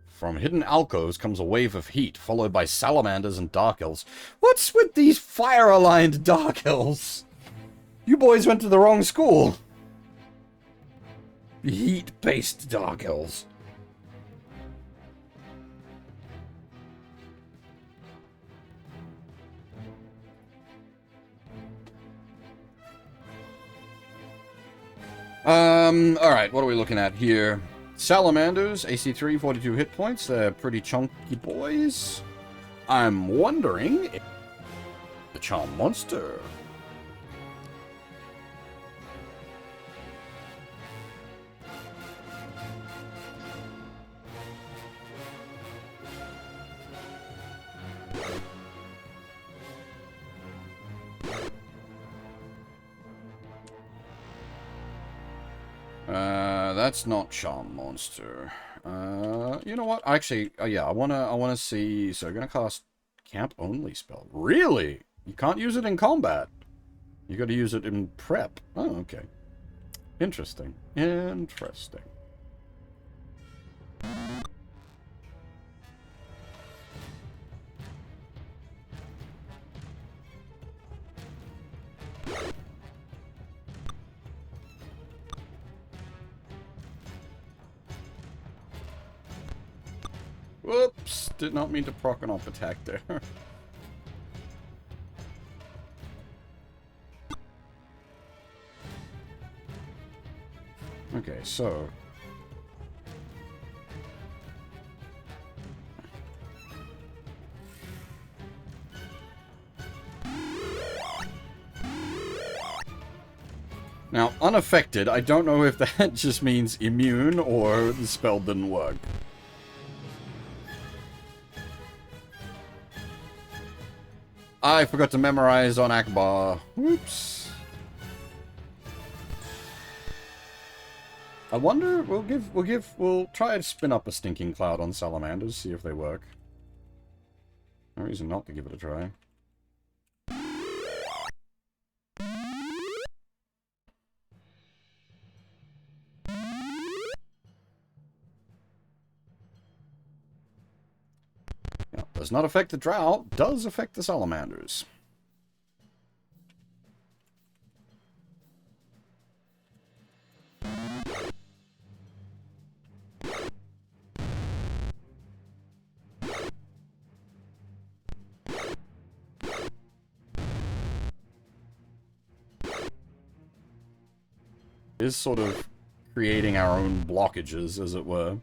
Speaker 1: From hidden alcoves comes a wave of heat, followed by salamanders and dark elves. What's with these fire-aligned dark elves? You boys went to the wrong school. Heat-based dark elves. Alright, what are we looking at here? Salamanders, AC 3, 42 hit points. They're pretty chunky boys. I'm wondering if the charm monster. That's not Charm Monster. You know what? Actually, yeah, I wanna see. So I'm gonna cast Camp Only spell. Really? You can't use it in combat. You got to use it in prep. Oh, okay. Interesting. Interesting. Whoops! Did not mean to proc an off attack there. Okay, so... Now, unaffected, I don't know if that just means immune or the spell didn't work. I forgot to memorize on Akbar. Whoops. I wonder, we'll try to spin up a stinking cloud on salamanders, see if they work. No reason not to give it a try. Yeah, does not affect the Drow, does affect the salamanders. Is sort of creating our own blockages, as it were.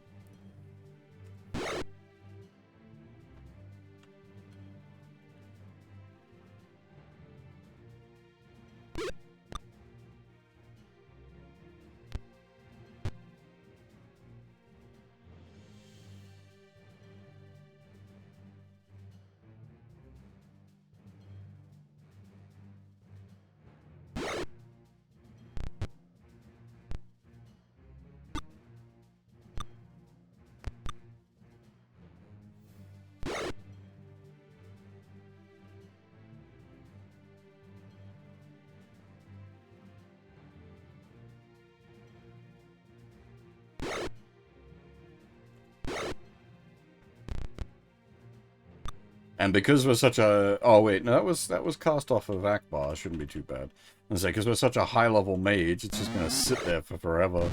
Speaker 1: And because we're such a... Oh, wait, no, that was cast off of Akbar. Shouldn't be too bad. I say, because we're such a high-level mage, it's just going to sit there for forever.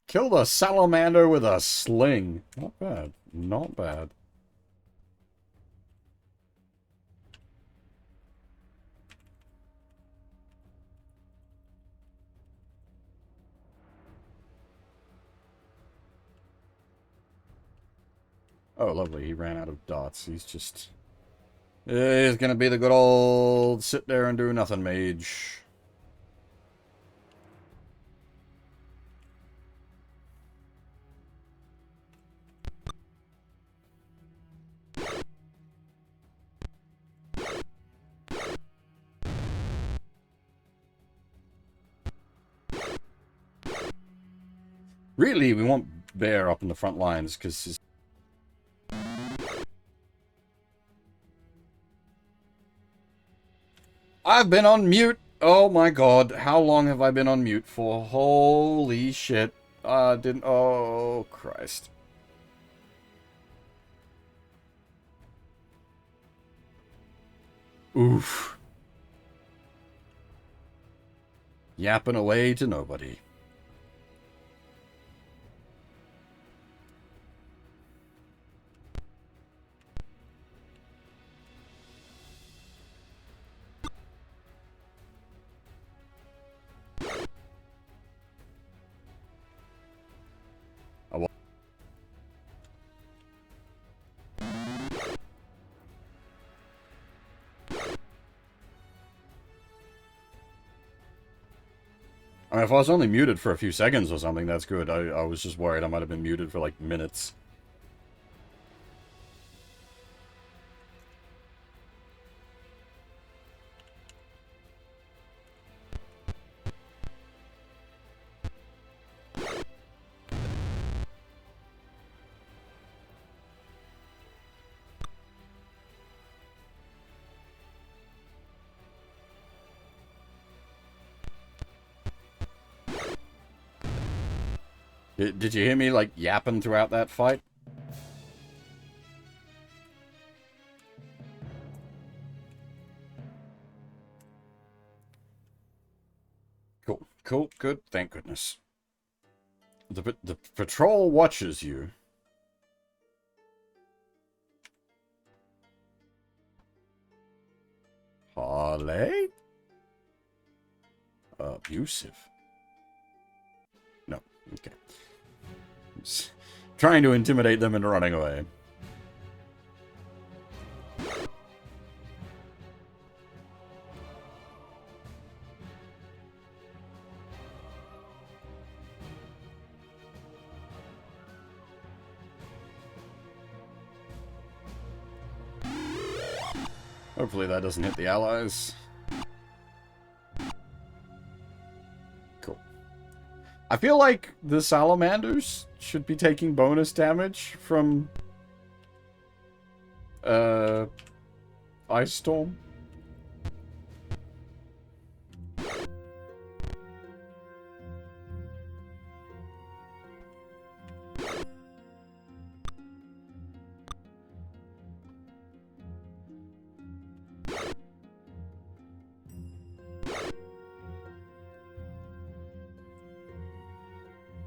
Speaker 1: Killed a salamander with a sling. Not bad. Not bad. Oh, lovely. He ran out of dots. He's just... He's gonna be the good old sit there and do nothing mage. Really, we want Bear up in the front lines, because his... I've been on mute! Oh my god, how long have I been on mute for? Holy shit. Didn't... Oh, Christ. Oof. Yapping away to nobody. I mean, if I was only muted for a few seconds or something, that's good. I was just worried I might have been muted for, like, minutes. Did you hear me, like, yapping throughout that fight? Cool. Cool. Good. Thank goodness. The patrol watches you. Harley? Abusive. No. Okay. Just trying to intimidate them and running away. Hopefully that doesn't hit the allies. Cool. I feel like the salamanders should be taking bonus damage from Ice Storm.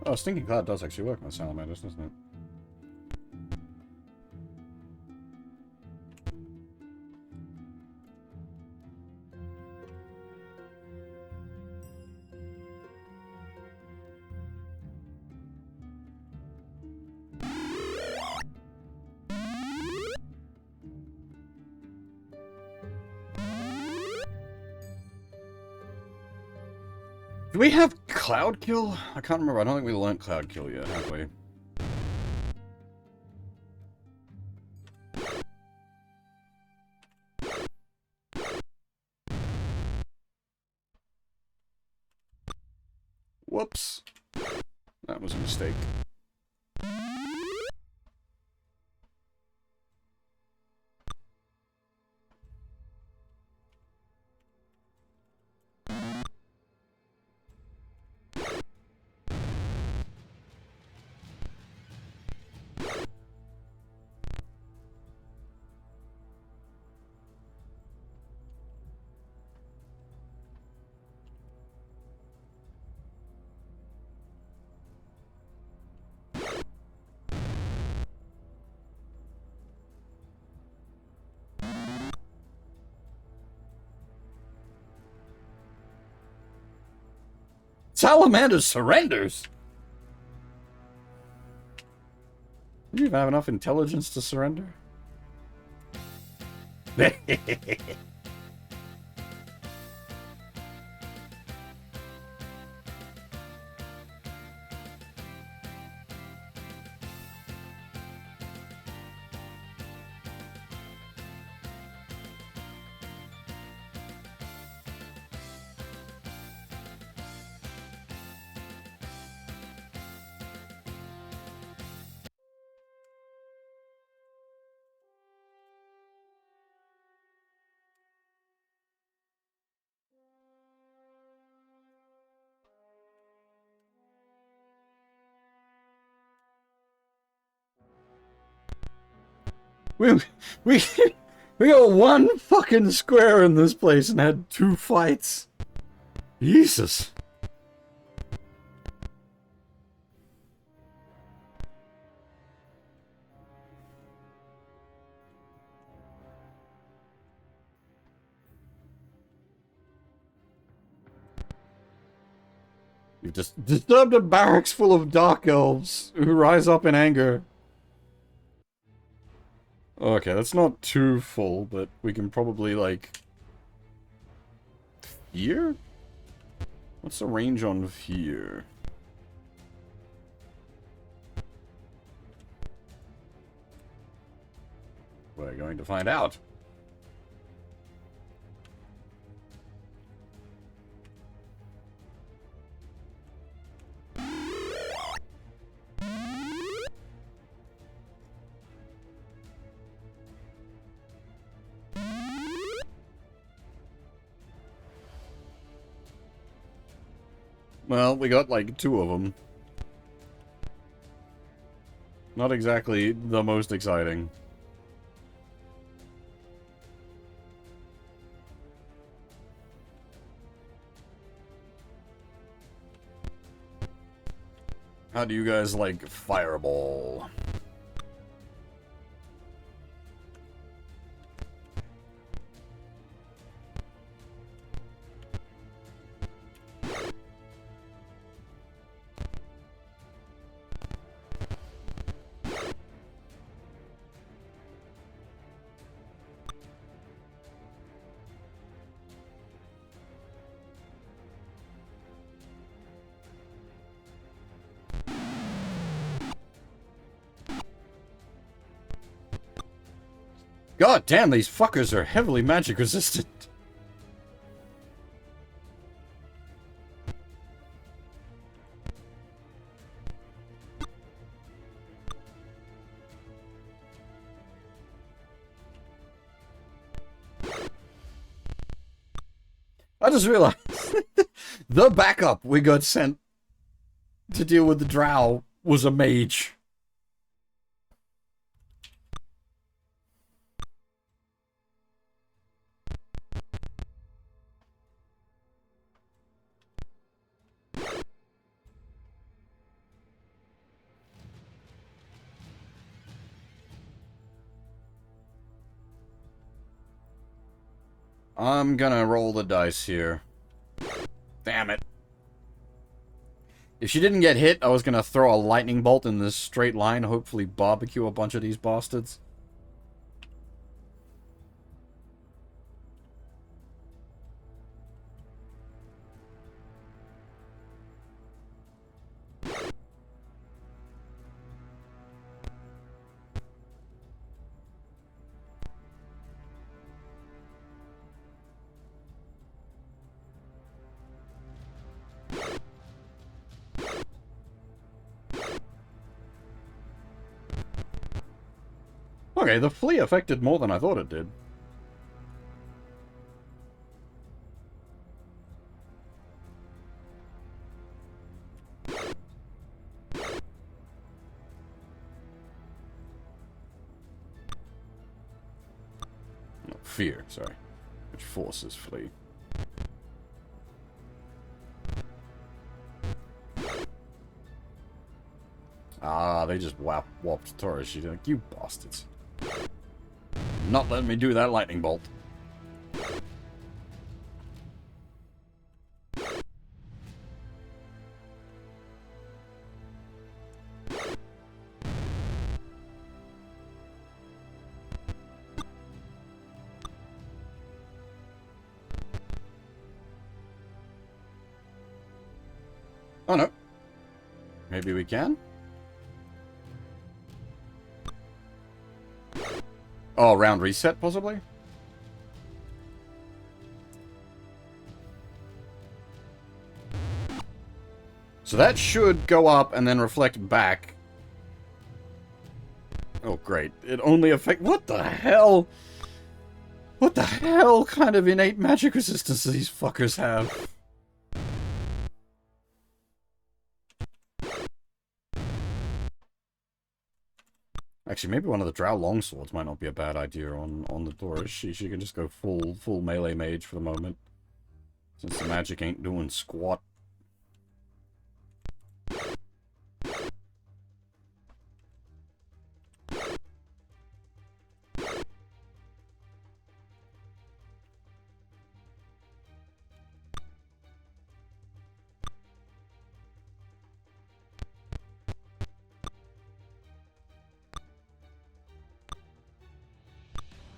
Speaker 1: Oh, Stinking Cloud does actually work on salamanders, doesn't it? Do we have Cloud Kill? I can't remember. I don't think we learned Cloud Kill yet, have we? Whoops. That was a mistake. Salamander surrenders? Do you even have enough intelligence to surrender? We we we got one fucking square in this place and had 2 fights. Jesus. You've just disturbed a barracks full of dark elves who rise up in anger. Okay, that's not too full, but we can probably, like... Fear? What's the range on Fear? We're going to find out. Well, we got like 2 of them. Not exactly the most exciting. How do you guys like Fireball? God damn, these fuckers are heavily magic resistant. I just realized the backup we got sent to deal with the Drow was a mage. I'm gonna roll the dice here. Damn it. If she didn't get hit, I was gonna throw a lightning bolt in this straight line, hopefully barbecue a bunch of these bastards. Okay, the flea affected more than I thought it did. No, fear, sorry. Which forces flee. Ah, they just whopped Taurus. She's like, you bastards. Not letting me do that lightning bolt. Oh no. Maybe we can? Oh, round reset, possibly? So that should go up and then reflect back. Oh, great. It only affects... What the hell? What the hell kind of innate magic resistance do these fuckers have? Actually, maybe one of the Drow longswords might not be a bad idea on the Taurus. She can just go full melee mage for the moment. Since the magic ain't doing squat.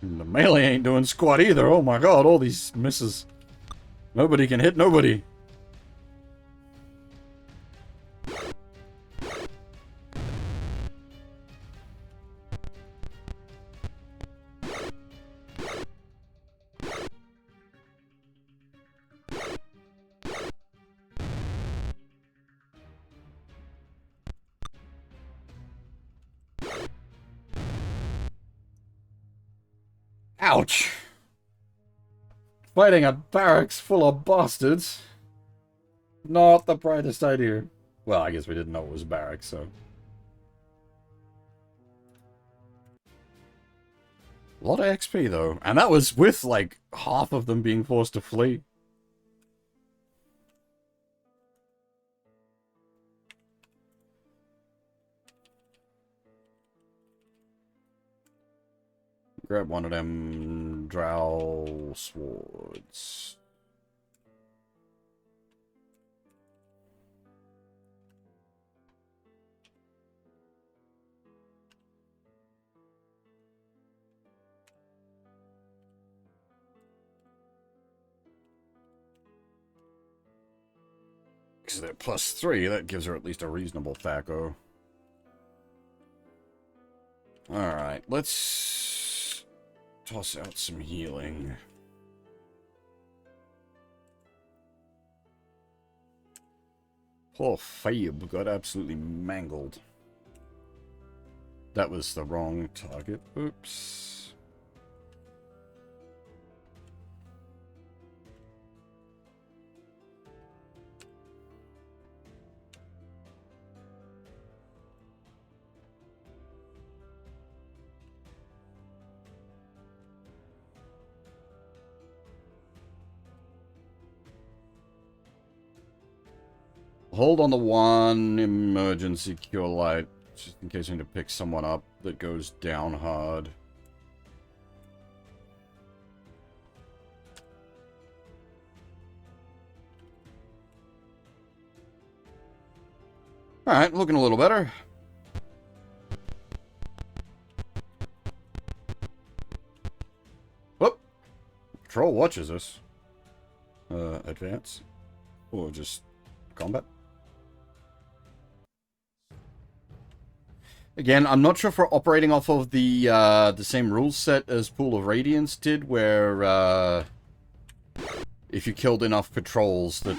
Speaker 1: And the melee ain't doing squat either. Oh my god, all these misses. Nobody can hit nobody. Ouch! Fighting a barracks full of bastards. Not the brightest idea. Well, I guess we didn't know it was a barracks, so... A lot of XP, though. And that was with, like, half of them being forced to flee. Grab one of them Drow swords. Because they're +3, that gives her at least a reasonable THAC-O. Alright, let's toss out some healing. Poor Fabe got absolutely mangled. That was the wrong target. Oops. Hold on the one emergency cure light, just in case I need to pick someone up that goes down hard. Alright, looking a little better. Whoop! Patrol watches us. Advance? Or just combat? Again, I'm not sure if we're operating off of the same rule set as Pool of Radiance did, where if you killed enough patrols that...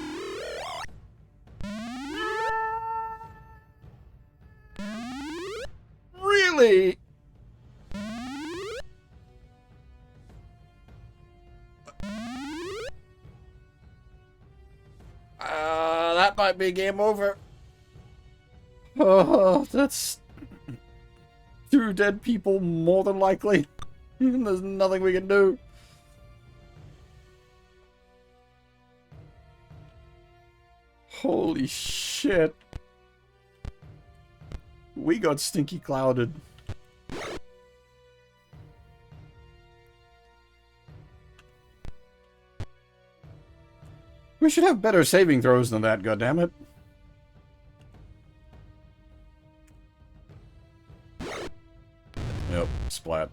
Speaker 1: Really? That might be game over. Oh, that's... 2 dead people, more than likely. There's nothing we can do. Holy shit. We got stinky clouded. We should have better saving throws than that, goddammit. Yep, splat.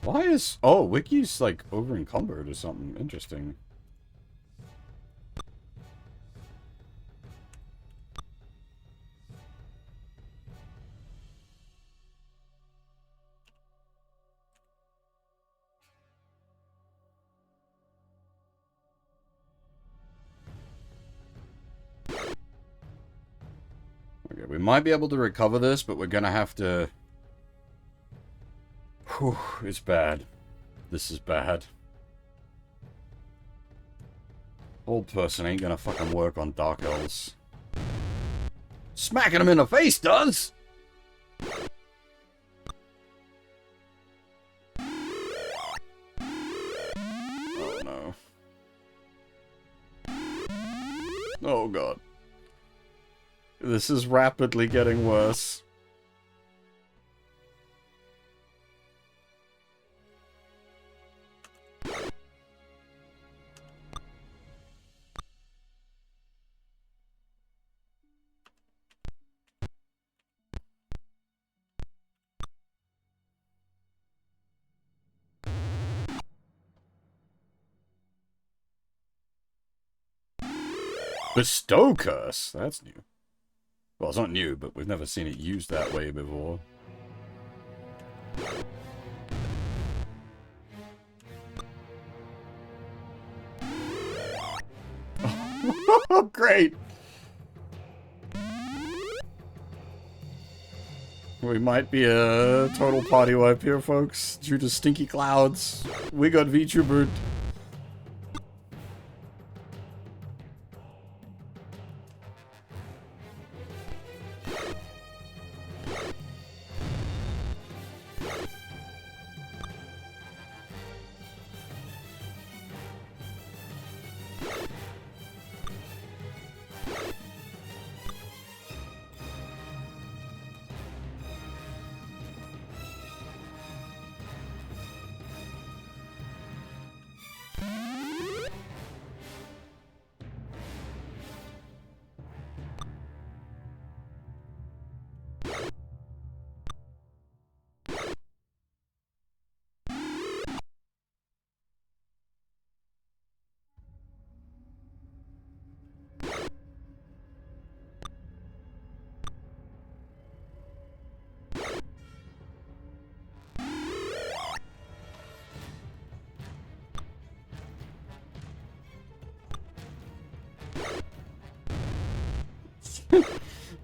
Speaker 1: Why is... Oh, Wiki's, like, over-encumbered or something. Interesting. Okay, we might be able to recover this, but we're gonna have to... Whew, it's bad. This is bad. Old person ain't gonna fucking work on Dark Elves. Smacking him in the face does! Oh no. Oh god. This is rapidly getting worse. Bestow Curse? That's new. Well, it's not new, but we've never seen it used that way before. Oh, great! We might be a total party wipe here, folks, due to stinky clouds. We got VTubered.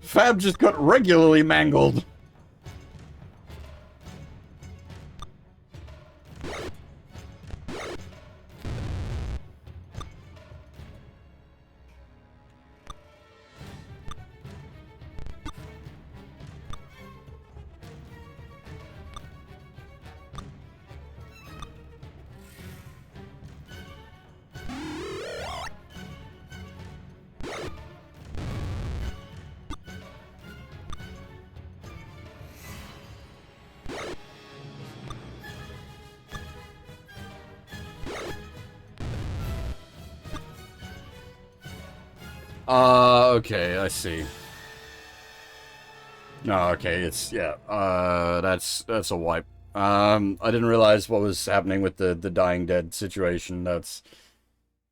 Speaker 1: Fab just got regularly mangled. Okay, I see. No, okay, it's, yeah, that's a wipe. I didn't realize what was happening with the dying dead situation. That's,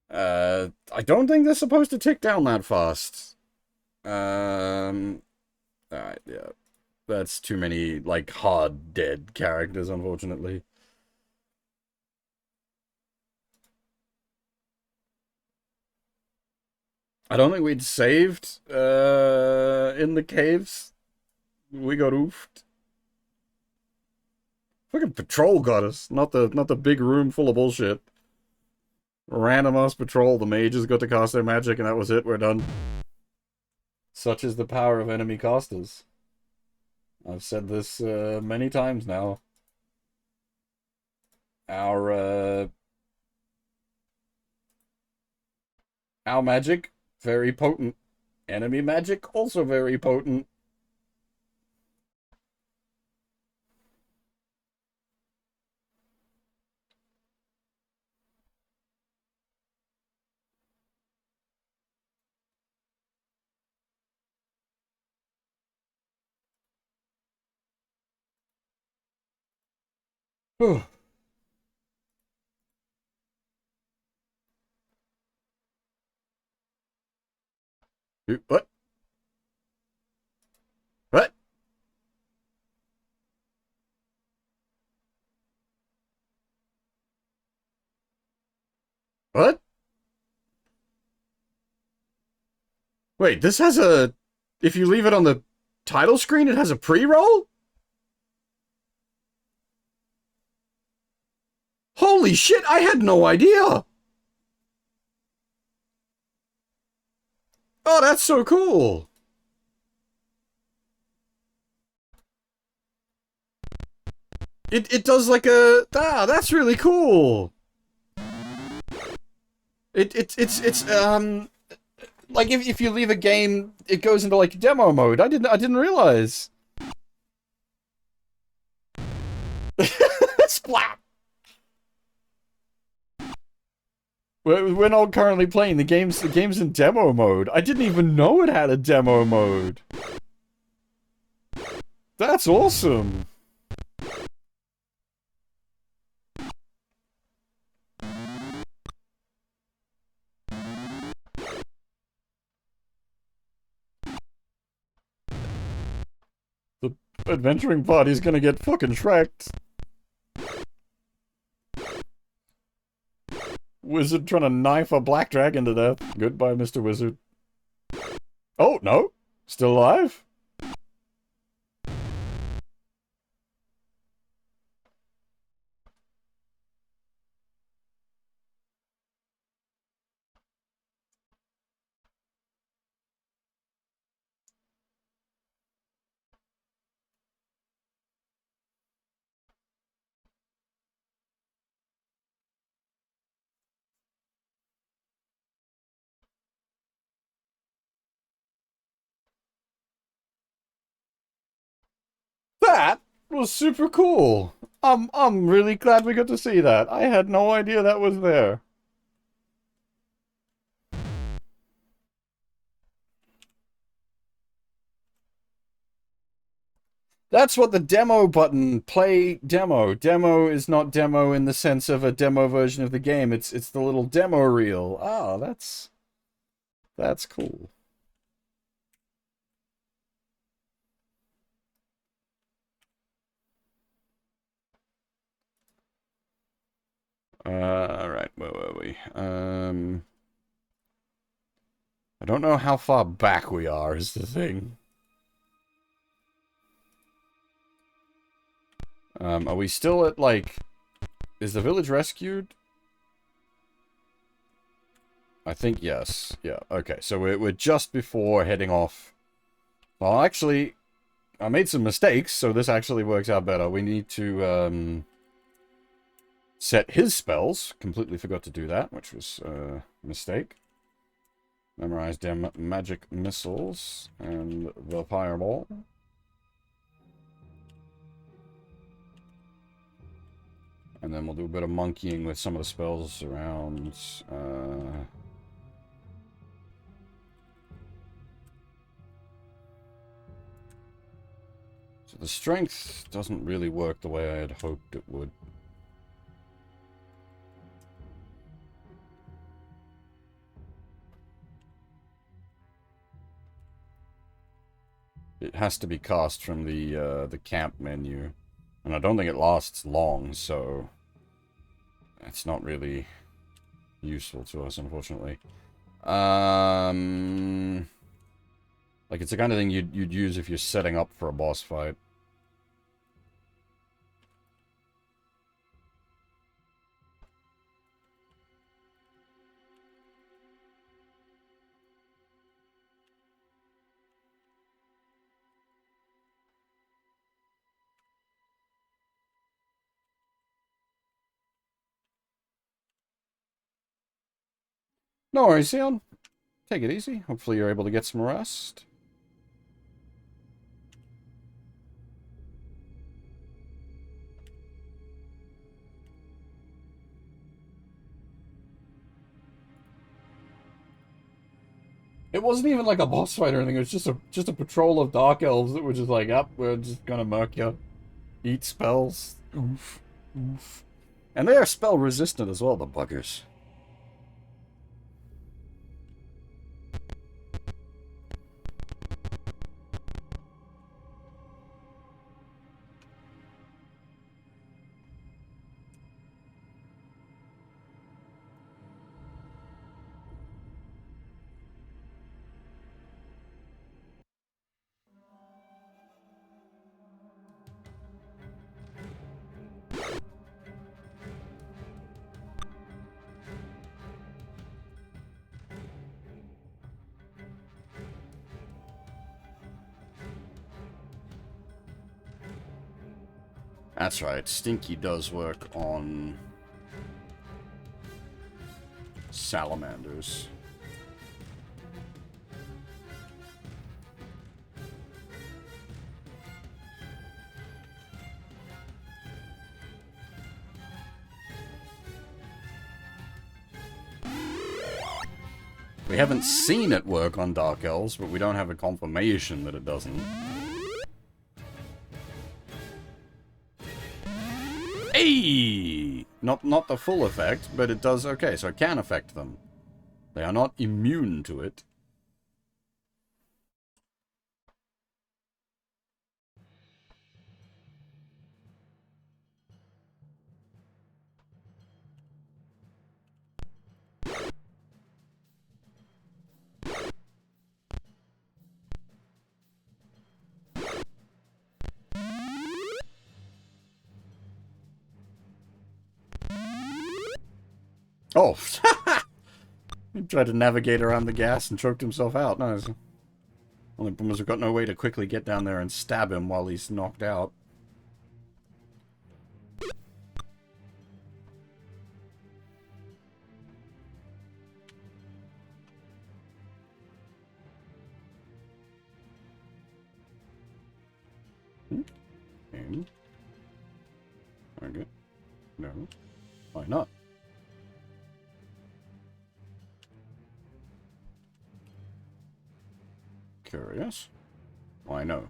Speaker 1: I don't think they're supposed to tick down that fast. Alright, yeah. That's too many, like, hard dead characters, unfortunately. I don't think we'd saved, in the caves. We got oofed. Fucking patrol got us, not the big room full of bullshit. Random ass patrol, the mages got to cast their magic and that was it, we're done. Such is the power of enemy casters. I've said this many times now. Our magic, very potent. Enemy magic, also very potent. Whew. What? What? What? Wait, this has a... If you leave it on the title screen, it has a pre-roll? Holy shit, I had no idea! Oh, that's so cool! It does like a... Ah, that's really cool! It's like if you leave a game, it goes into like demo mode. I didn't realize. Splat! We're not currently playing the game's in demo mode. I didn't even know it had a demo mode. That's awesome. The adventuring party's gonna get fucking shreked. Wizard trying to knife a black dragon to death. Goodbye, Mr. Wizard. Oh, no. Still alive? That was super cool. I'm really glad we got to see that. I had no idea that was there. That's what the demo button, play demo. Demo is not demo in the sense of a demo version of the game. It's the little demo reel. Oh, that's cool. Alright, where were we? I don't know how far back we are, is the thing. Are we still at, like... Is the village rescued? I think yes. Yeah, okay. So we're just before heading off. Well, actually, I made some mistakes, so this actually works out better. We need to, set his spells. Completely forgot to do that, which was a mistake. Memorize them magic missiles and the fireball. And then we'll do a bit of monkeying with some of the spells around. So the strength doesn't really work the way I had hoped it would. It has to be cast from the camp menu. And I don't think it lasts long, so it's not really useful to us, unfortunately. Like, it's the kind of thing you'd use if you're setting up for a boss fight. No worries, Sion. Take it easy. Hopefully you're able to get some rest. It wasn't even like a boss fight or anything. It was just a patrol of dark elves that were just like, up, we're just gonna murk you. Eat spells. Oof. Oof. And they are spell resistant as well, the buggers. That's right, Stinky does work on salamanders. We haven't seen it work on Dark Elves, but we don't have a confirmation that it doesn't. Hey! Not the full effect, but it does okay, so it can affect them. They are not immune to it. Oh! He tried to navigate around the gas and choked himself out. No, only problem is we've got no way to quickly get down there and stab him while he's knocked out. game. Okay. No. Why not? Curious. Why no?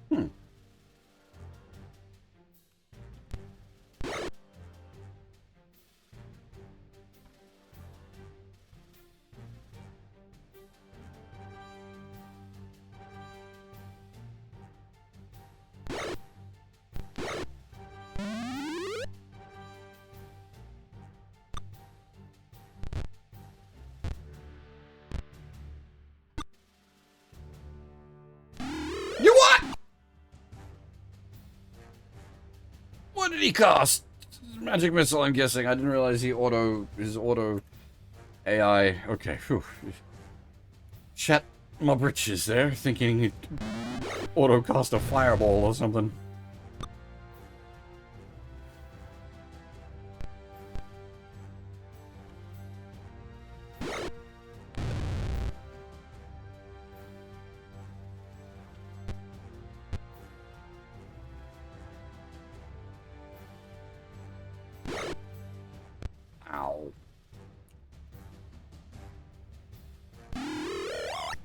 Speaker 1: Hmm. You what? What did he cost? Magic missile, I'm guessing. I didn't realize his auto AI. Okay, phew. Chat my britches there, thinking it auto cost a fireball or something. Ow.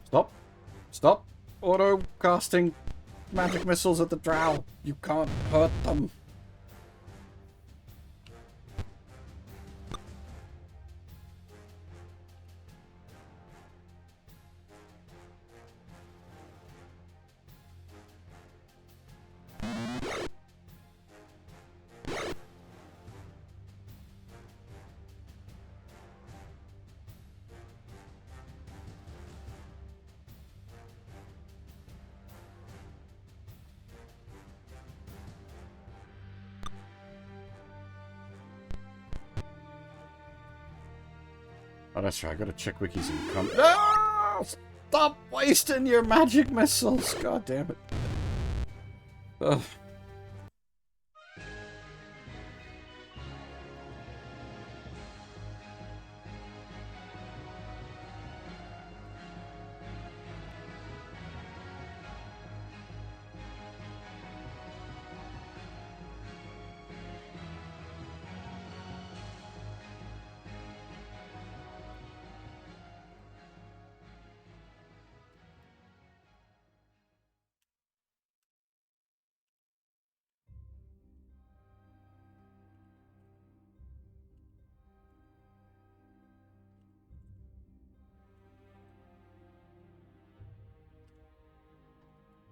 Speaker 1: Stop. Stop auto casting magic missiles at the Drow. You can't hurt them. Oh, that's right. I gotta check wikis and come. No! Stop wasting your magic missiles! God damn it. Ugh.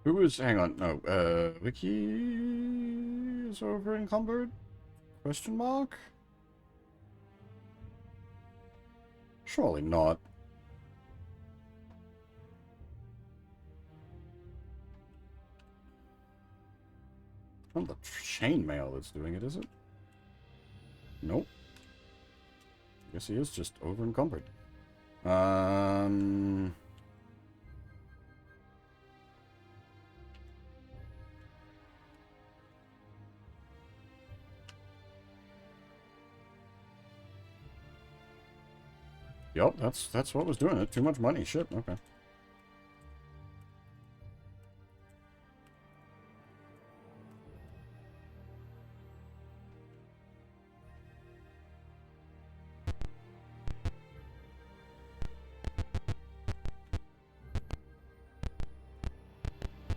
Speaker 1: Who is... Hang on. No. Wiki is over encumbered? Question mark? Surely not. Not the chainmail that's doing it, is it? Nope. Guess he is just over encumbered. Yup, that's what was doing it. Too much money. Shit. Okay.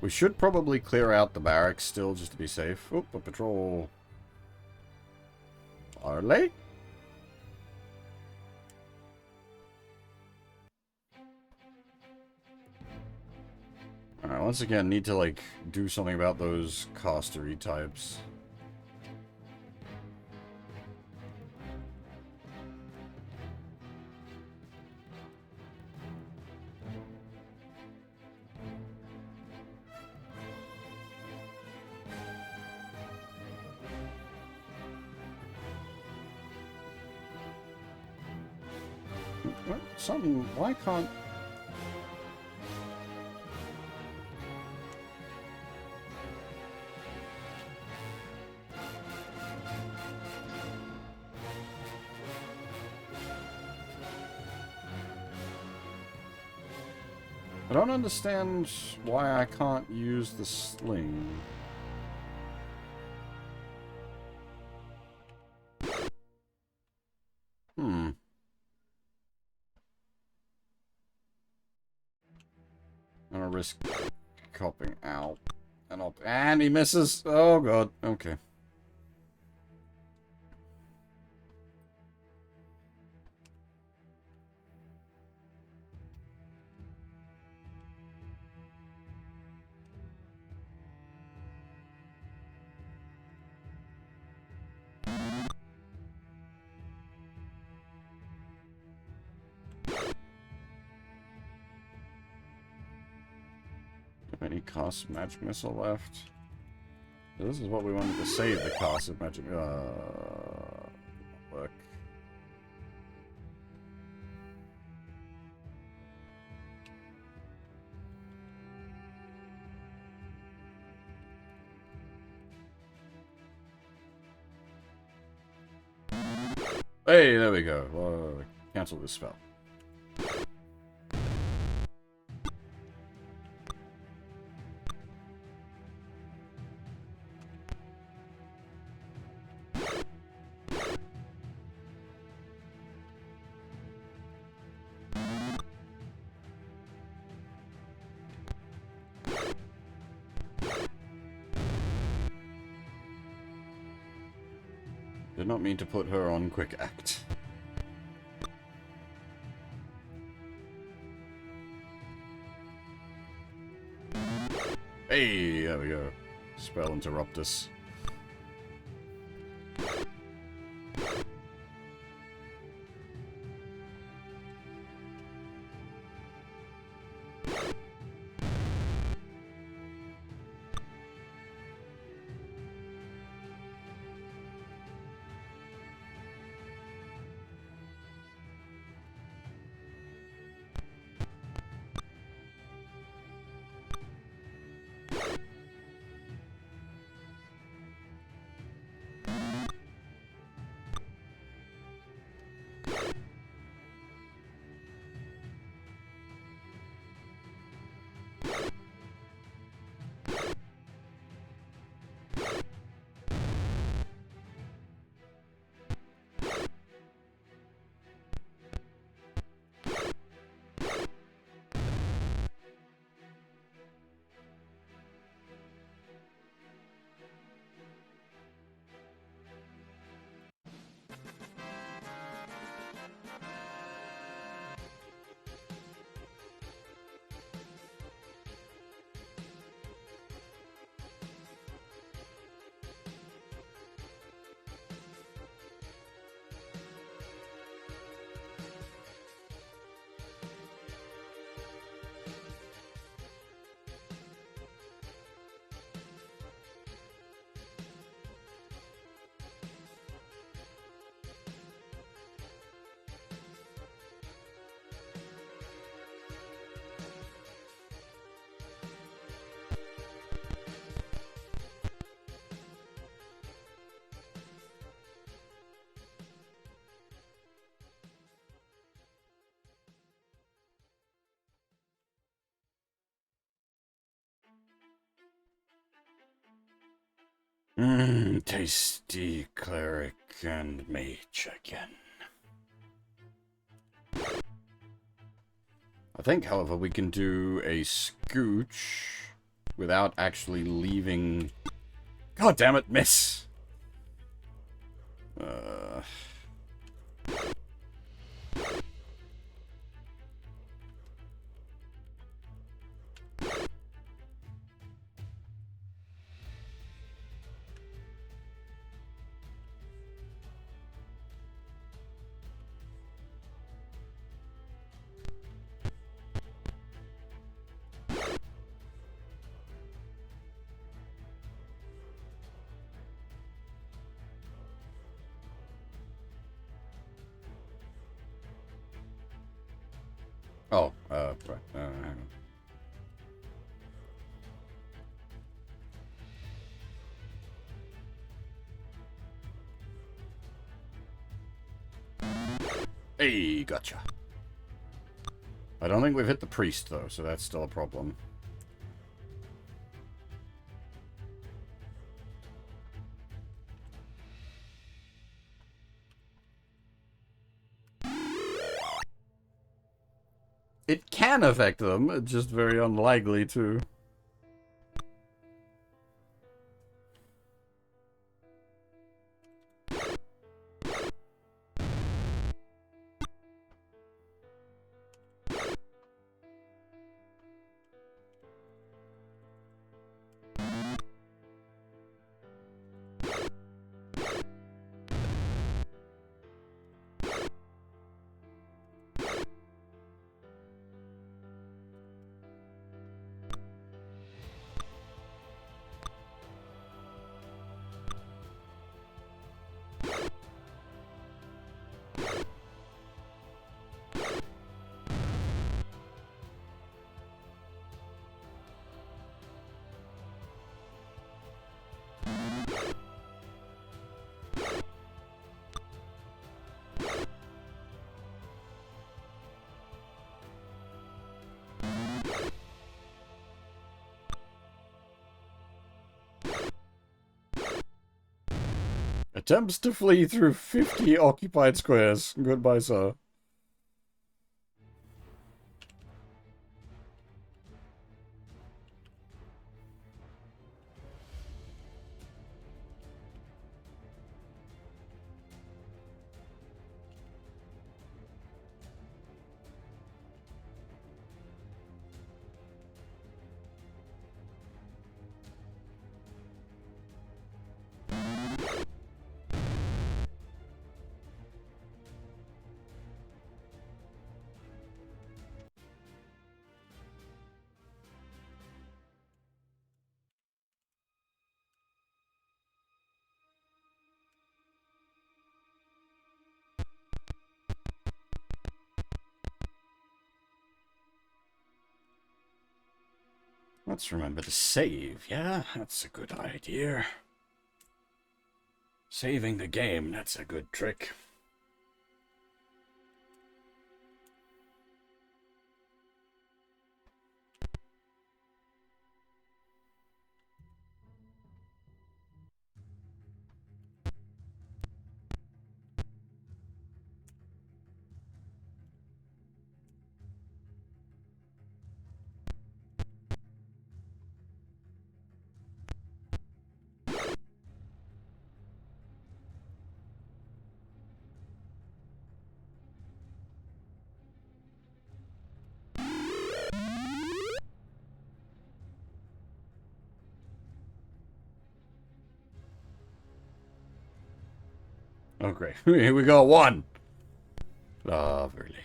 Speaker 1: We should probably clear out the barracks still, just to be safe. Oop, a patrol. Are they? Alright, once again, need to, like, do something about those castery types. What? Something, why can't... I don't understand why I can't use the sling. Hmm. I'm gonna risk copping out. And he misses! Oh god, okay. Any cast magic missile left? This is what we wanted to save, the cost of magic. Look. Hey, there we go. Cancel this spell. Did not mean to put her on quick act. Hey, there we go. Spell Interruptus. Tasty cleric and mage again. I think, however, we can do a scooch without actually leaving... God damn it, miss! Oh, right. Hang on. Hey, gotcha. I don't think we've hit the priest, though, so that's still a problem. It can affect them, it's just very unlikely to. Attempts to flee through 50 occupied squares. Goodbye, sir. Let's remember to save, yeah? That's a good idea. Saving the game, that's a good trick. Oh, great. Here we go, 1. Lovely.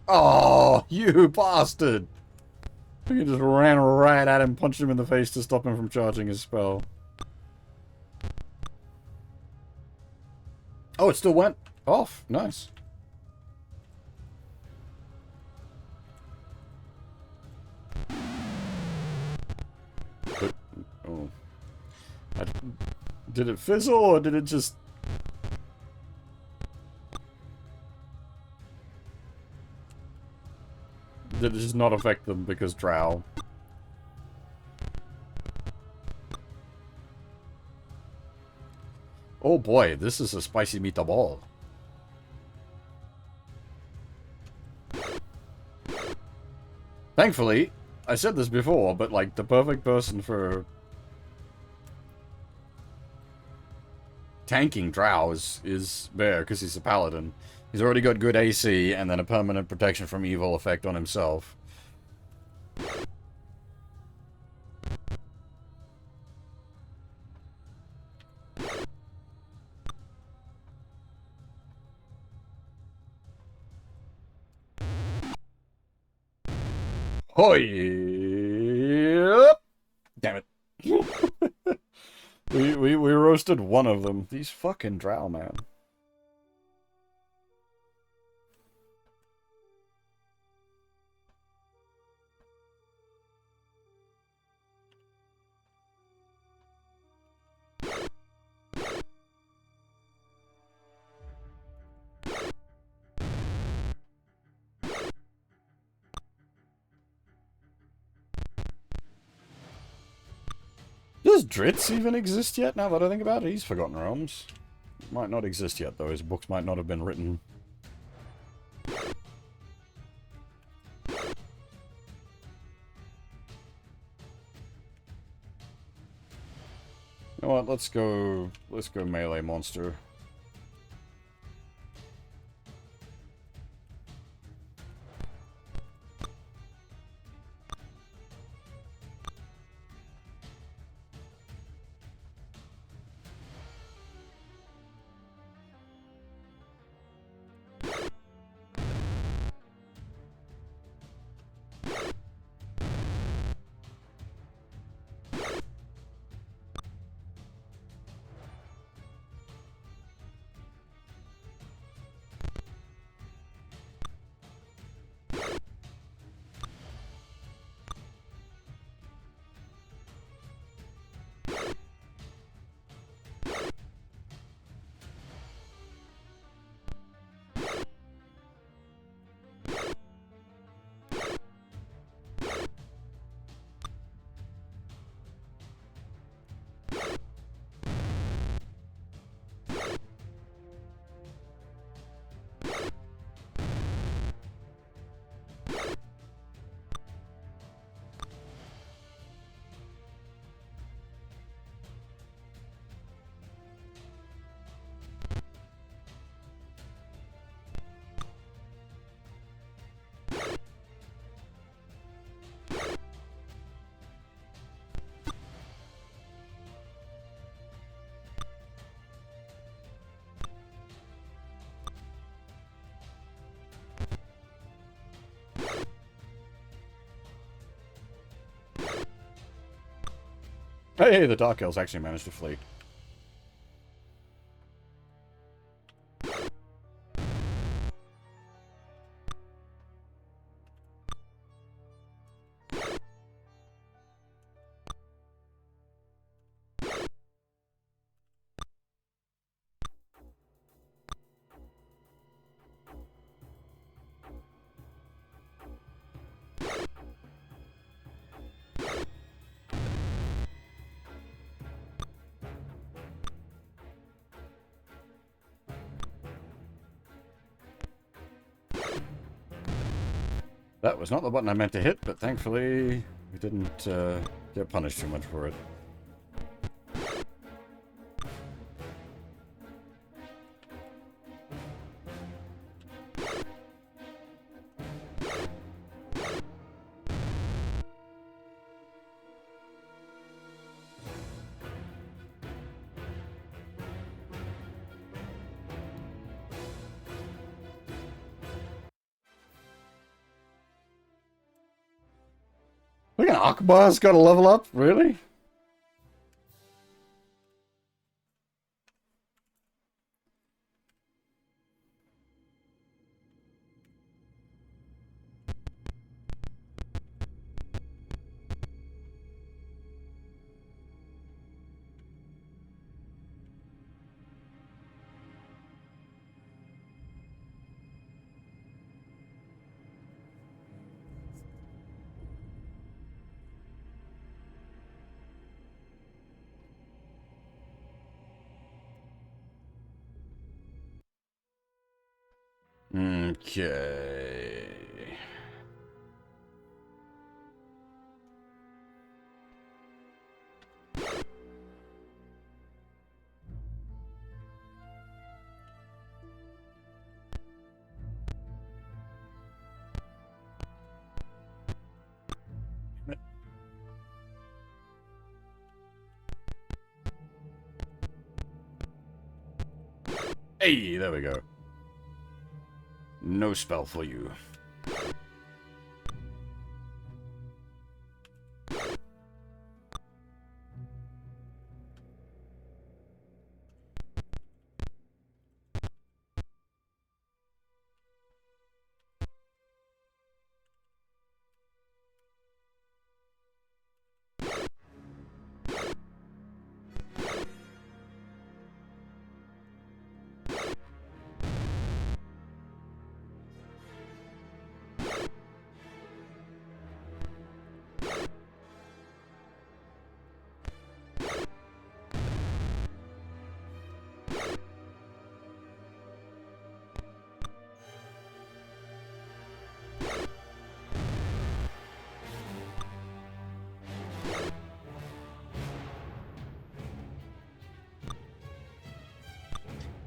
Speaker 1: Oh, you bastard! You just ran right at him, punched him in the face to stop him from charging his spell. Oh, it still went off. Nice. But, oh. Did it fizzle, or did it just... Did it just not affect them because Drow? Oh boy, this is a spicy meatball. Thankfully, I said this before, but like the perfect person for tanking Drow is Bear, because he's a paladin. He's already got good AC and then a permanent protection from evil effect on himself. Hoi! Damn it. we roasted one of them. These fucking Drow, man. Does Dritz even exist yet, now that I think about it? He's Forgotten Realms. Might not exist yet, though. His books might not have been written. You know what, let's go melee monster. Hey, the Dark Elves actually managed to flee. That was not the button I meant to hit, but thankfully we didn't get punished too much for it. Look at Akbar's got a level up, really? Okay. Hey, there we go. No spell for you.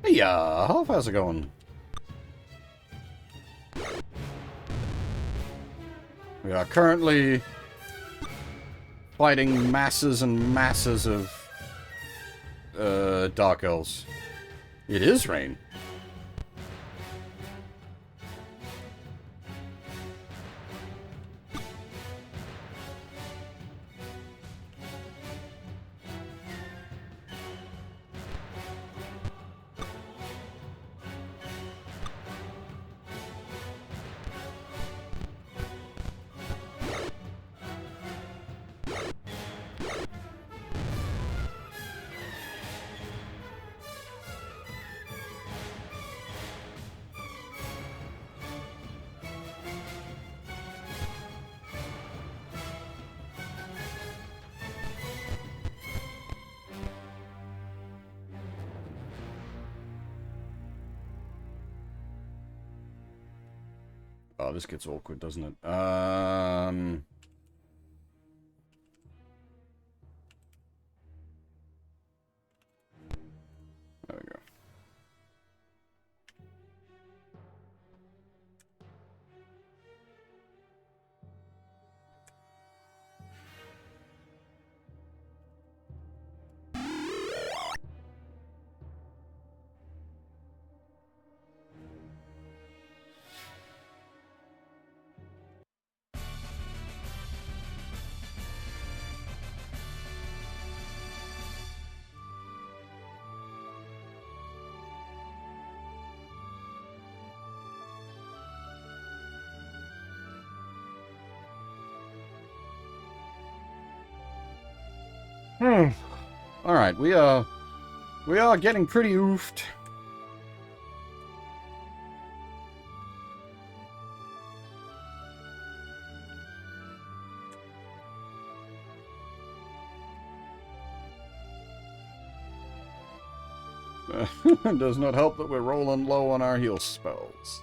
Speaker 1: Hey, how's it going? We are currently fighting masses and masses of Dark Elves. It is rain. Oh, this gets awkward, doesn't it? There we go. Alright, we are getting pretty oofed. It does not help that we're rolling low on our heal spells.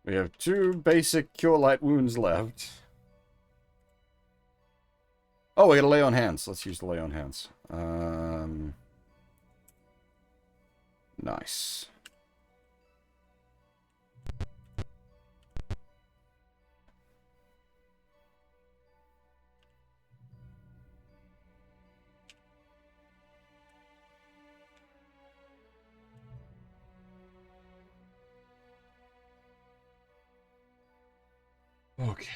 Speaker 1: We have 2 basic Cure Light Wounds left. Oh, we gotta lay on hands. Let's use the lay on hands. Nice. Okay.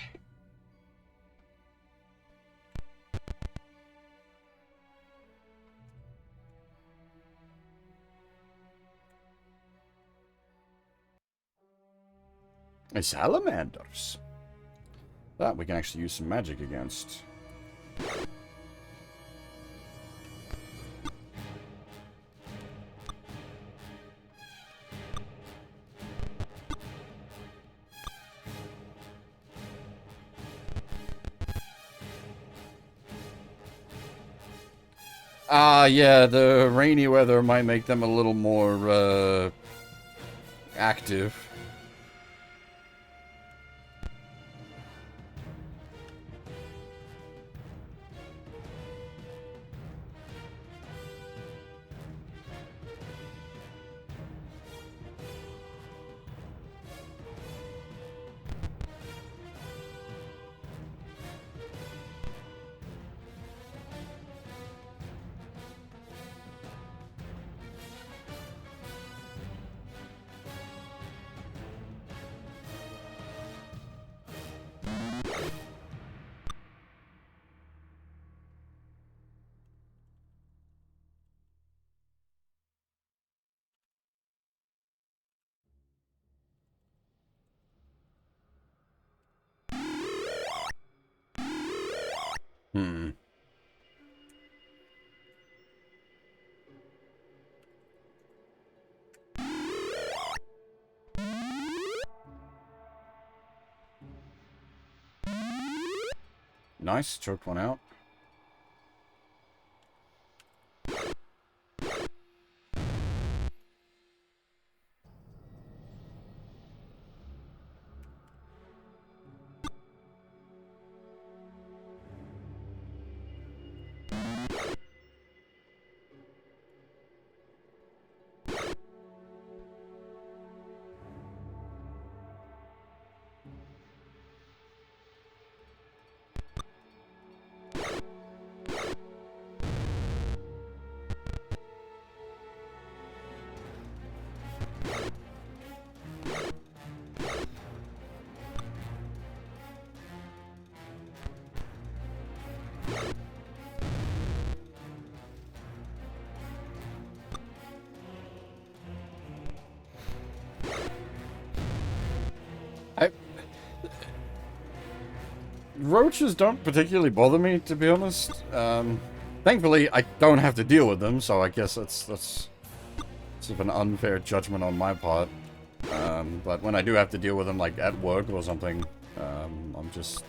Speaker 1: Salamanders. That we can actually use some magic against. Yeah, the rainy weather might make them a little more, active. Hmm. Nice, choked one out. Roaches don't particularly bother me, to be honest. Thankfully, I don't have to deal with them, so I guess that's sort of an unfair judgment on my part. But when I do have to deal with them, like at work or something, I'm just...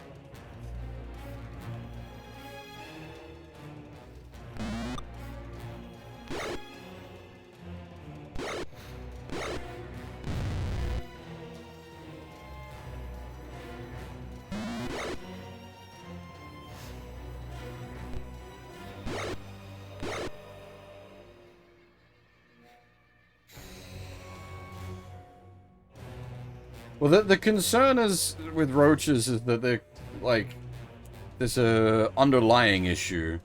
Speaker 1: Well, the concern is with roaches is that they're, like, there's a underlying issue.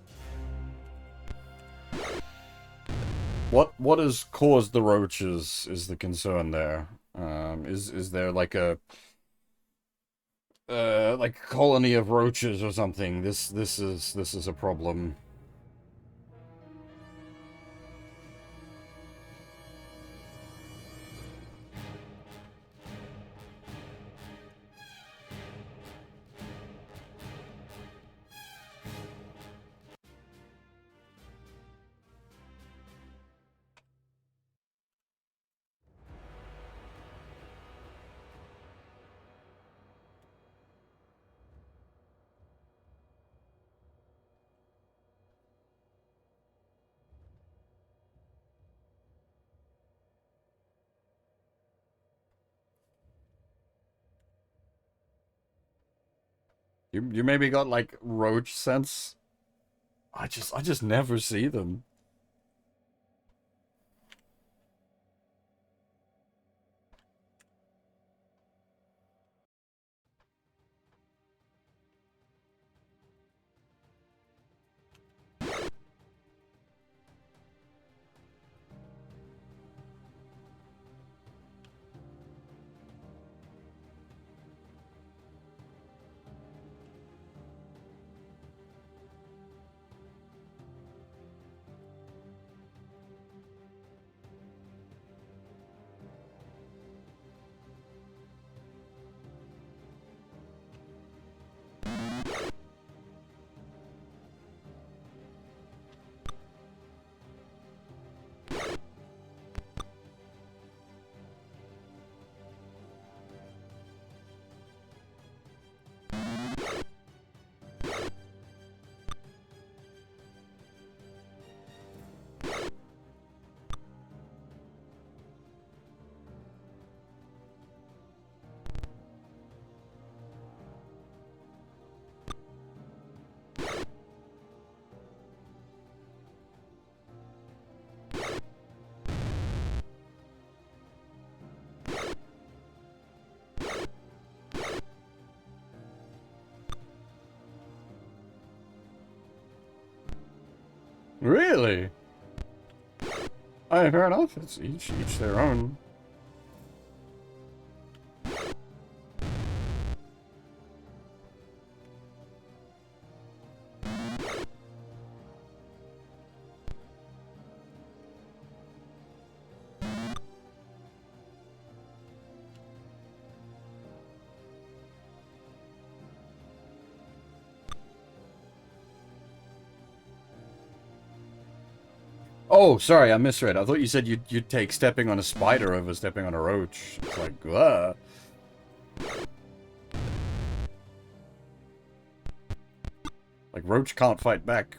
Speaker 1: What has caused the roaches is the concern there. Is there like a like colony of roaches or something? This is a problem. You maybe got like roach sense. I just never see them. Really? Alright, fair enough. It's each their own. Oh, sorry, I misread. I thought you said you'd take stepping on a spider over stepping on a roach. It's like, like roach can't fight back.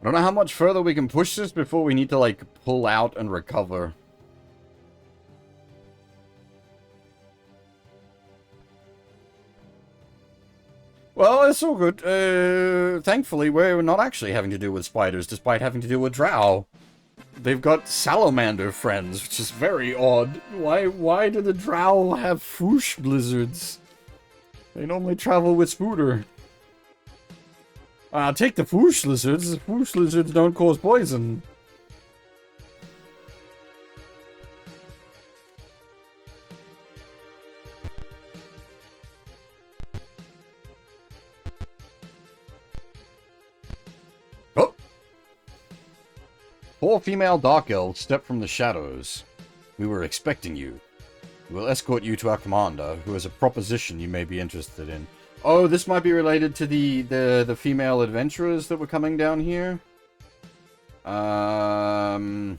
Speaker 1: I don't know how much further we can push this before we need to, like, pull out and recover. Well, it's all good. Thankfully, we're not actually having to deal with spiders, despite having to deal with Drow. They've got salamander friends, which is very odd. Why do the Drow have whoosh blizzards? They normally travel with Spooter. Take the whoosh lizards. Whoosh lizards don't cause poison. Oh! 4 female dark elves step from the shadows. We were expecting you. We'll escort you to our commander, who has a proposition you may be interested in. Oh, this might be related to the female adventurers that were coming down here. There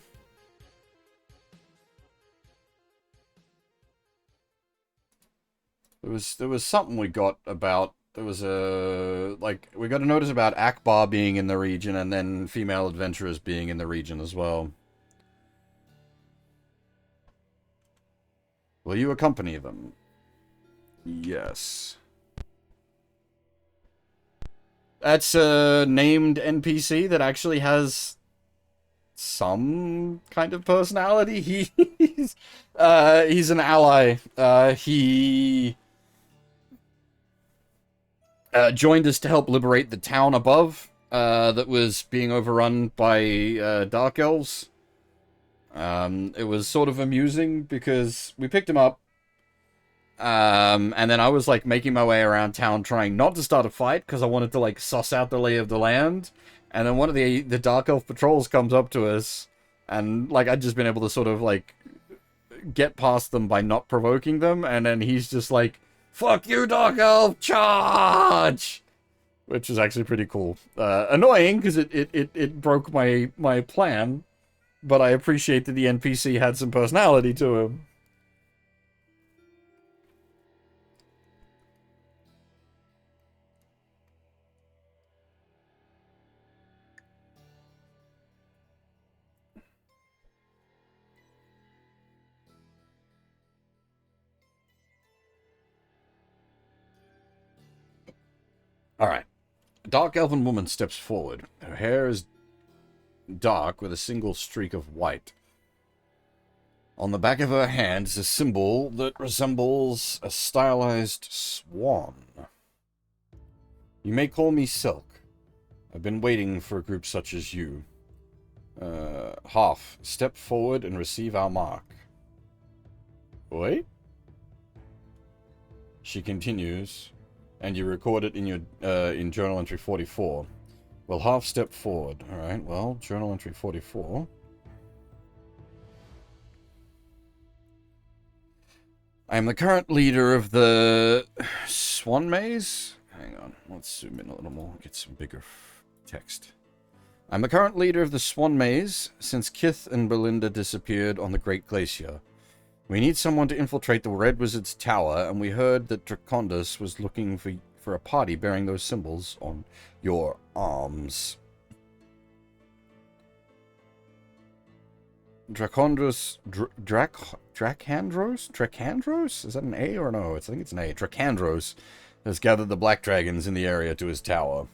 Speaker 1: was something we got about. There was we got a notice about Akbar being in the region and then female adventurers being in the region as well. Will you accompany them? Yes. That's a named NPC that actually has some kind of personality. He's an ally. He joined us to help liberate the town above that was being overrun by dark elves. It was sort of amusing because we picked him up. And then I was, like, making my way around town trying not to start a fight, because I wanted to, like, suss out the lay of the land. And then one of the Dark Elf patrols comes up to us, and, like, I'd just been able to sort of, like, get past them by not provoking them, and then he's just like, "Fuck you, Dark Elf, charge!" Which is actually pretty cool. Annoying, because it broke my plan, but I appreciate that the NPC had some personality to him. Alright. A dark elven woman steps forward. Her hair is dark with a single streak of white. On the back of her hand is a symbol that resembles a stylized swan. You may call me Silk. I've been waiting for a group such as you. Half, step forward and receive our mark. Wait? She continues, and you record it in your in journal entry 44. Well, half step forward. Alright, well, journal entry 44. I am the current leader of the Swan Maze. Hang on, let's zoom in a little more, get some bigger text. I'm the current leader of the Swan Maze since Kith and Belinda disappeared on the Great Glacier. We need someone to infiltrate the Red Wizard's tower, and we heard that Dracondus was looking for a party bearing those symbols on your arms. Dracondus... Dracandros? Dracandros? Is that an A or an O? I think it's an A. Dracandros has gathered the black dragons in the area to his tower.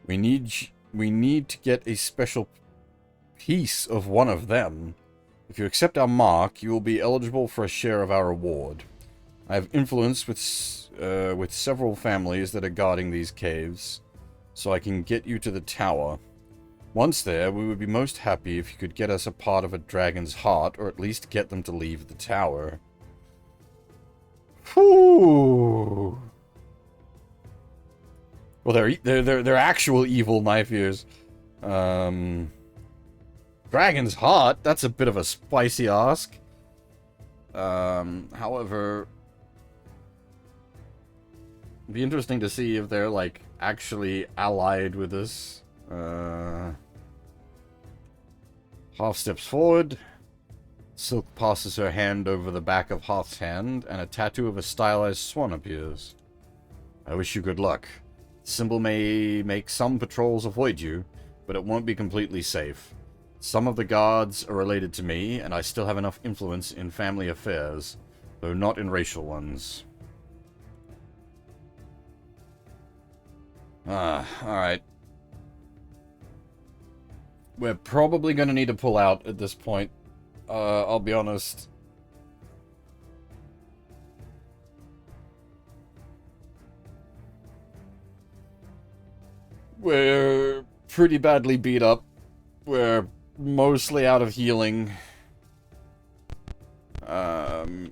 Speaker 1: We need to get a special piece of one of them. If you accept our mark, you will be eligible for a share of our reward. I have influence with several families that are guarding these caves, so I can get you to the tower. Once there, we would be most happy if you could get us a part of a dragon's heart, or at least get them to leave the tower. Whew. Well, they're actual evil knife ears. Dragon's heart? That's a bit of a spicy ask. However, it'd be interesting to see if they're, like, actually allied with us. Half steps forward. Silk passes her hand over the back of Hoth's hand, and a tattoo of a stylized swan appears. I wish you good luck. The symbol may make some patrols avoid you, but it won't be completely safe. Some of the guards are related to me, and I still have enough influence in family affairs, though not in racial ones. Alright. We're probably going to need to pull out at this point. I'll be honest. We're pretty badly beat up. We're mostly out of healing. We're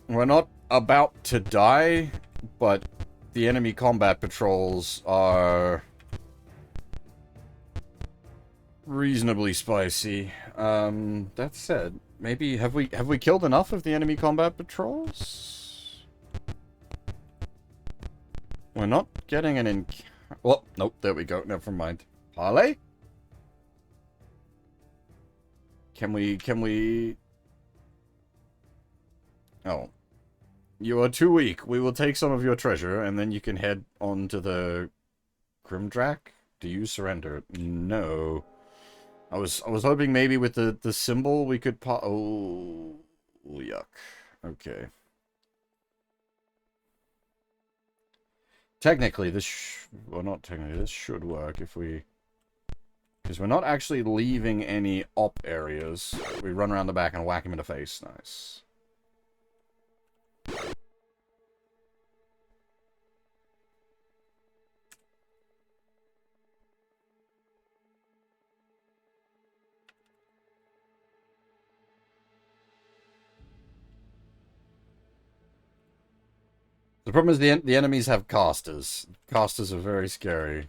Speaker 1: not about to die, but the enemy combat patrols are reasonably spicy. That said, maybe have we killed enough of the enemy combat patrols? We're not getting an well, nope, there we go. Never mind. Parley? Can we... Oh. You are too weak. We will take some of your treasure, and then you can head on to the Grimdrak? Do you surrender? No. I was hoping maybe with the symbol we could oh, yuck. Okay. Technically, well, not technically, this should work if we... Because we're not actually leaving any op areas. We run around the back and whack him in the face. Nice. The problem is the enemies have casters. Casters are very scary.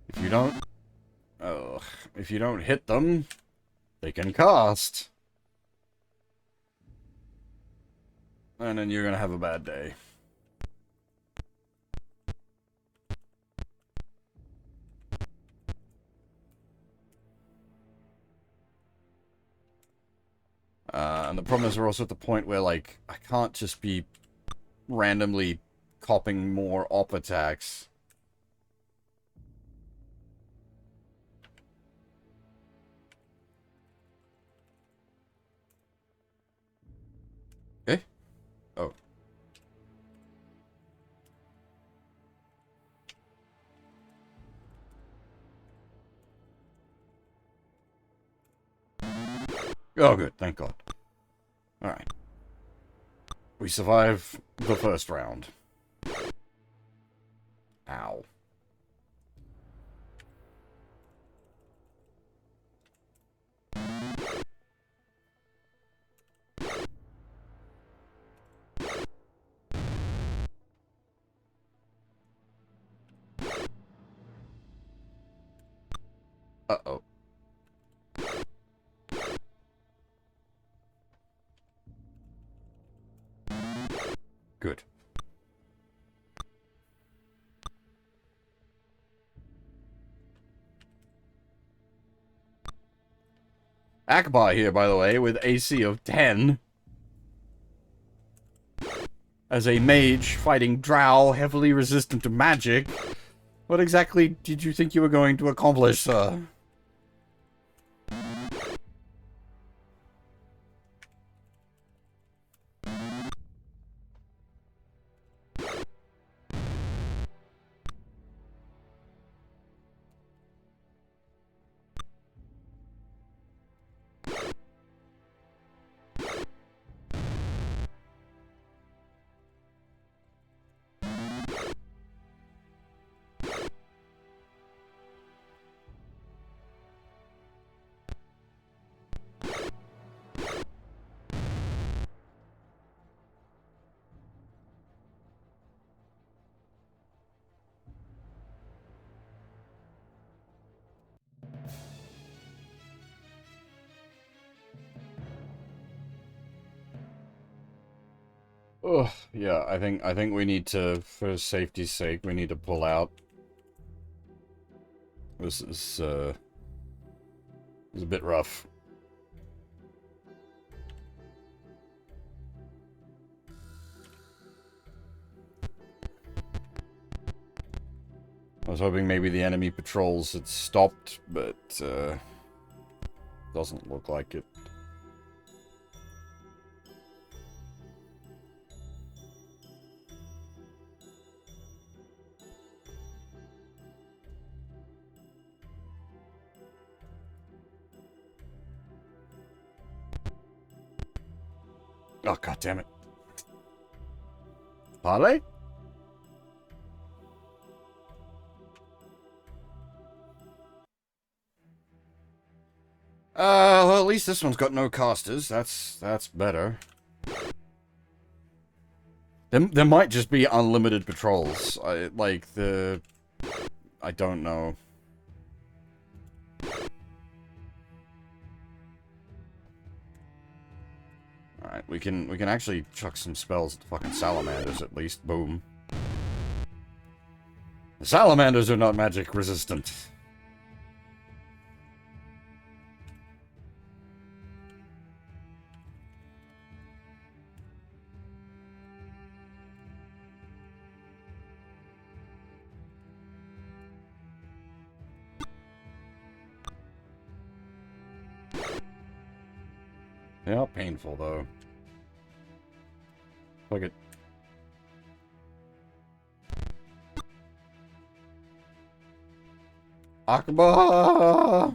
Speaker 1: If you don't... Oh, if you don't hit them, they can cast. And then you're gonna have a bad day. And the problem is we're also at the point where, like, I can't just be randomly copping more op attacks. Eh? Oh. Oh, good. Thank God. Alright. We survive the first round. Ow. Uh-oh. Good. Akbar here, by the way, with AC of 10. As a mage fighting Drow, heavily resistant to magic. What exactly did you think you were going to accomplish, sir? Oh, yeah, I think we need to, for safety's sake, we need to pull out. This is a bit rough. I was hoping maybe the enemy patrols had stopped, but doesn't look like it. Oh, god damn it. Parlay? Well, at least this one's got no casters. That's better. There might just be unlimited patrols. I don't know. Alright, we can actually chuck some spells at the fucking salamanders at least. Boom. The salamanders are not magic resistant. They are painful, though. Look at... Akbar!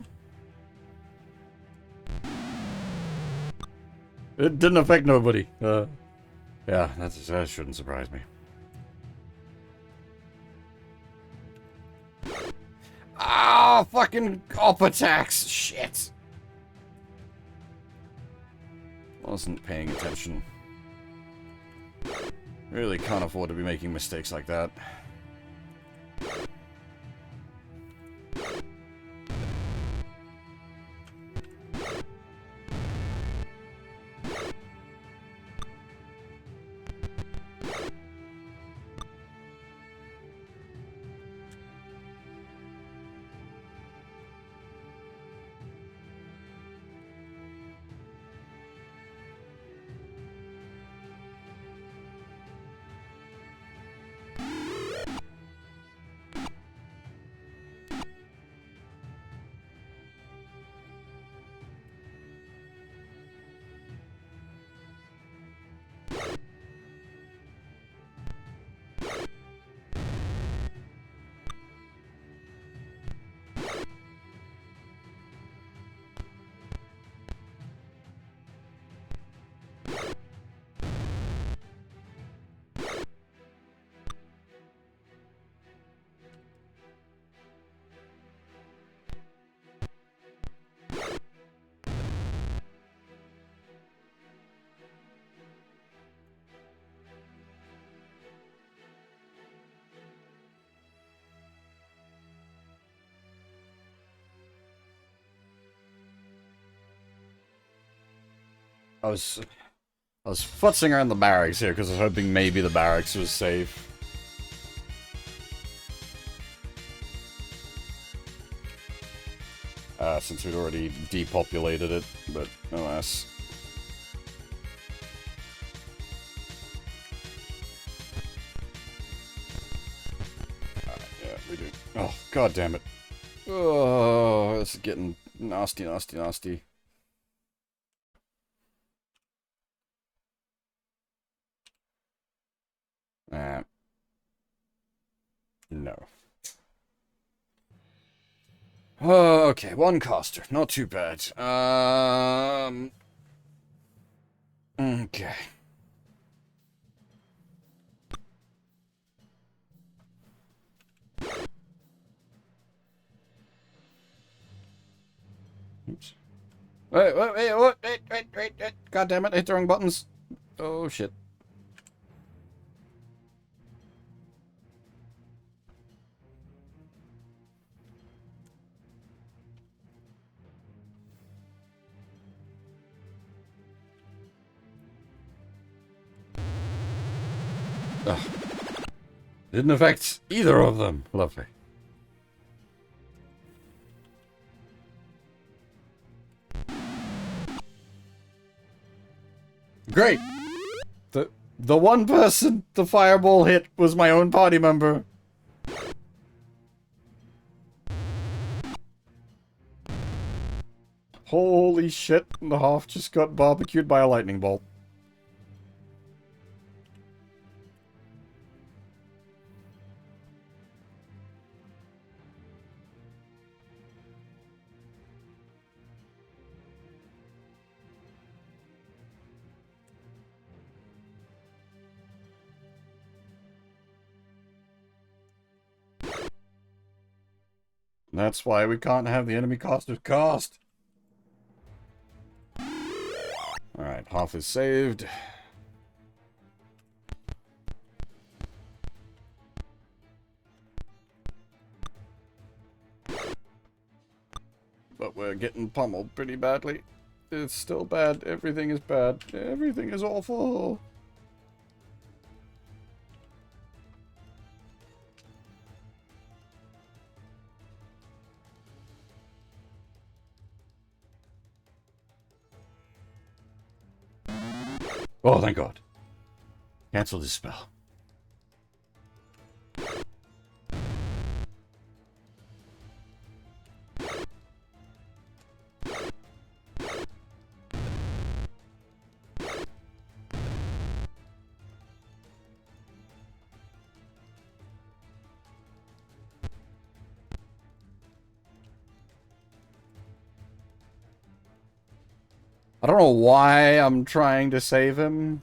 Speaker 1: It didn't affect nobody. Yeah, that shouldn't surprise me. Ah, fucking op attacks! Shit! Wasn't paying attention. Really can't afford to be making mistakes like that. I was futzing around the barracks here because I was hoping maybe the barracks was safe. Since we'd already depopulated it, but alas. Yeah, we do. Oh, god damn it. Oh, this is getting nasty, nasty, nasty. No. Oh, okay, one caster. Not too bad. Okay. Oops. Wait. God damn it, I hit the wrong buttons. Oh, shit. Didn't affect either of them. Lovely. Great! The one person the fireball hit was my own party member. Holy shit, the half just got barbecued by a lightning bolt. That's why we can't have the enemy casters cast. Alright, half is saved. But we're getting pummeled pretty badly. It's still bad. Everything is bad. Everything is awful. Oh, thank God. Cancel this spell. I don't know why I'm trying to save him.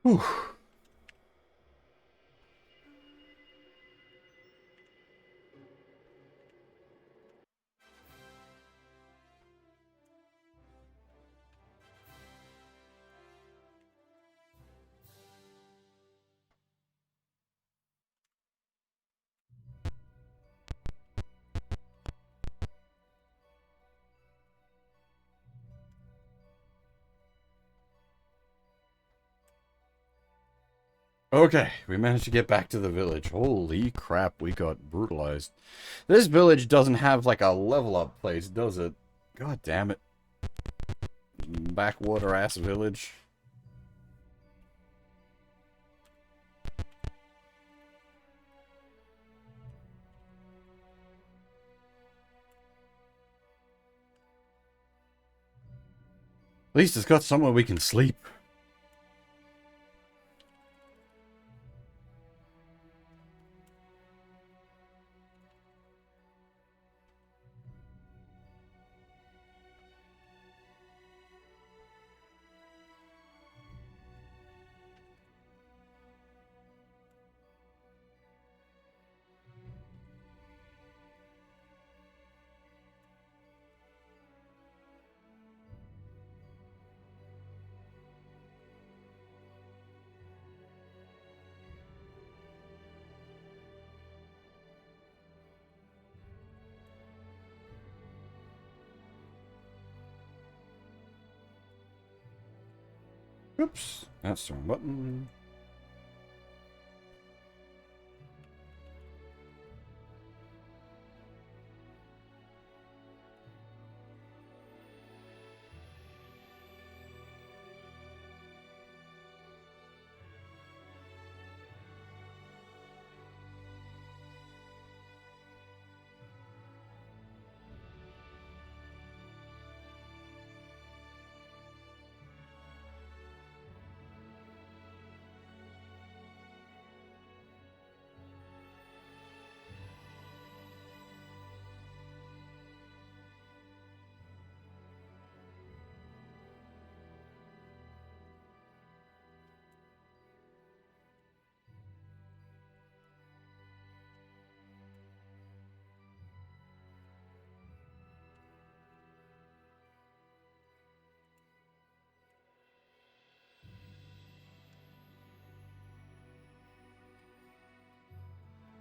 Speaker 1: Whew. Okay, we managed to get back to the village. Holy crap, we got brutalized. This village doesn't have like a level up place, does it? God damn it. Backwater ass village. At least it's got somewhere we can sleep. Oops, that's the wrong button.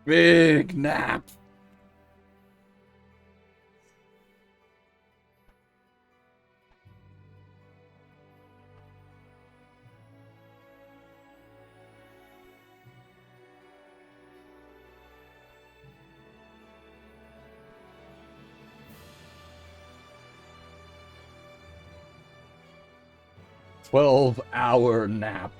Speaker 1: Big nap. "12-hour nap."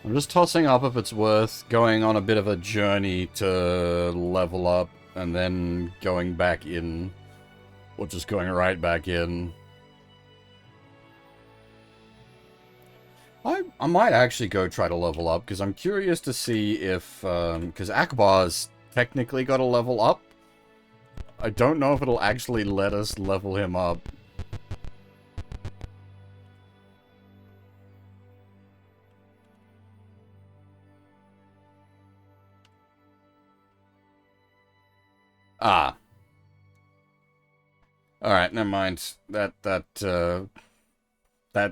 Speaker 1: I'm just tossing up if it's worth going on a bit of a journey to level up and then going back in, or just going right back in. I might actually go try to level up, because I'm curious to see if, because Akbar's technically got a level up. I don't know if it'll actually let us level him up. Ah. Alright, never mind. That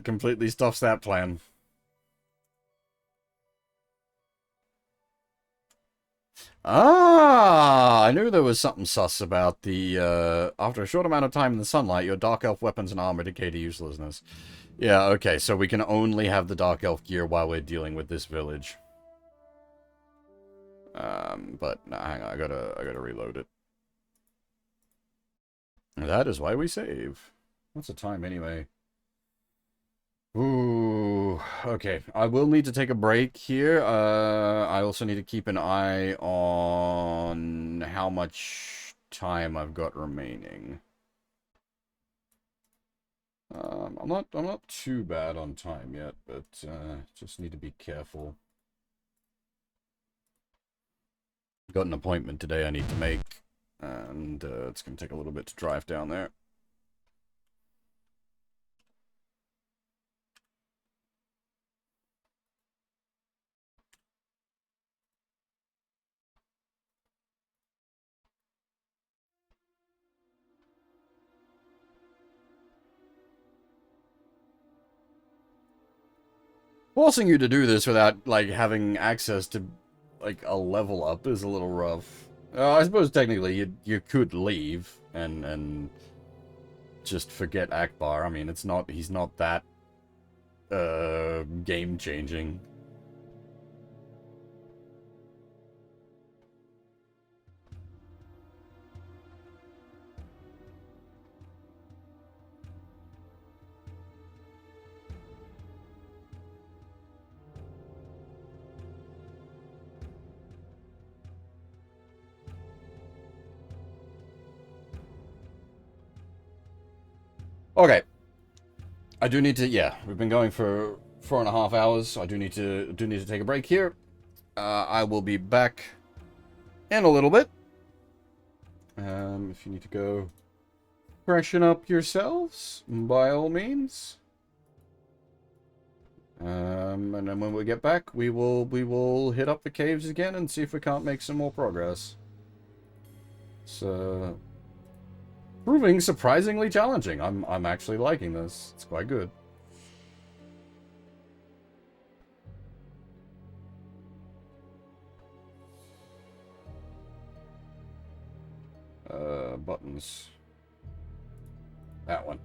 Speaker 1: completely stuffs that plan. Ah, I knew there was something sus about the, after a short amount of time in the sunlight, your Dark Elf weapons and armor decay to uselessness. Yeah, okay, so we can only have the Dark Elf gear while we're dealing with this village. But, nah, hang on, I gotta reload it. That is why we save. What's the time, anyway? Ooh, okay. I will need to take a break here. I also need to keep an eye on how much time I've got remaining. I'm not too bad on time yet, but just need to be careful. Got an appointment today I need to make, and it's going to take a little bit to drive down there. Forcing you to do this without, like, having access to, like, a level up is a little rough. I suppose technically you could leave and just forget Akbar. I mean, he's not that game changing. Okay. I do need to, yeah, we've been going for 4.5 hours, so I do need to take a break here. I will be back in a little bit. If you need to go freshen up yourselves, by all means. And then when we get back, we will hit up the caves again and see if we can't make some more progress. So, proving surprisingly challenging. I'm actually liking this. It's quite good. Buttons. That one.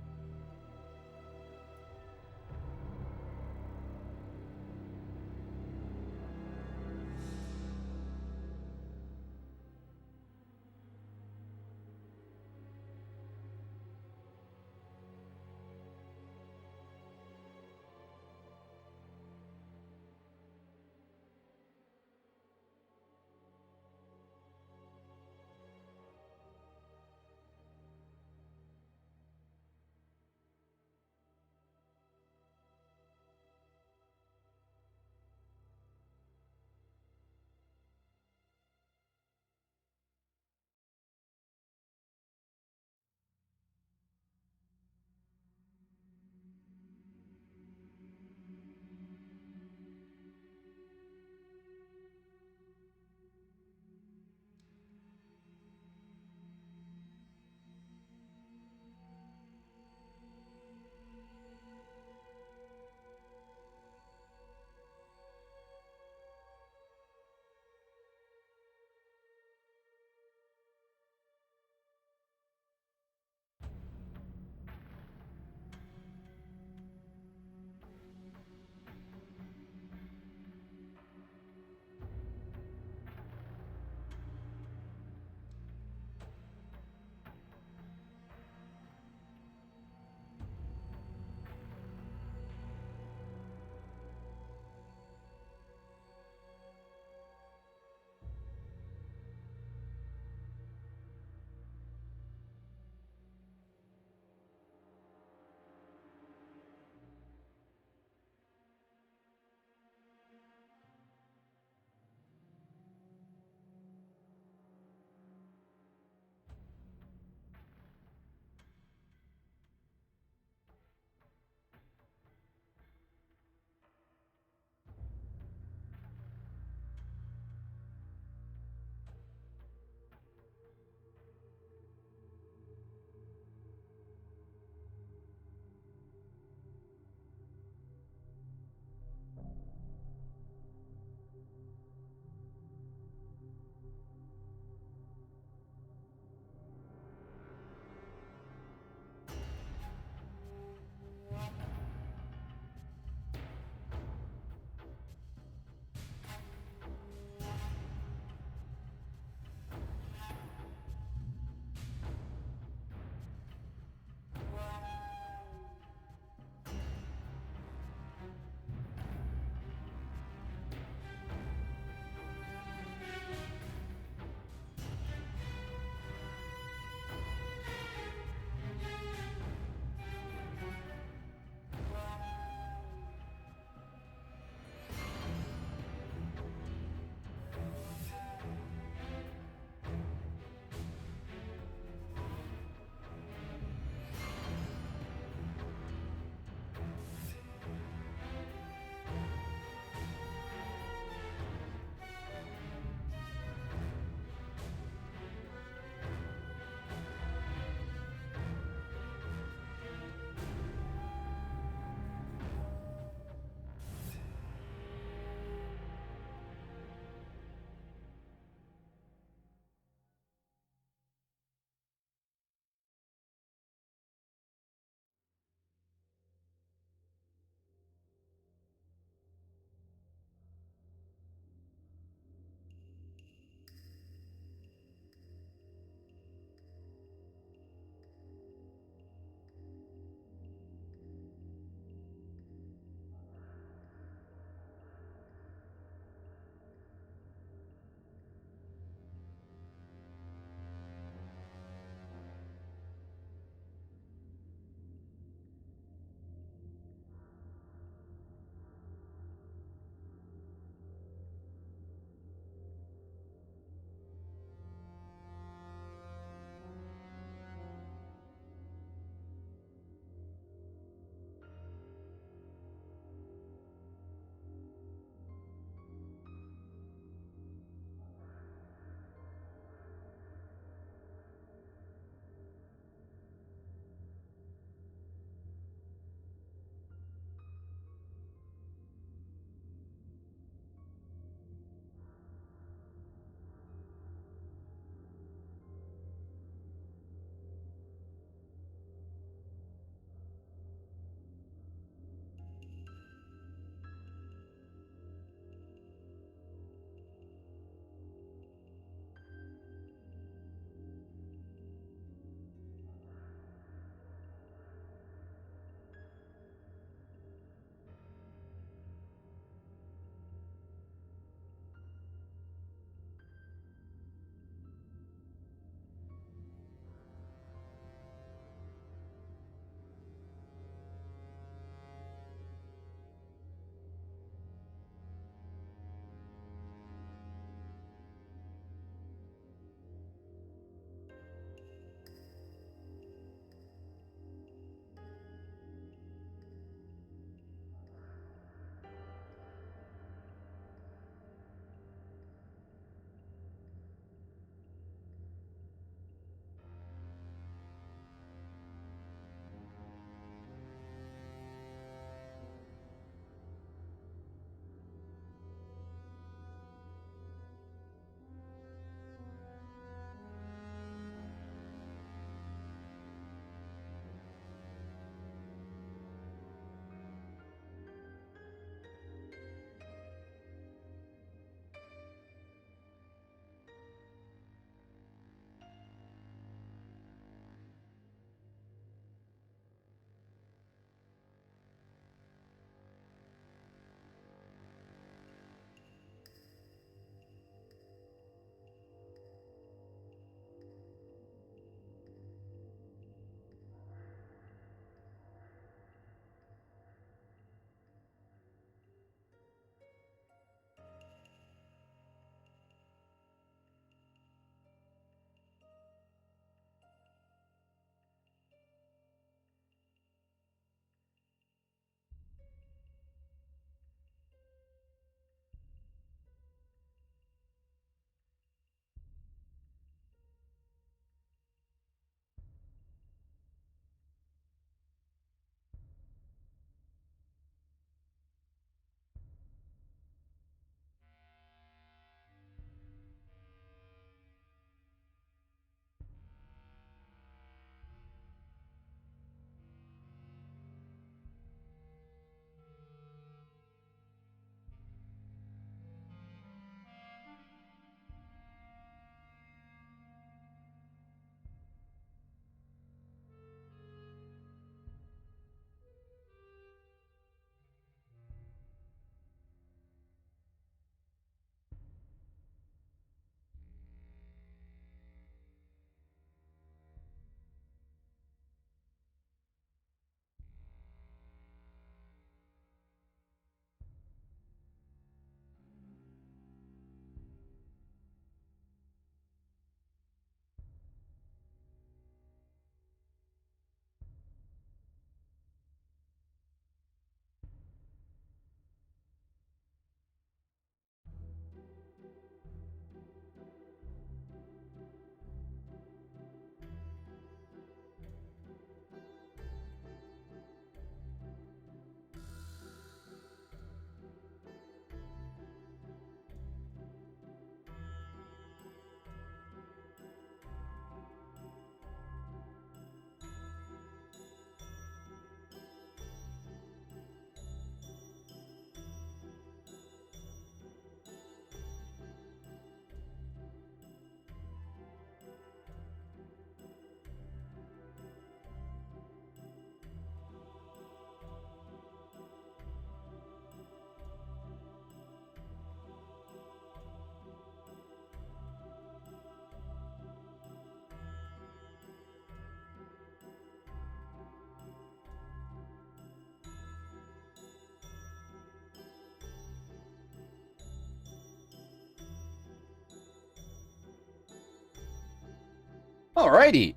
Speaker 1: Alrighty.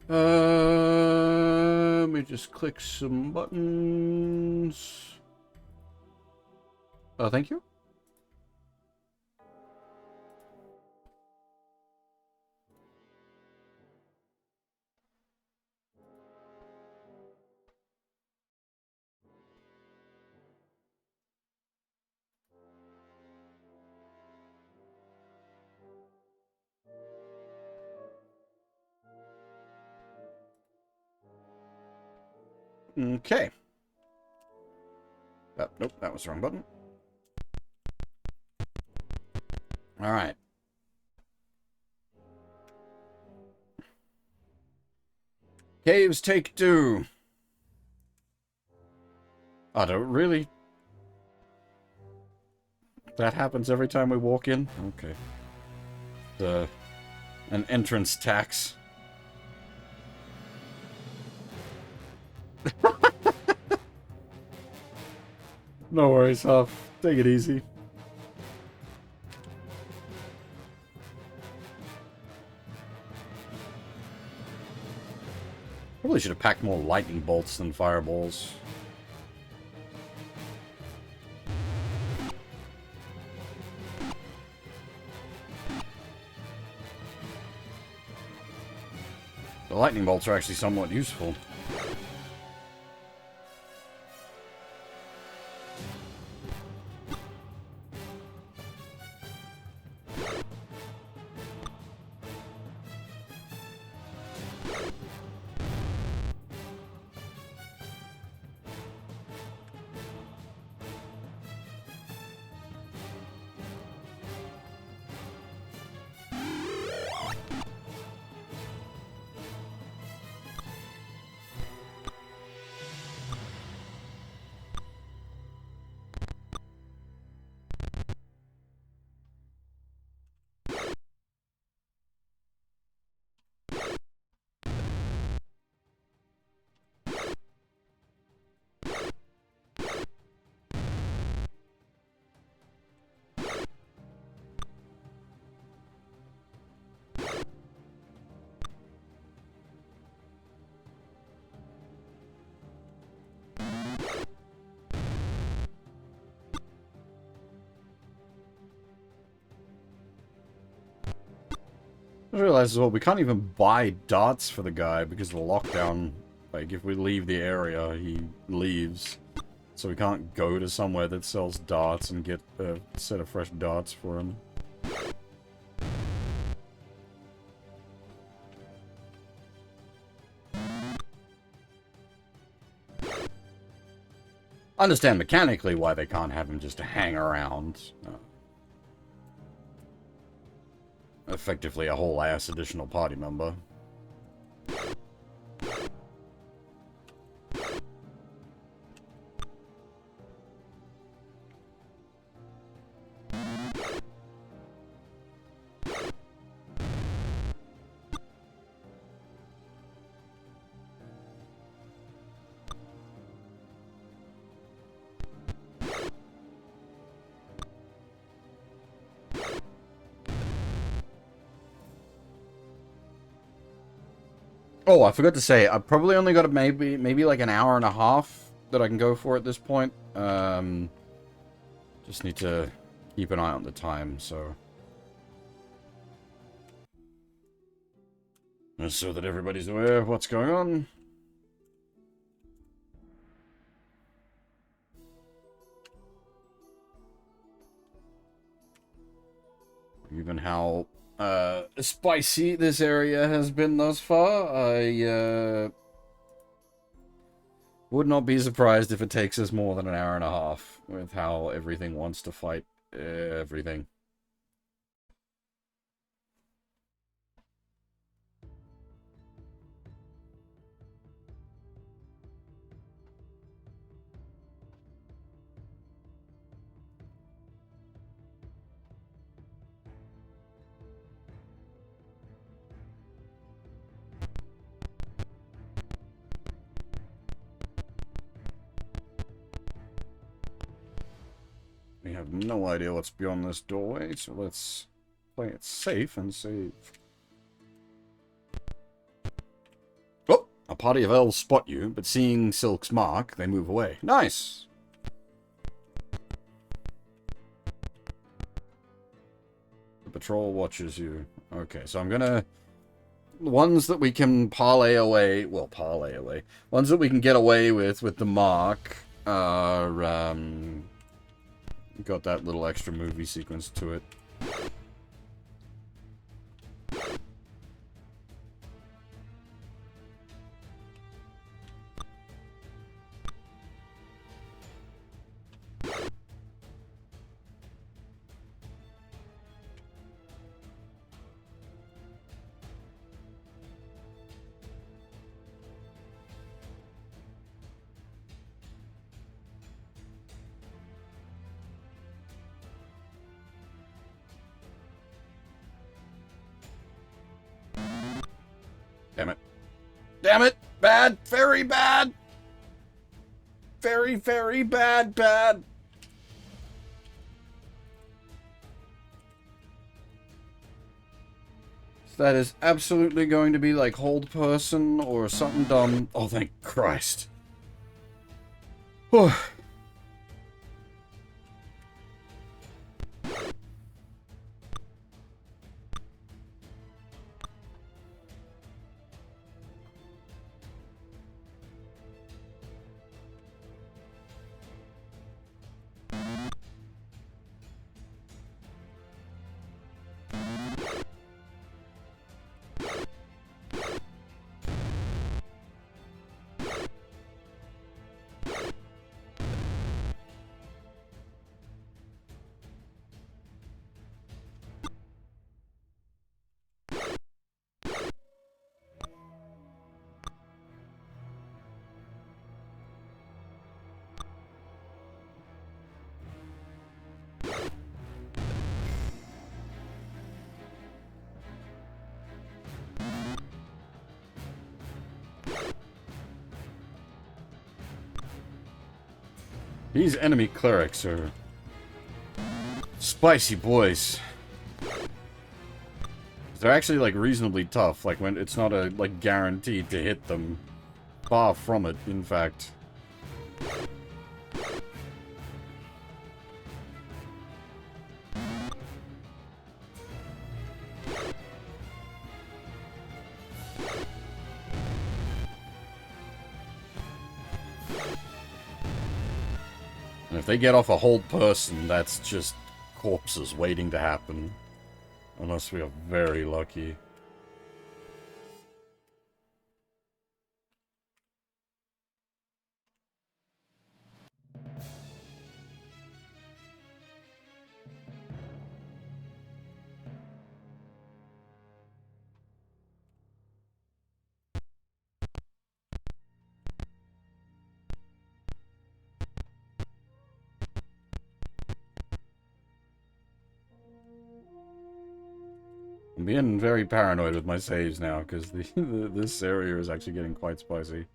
Speaker 1: Let me just click some buttons. Oh, thank you. Okay. Oh, nope, that was the wrong button. All right. Caves take 2. I don't really. That happens every time we walk in? Okay. An entrance tax. No worries, Huff. Take it easy. Probably should have packed more lightning bolts than fireballs. The lightning bolts are actually somewhat useful. I realized as well, we can't even buy darts for the guy because of the lockdown. Like, if we leave the area, he leaves. So we can't go to somewhere that sells darts and get a set of fresh darts for him. I understand mechanically why they can't have him just hang around. Effectively a whole ass additional party member. Oh, I forgot to say, I've probably only got maybe like an hour and a half that I can go for at this point. Just need to keep an eye on the time, so... Just so that everybody's aware of what's going on. Even how spicy this area has been thus far, I would not be surprised if it takes us more than an hour and a half with how everything wants to fight everything. We have no idea what's beyond this doorway, so let's play it safe and save. Oh! A party of elves spot you, but seeing Silk's mark, they move away. Nice! The patrol watches you. Okay, so I'm gonna... Ones that we can parlay away... Well, parlay away. Ones that we can get away with the mark are... Got that little extra movie sequence to it. Damn it. Damn it! Bad! Very bad! Very, very bad, bad! That is absolutely going to be like hold person or something dumb. Oh, thank Christ. Whew. These enemy clerics are spicy boys. They're actually like reasonably tough, like when it's not a like guaranteed to hit them. Far from it, in fact. And if they get off a hold person, that's just corpses waiting to happen. Unless we are very lucky. I'm being very paranoid with my saves now, because this area is actually getting quite spicy.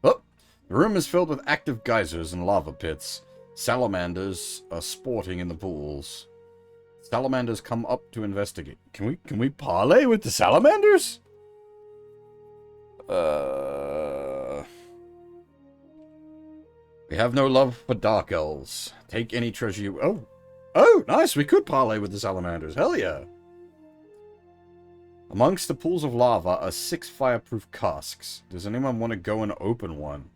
Speaker 1: Oh! The room is filled with active geysers and lava pits. Salamanders are sporting in the pools. Salamanders come up to investigate. Can we parlay with the salamanders? We have no love for dark elves. Take any treasure you... Oh, nice! We could parlay with the salamanders. Hell yeah! Amongst the pools of lava are 6 fireproof casks. Does anyone want to go and open one?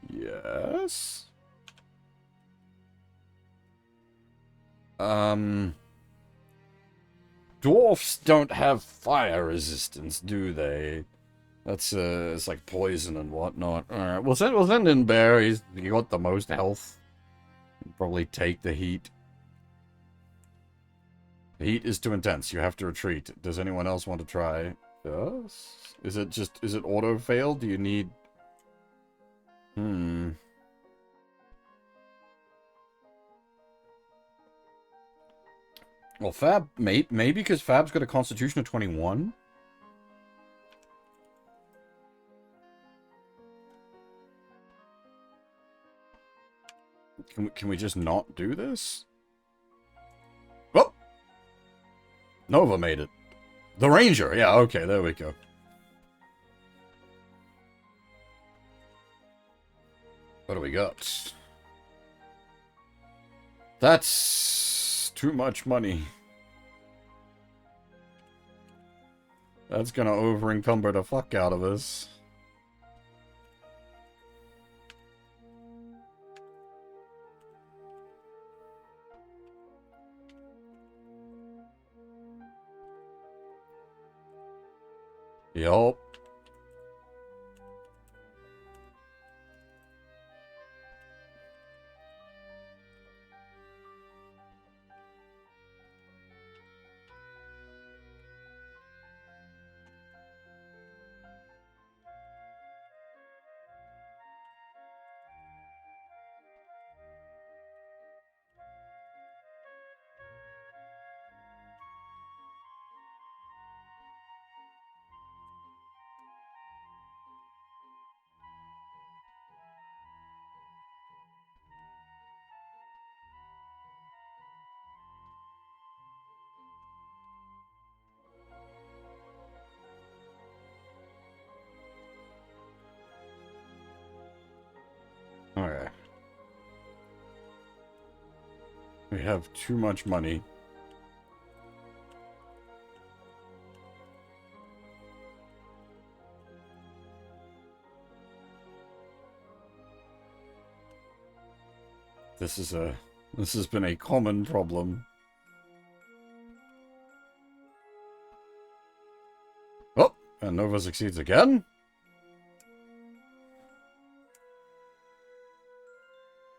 Speaker 1: Yes? Dwarfs don't have fire resistance, do they? That's, it's like poison and whatnot. Alright, we'll send in Bear. He got the most health. He'll probably take the heat. The heat is too intense. You have to retreat. Does anyone else want to try? Yes? Is it auto-fail? Do you need... Well, Fab, maybe because Fab's got a constitution of 21? Can we just not do this? Oh! Nova made it. The Ranger! Yeah, okay, there we go. What do we got? That's too much money. That's gonna over-encumber the fuck out of us. Yup. Okay. We have too much money. This has been a common problem. Oh, and Nova succeeds again?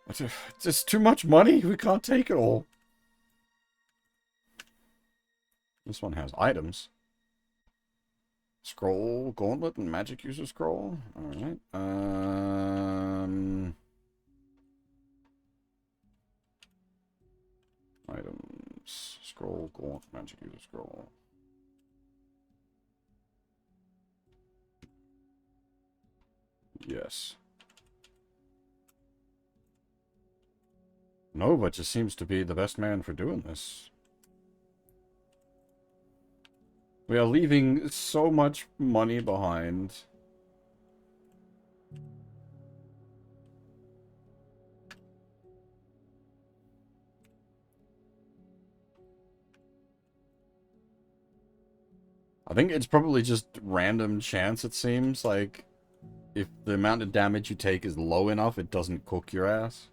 Speaker 1: It's just too much money. We can't take it all. This one has items. Scroll, gauntlet, and magic user scroll. Alright. Items. Scroll, gaunt, magic user scroll. Yes. Nova just seems to be the best man for doing this. We are leaving so much money behind. I think it's probably just random chance, it seems. Like, if the amount of damage you take is low enough, it doesn't cook your ass.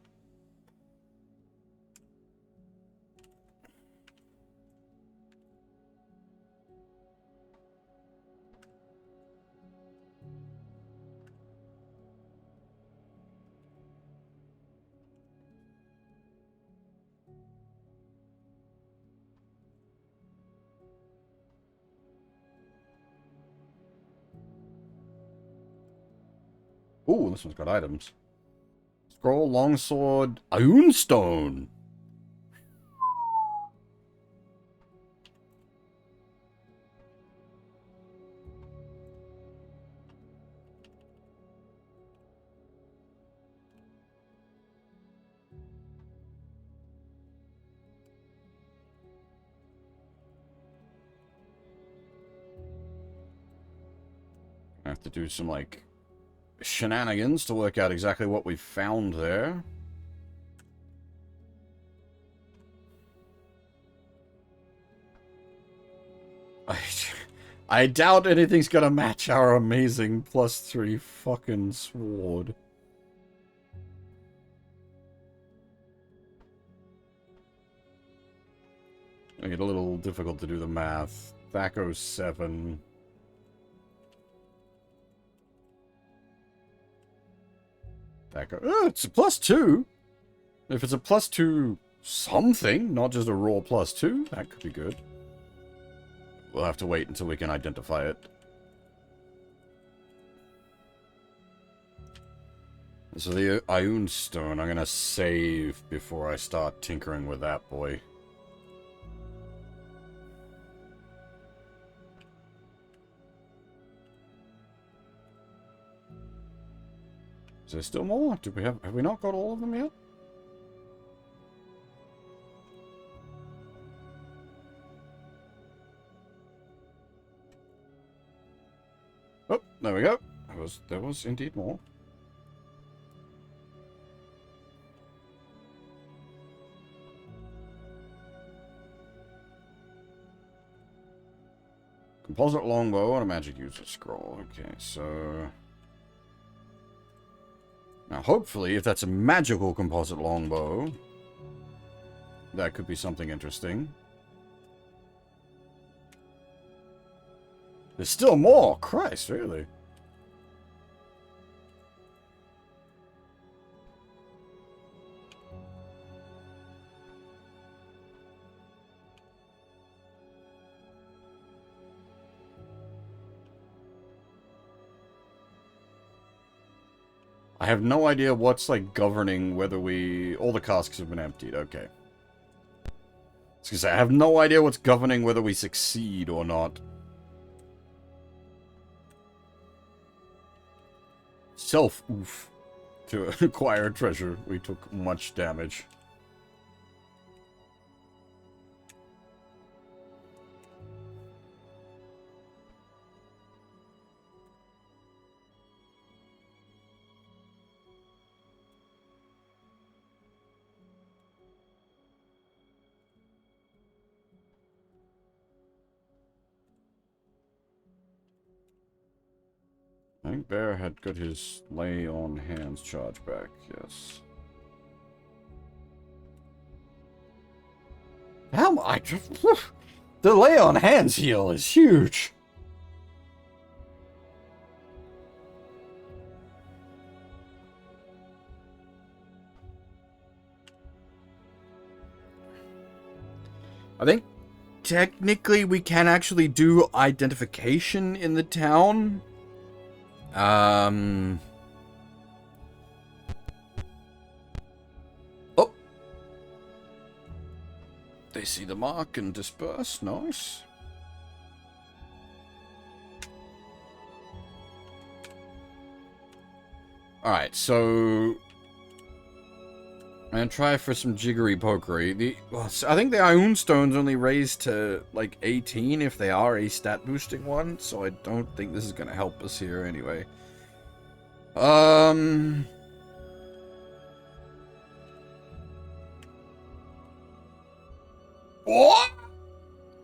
Speaker 1: Ooh, this one's got items. Scroll, longsword, Ironstone. I have to do some, like, shenanigans to work out exactly what we found there. I doubt anything's gonna match our amazing +3 fucking sword. Make it a little difficult to do the math. Thaco 7. Thaco. Oh, it's a +2. If it's a +2 something, not just a raw +2, that could be good. We'll have to wait until we can identify it. So the Ironstone, I'm gonna save before I start tinkering with that boy. Is there still more? Have we not got all of them yet? Oh, there we go. There was indeed more. Composite longbow and a magic user scroll. Okay, so... Now, hopefully, if that's a magical composite longbow, that could be something interesting. There's still more! Christ, really? I have no idea what's, like, governing whether we... All the casks have been emptied, okay. I was gonna say, I have no idea what's governing whether we succeed or not. Self-oof. To acquire treasure, we took much damage. I think Bear had got his lay on hands charge back, yes. How much? The lay on hands heal is huge. I think technically we can actually do identification in the town. Oh. They see the mark and disperse. Nice. Alright, so... I'm gonna try for some jiggery pokery. I think the Ioun Stone's only raised to, like, 18 if they are a stat boosting one, so I don't think this is gonna help us here anyway. What?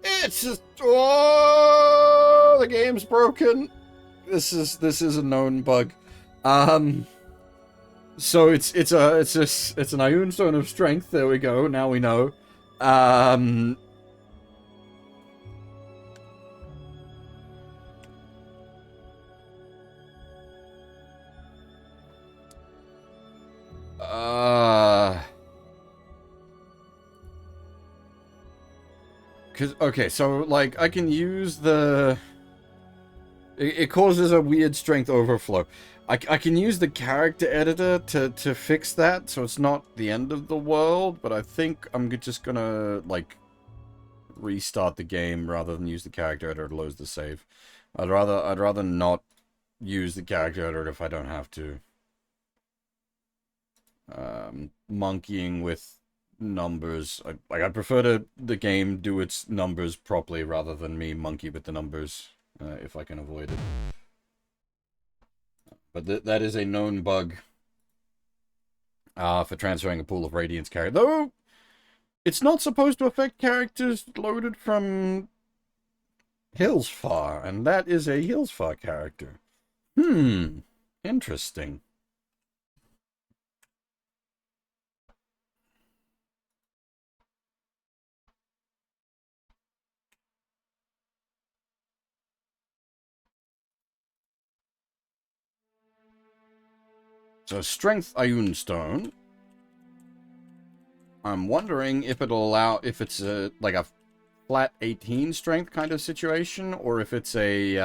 Speaker 1: It's just... Oh, the game's broken. This is a known bug. So it's an Ioun Stone of Strength. There we go. Now we know. Okay, so like I can use the. It causes a weird strength overflow. I can use the character editor to fix that, so it's not the end of the world, but I think I'm just gonna, like, restart the game rather than use the character editor to load the save. I'd rather not use the character editor if I don't have to. Monkeying with numbers. I prefer the game do its numbers properly rather than me monkey with the numbers, if I can avoid it. But that is a known bug for transferring a pool of Radiance character. Though, it's not supposed to affect characters loaded from Hillsfar, and that is a Hillsfar character. Interesting. So, Strength Ioun Stone. I'm wondering if it'll allow, if it's like a flat 18 strength kind of situation, or if it's a,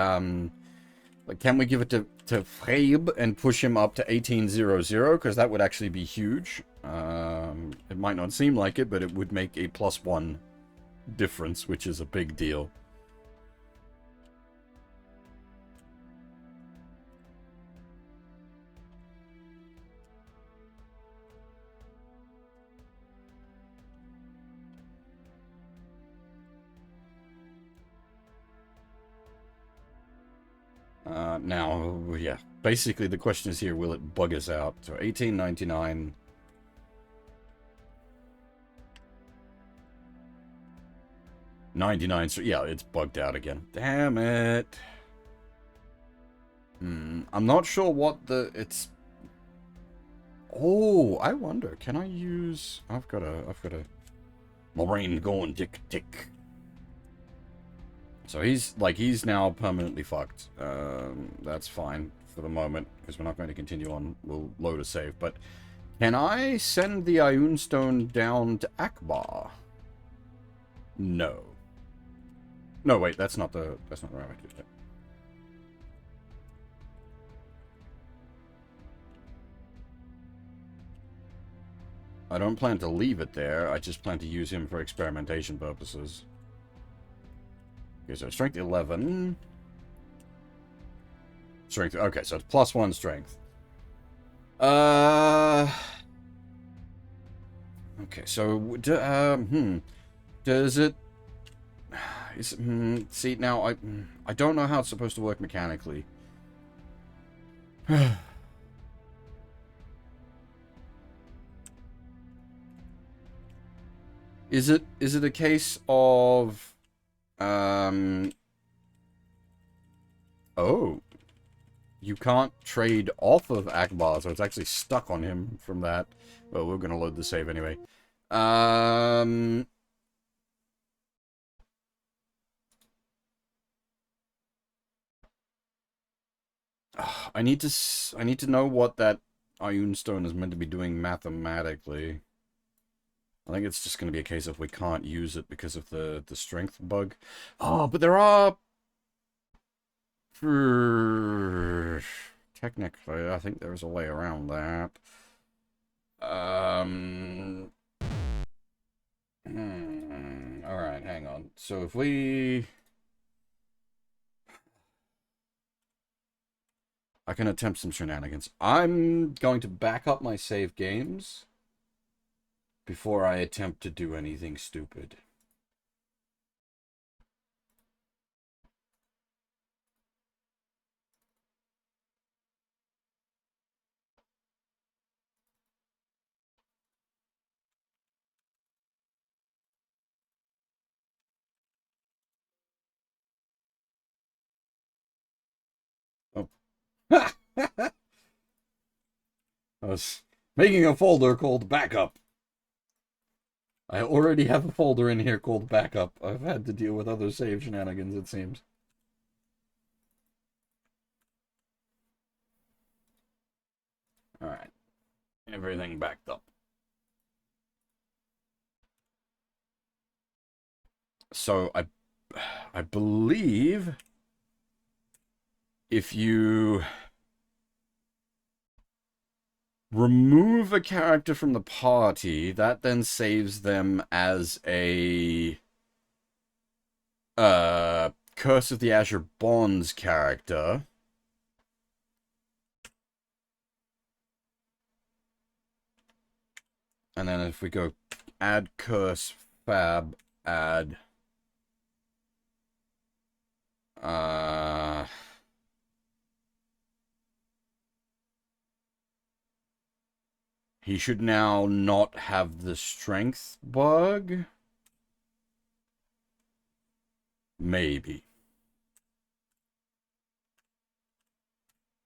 Speaker 1: like, can we give it to Freib and push him up to 1800? Because that would actually be huge. It might not seem like it, but it would make a +1 difference, which is a big deal. Now, yeah, basically the question is here, will it bug us out? So 1899. 99, so yeah, it's bugged out again. Damn it. I'm not sure what it's... Oh, I wonder, can I use... I've got a... My brain going tick. So he's now permanently fucked. That's fine for the moment, because we're not going to continue on. We'll load a save, but... Can I send the Ioun Stone down to Akbar? No. No, wait, that's not the right way to do it. I don't plan to leave it there. I just plan to use him for experimentation purposes. Okay, so strength 11. Strength, okay, so it's +1 strength. Okay, so, does it... see, now, I don't know how it's supposed to work mechanically. Is it a case of... Oh. You can't trade off of Akbar, so it's actually stuck on him from that. Well, we're going to load the save anyway. I need to know what that Ioun Stone is meant to be doing mathematically. I think it's just going to be a case of we can't use it because of the strength bug. Oh, but there are... Technically, I think there's a way around that. Alright, hang on. So if we... I can attempt some shenanigans. I'm going to back up my save games before I attempt to do anything stupid. Oh. I was making a folder called backup. I already have a folder in here called backup. I've had to deal with other save shenanigans, it seems. Alright. Everything backed up. So, I believe if you remove a character from the party, that then saves them as a Curse of the Azure Bonds character. And then if we go add curse, fab, add he should now not have the strength bug. Maybe.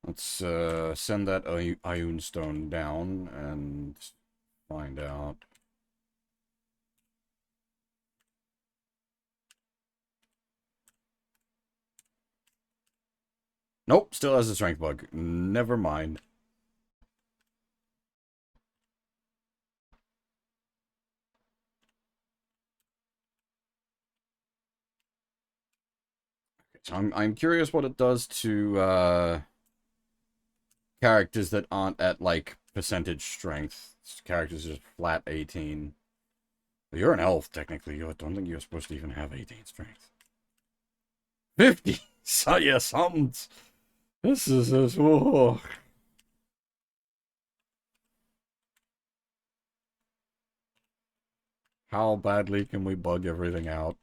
Speaker 1: Let's send that Ioun Stone down and find out. Nope, still has a strength bug. Never mind. So I'm curious what it does to characters that aren't at like percentage strength. Characters just flat 18. You're an elf, technically. I don't think you're supposed to even have 18 strength. 50! So yeah, something. This is whoa. How badly can we bug everything out?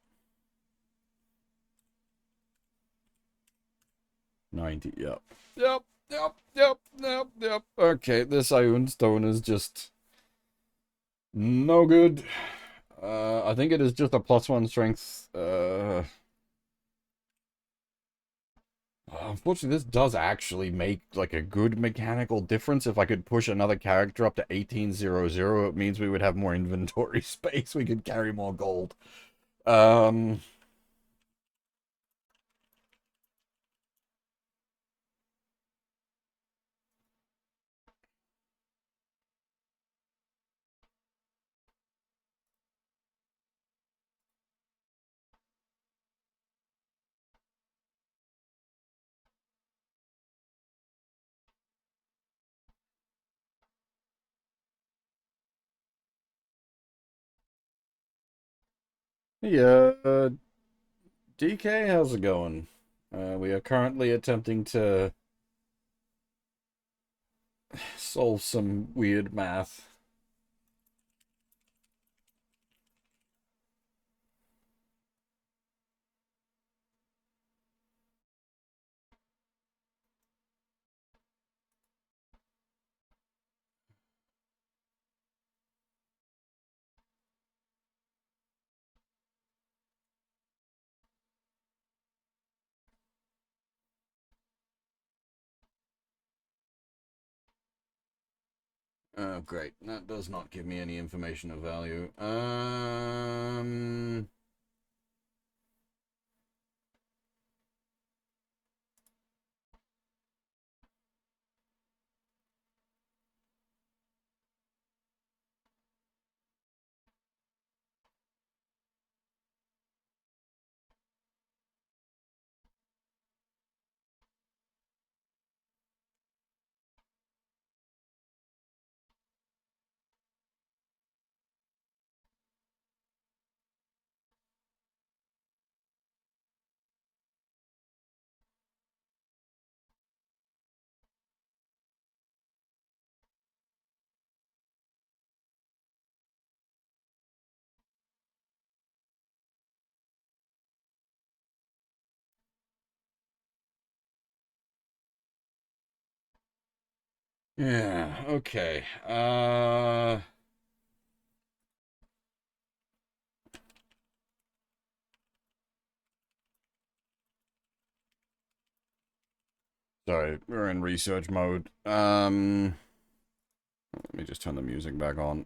Speaker 1: 90, yep. Yep. Okay, this Iron Stone is just no good. I think it is just a +1 strength. Unfortunately, this does actually make, like, a good mechanical difference. If I could push another character up to 1800, it means we would have more inventory space. We could carry more gold. Um... Yeah, DK, how's it going? We are currently attempting to solve some weird math. Oh, great. That does not give me any information of value. Yeah, okay. Sorry, we're in research mode. Let me just turn the music back on.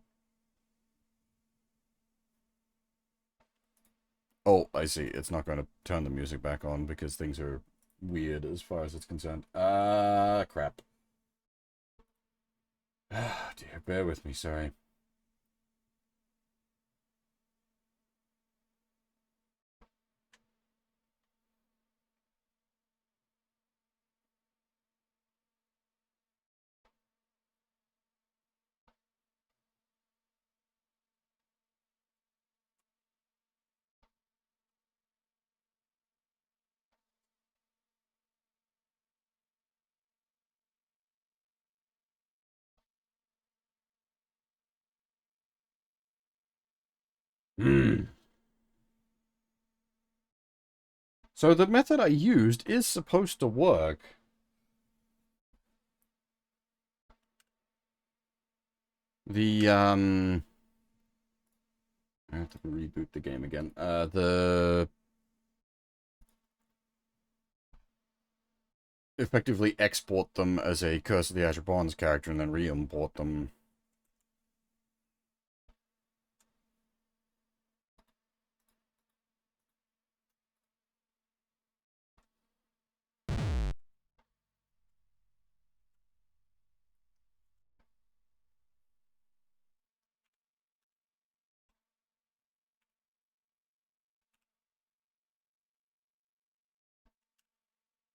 Speaker 1: Oh, I see. It's not going to turn the music back on because things are weird as far as it's concerned. Crap. Ah, dear, bear with me, sorry. Hmm. So the method I used is supposed to work. I have to reboot the game again. Effectively export them as a Curse of the Azure Bonds character and then re-import them.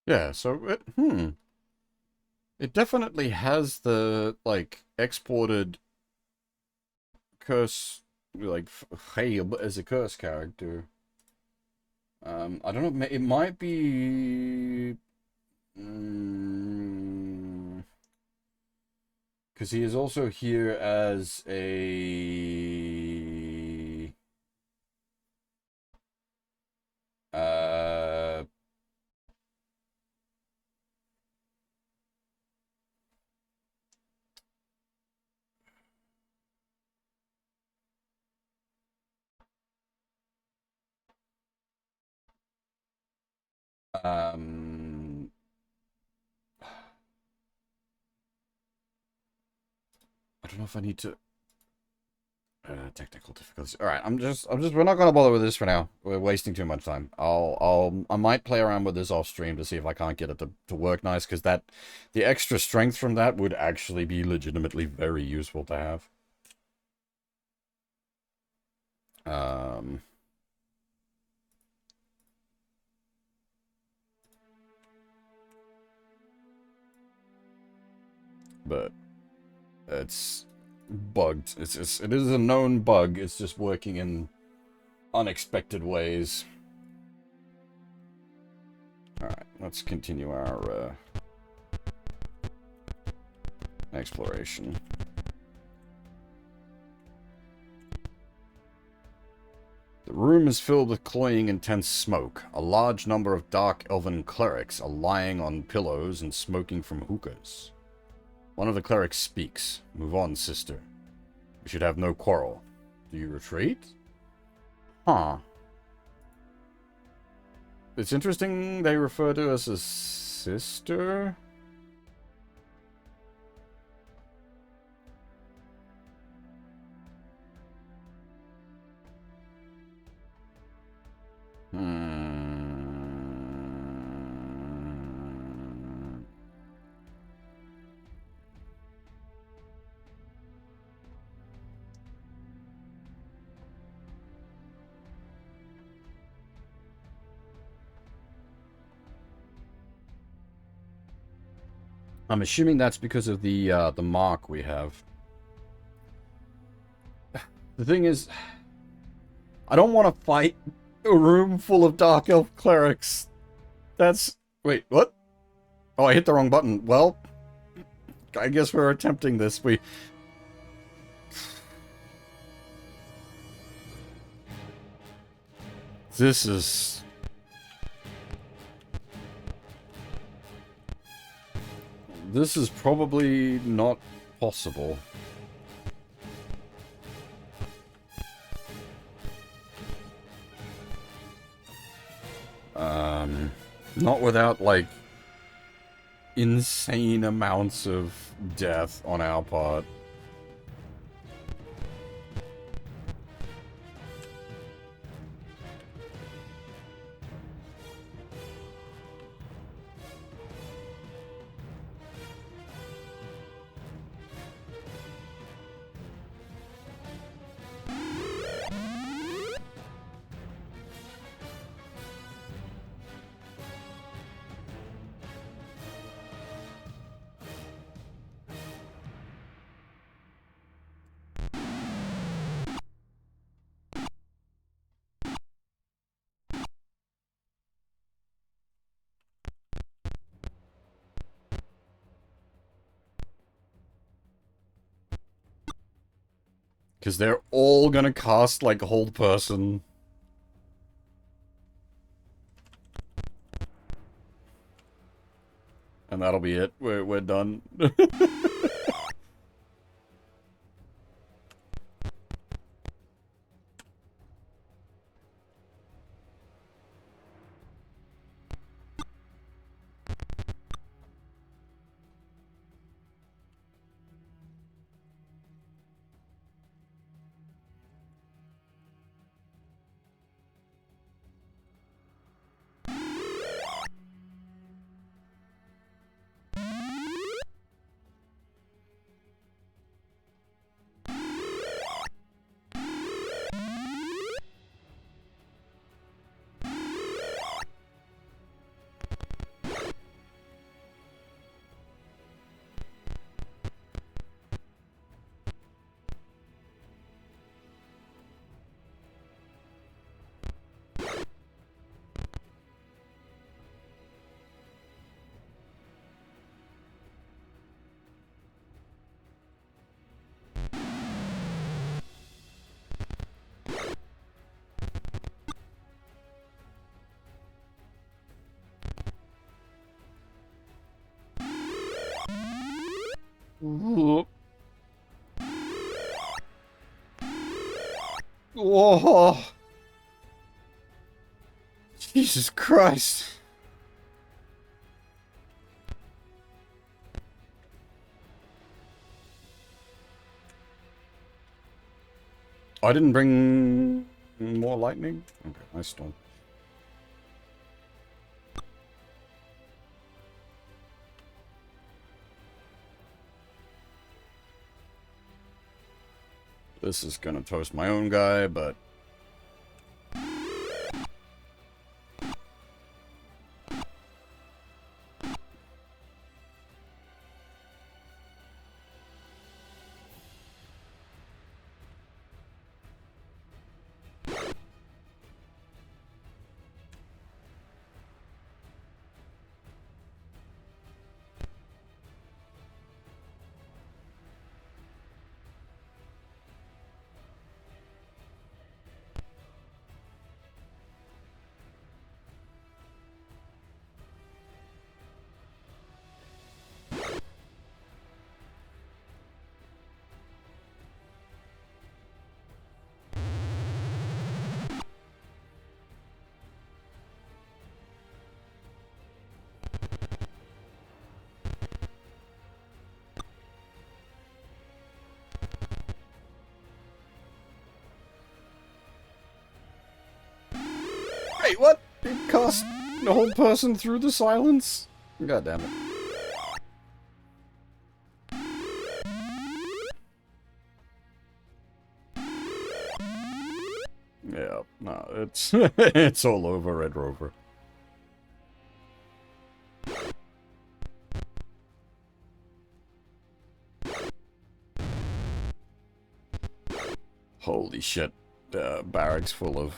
Speaker 1: Yeah, so it definitely has the, like, exported Curse, like, Hayab as a Curse character. I don't know, it might be... Because he is also here as a... Uh... Um, I don't know if I need to. Technical difficulties. All right, we're not gonna bother with this for now. We're wasting too much time. I might play around with this off stream to see if I can't get it to work nice, because the extra strength from that would actually be legitimately very useful to have. But it's bugged. It is a known bug. It's just working in unexpected ways. Alright, let's continue our exploration. The room is filled with cloying, intense smoke. A large number of dark elven clerics are lying on pillows and smoking from hookahs. One of the clerics speaks. Move on, sister. We should have no quarrel. Do you retreat? Huh. It's interesting they refer to us as sister. I'm assuming that's because of the mark we have. The thing is, I don't want to fight a room full of Dark Elf clerics. That's... Wait, what? Oh, I hit the wrong button. Well, I guess we're attempting this. This is... This is probably not possible. Not without, like, insane amounts of death on our part. Because they're all gonna cast, like, hold person. And that'll be it. We're done. Whoa. Jesus Christ. I didn't bring more lightning? Okay, nice storm. This is gonna toast my own guy, but... Wait, what? It cast the whole person through the silence? God damn it. Yeah, no, it's it's all over, Red Rover. Holy shit. Barracks full of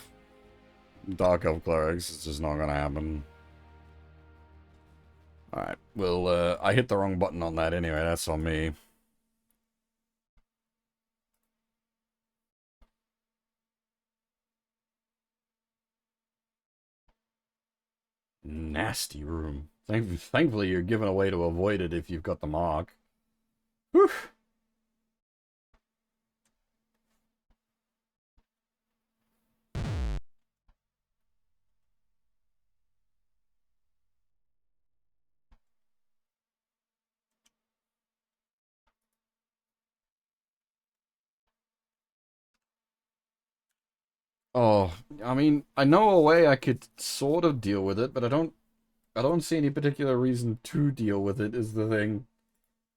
Speaker 1: Dark Elf clerics. It's just not gonna happen. Alright, well, I hit the wrong button on that anyway. That's on me. Nasty room. Thankfully, you're given a way to avoid it if you've got the mark. Whew. Oh, I mean, I know a way I could sort of deal with it, but I don't see any particular reason to deal with it, is the thing.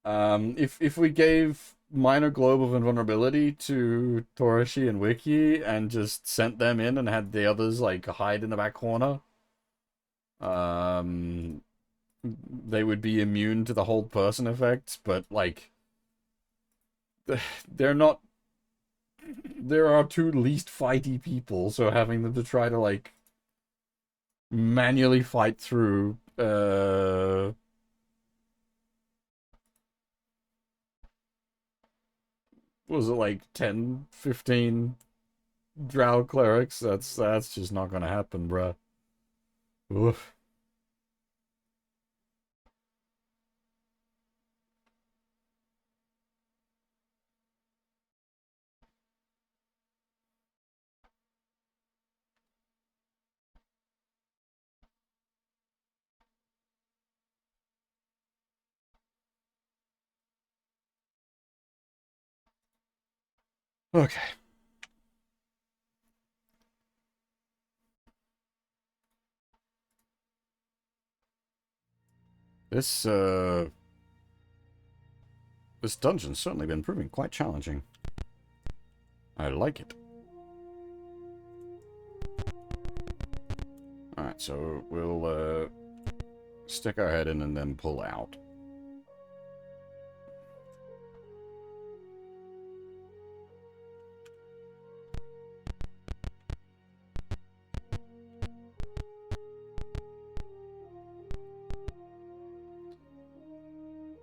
Speaker 1: If we gave minor globe of invulnerability to Torashi and Wiki and just sent them in and had the others like hide in the back corner, they would be immune to the hold person effects, but like they're not. There are two least fighty people, so having them to try to like manually fight through was it like 10, 15 Drow clerics? That's just not gonna happen, bruh. Oof. Okay. This this dungeon's certainly been proving quite challenging. I like it. Alright, so we'll stick our head in and then pull out.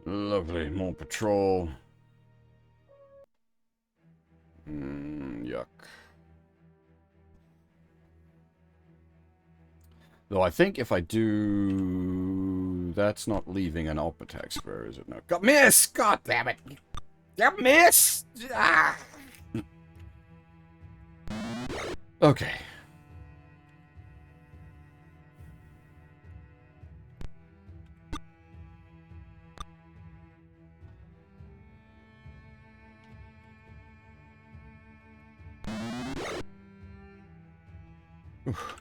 Speaker 1: Lovely, more patrol. Yuck. Though I think if I do... That's not leaving an op attack square, is it? No. God, miss! God damn it! You miss! Ah! Okay. Oof.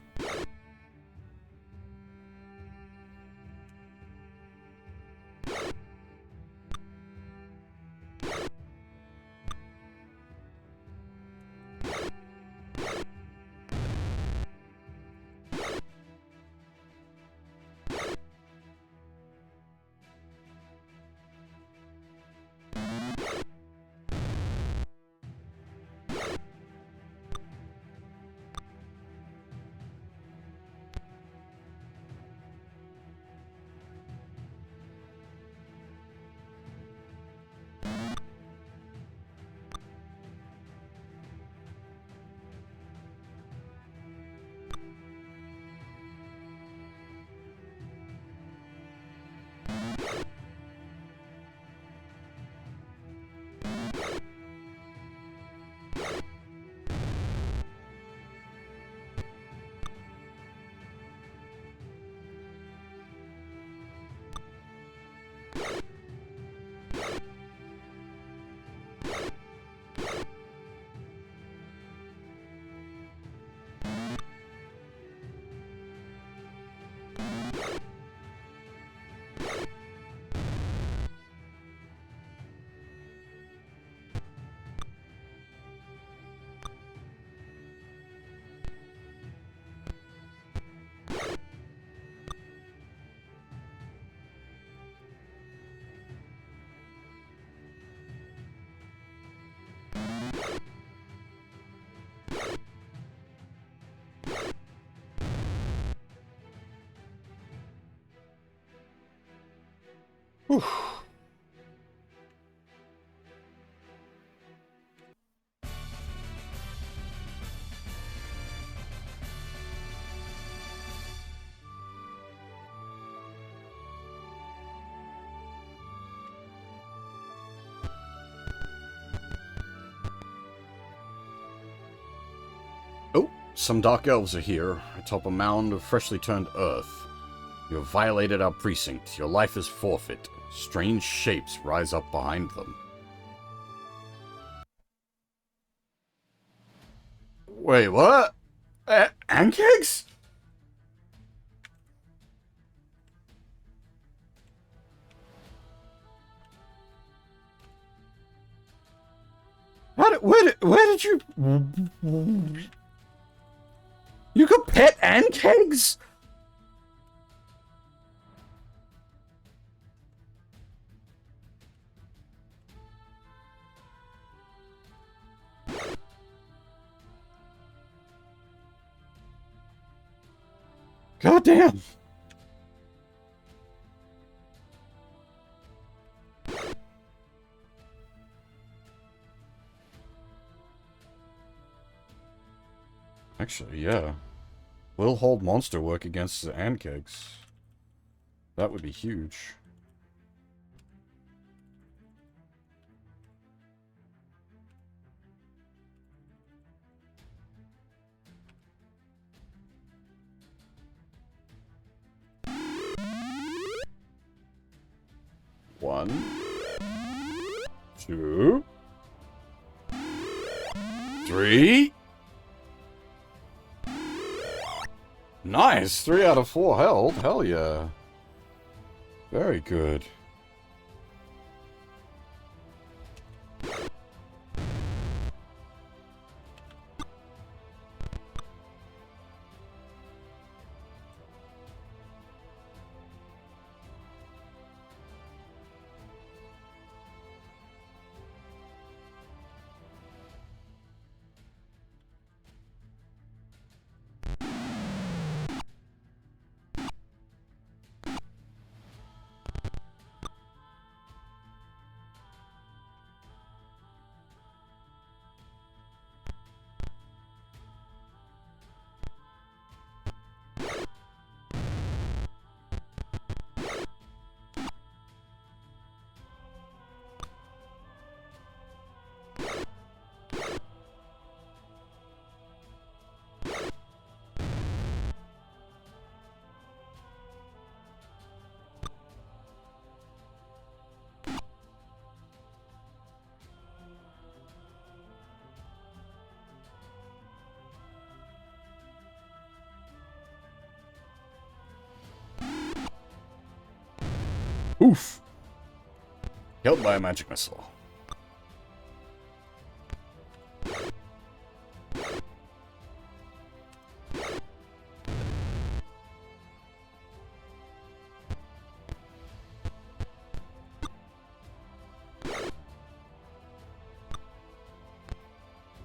Speaker 1: Oof. Oh, some dark elves are here, atop a mound of freshly turned earth. You have violated our precinct. Your life is forfeit. Strange shapes rise up behind them. Wait, what? Pancakes? Where did you... You could pet pancakes? God damn. Actually, yeah. Will hold monster work against the pancakes. That would be huge. One, two, three. Nice! 3 out of 4 held. Hell yeah. Very good. Poof! Killed by a magic missile.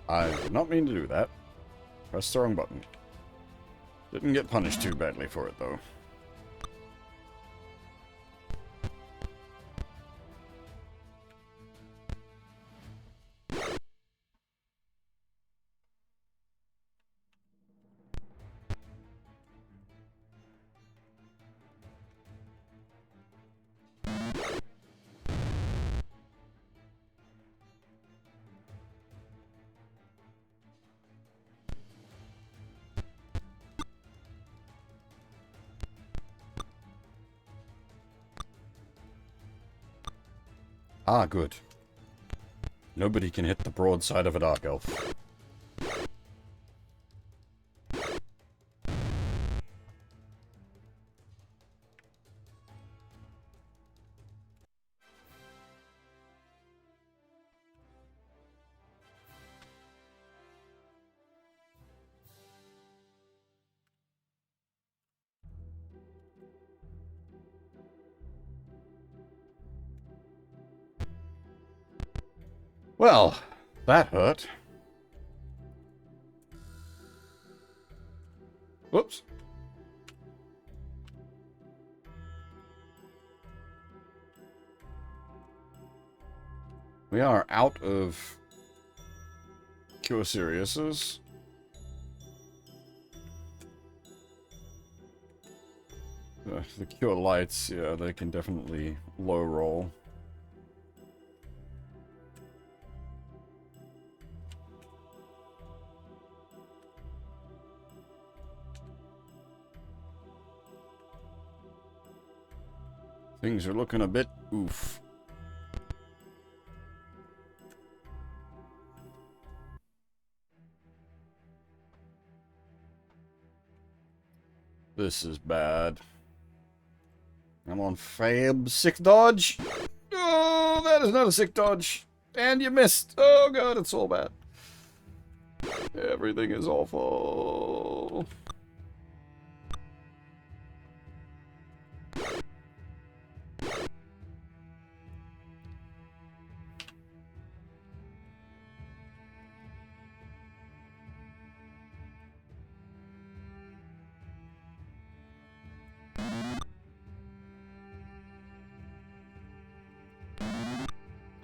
Speaker 1: I did not mean to do that. Pressed the wrong button. Didn't get punished too badly for it, though. Ah, good. Nobody can hit the broadside of a dark elf. Well, that hurt. Whoops. We are out of Cure Seriouses. The Cure Lights, yeah, they can definitely low roll. Things are looking a bit oof. This is bad. I'm on Fab. Sick dodge. Oh, that is not a sick dodge. And you missed. Oh god, it's all bad. Everything is awful.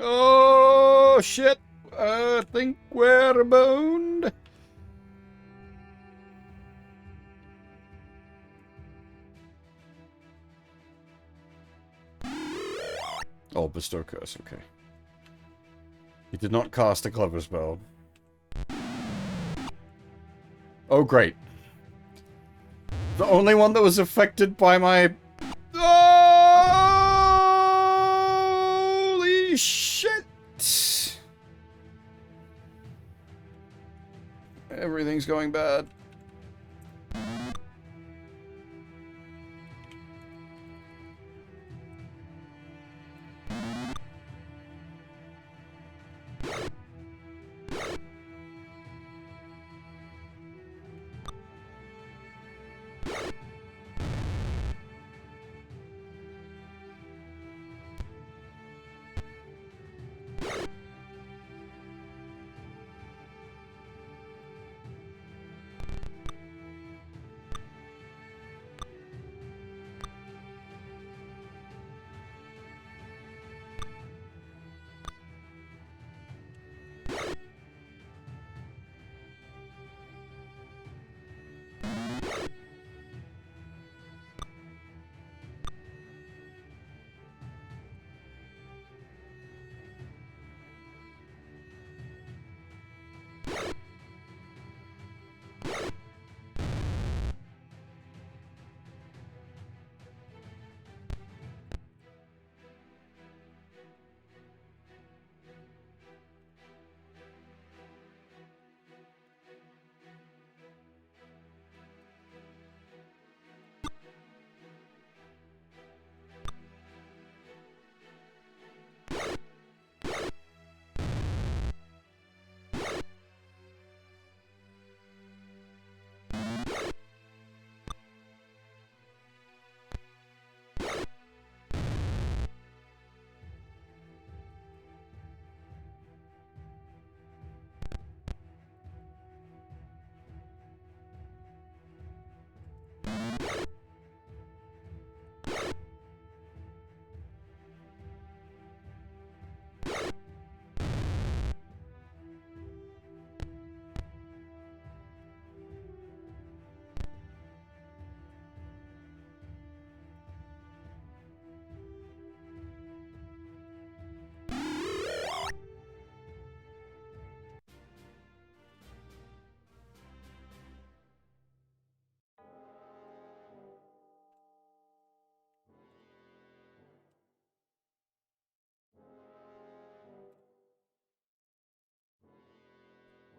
Speaker 1: Oh, shit. I think we're boned. Oh, bestow curse, okay. He did not cast a clever spell. Oh, great. The only one that was affected by my... Holy shit! Everything's going bad.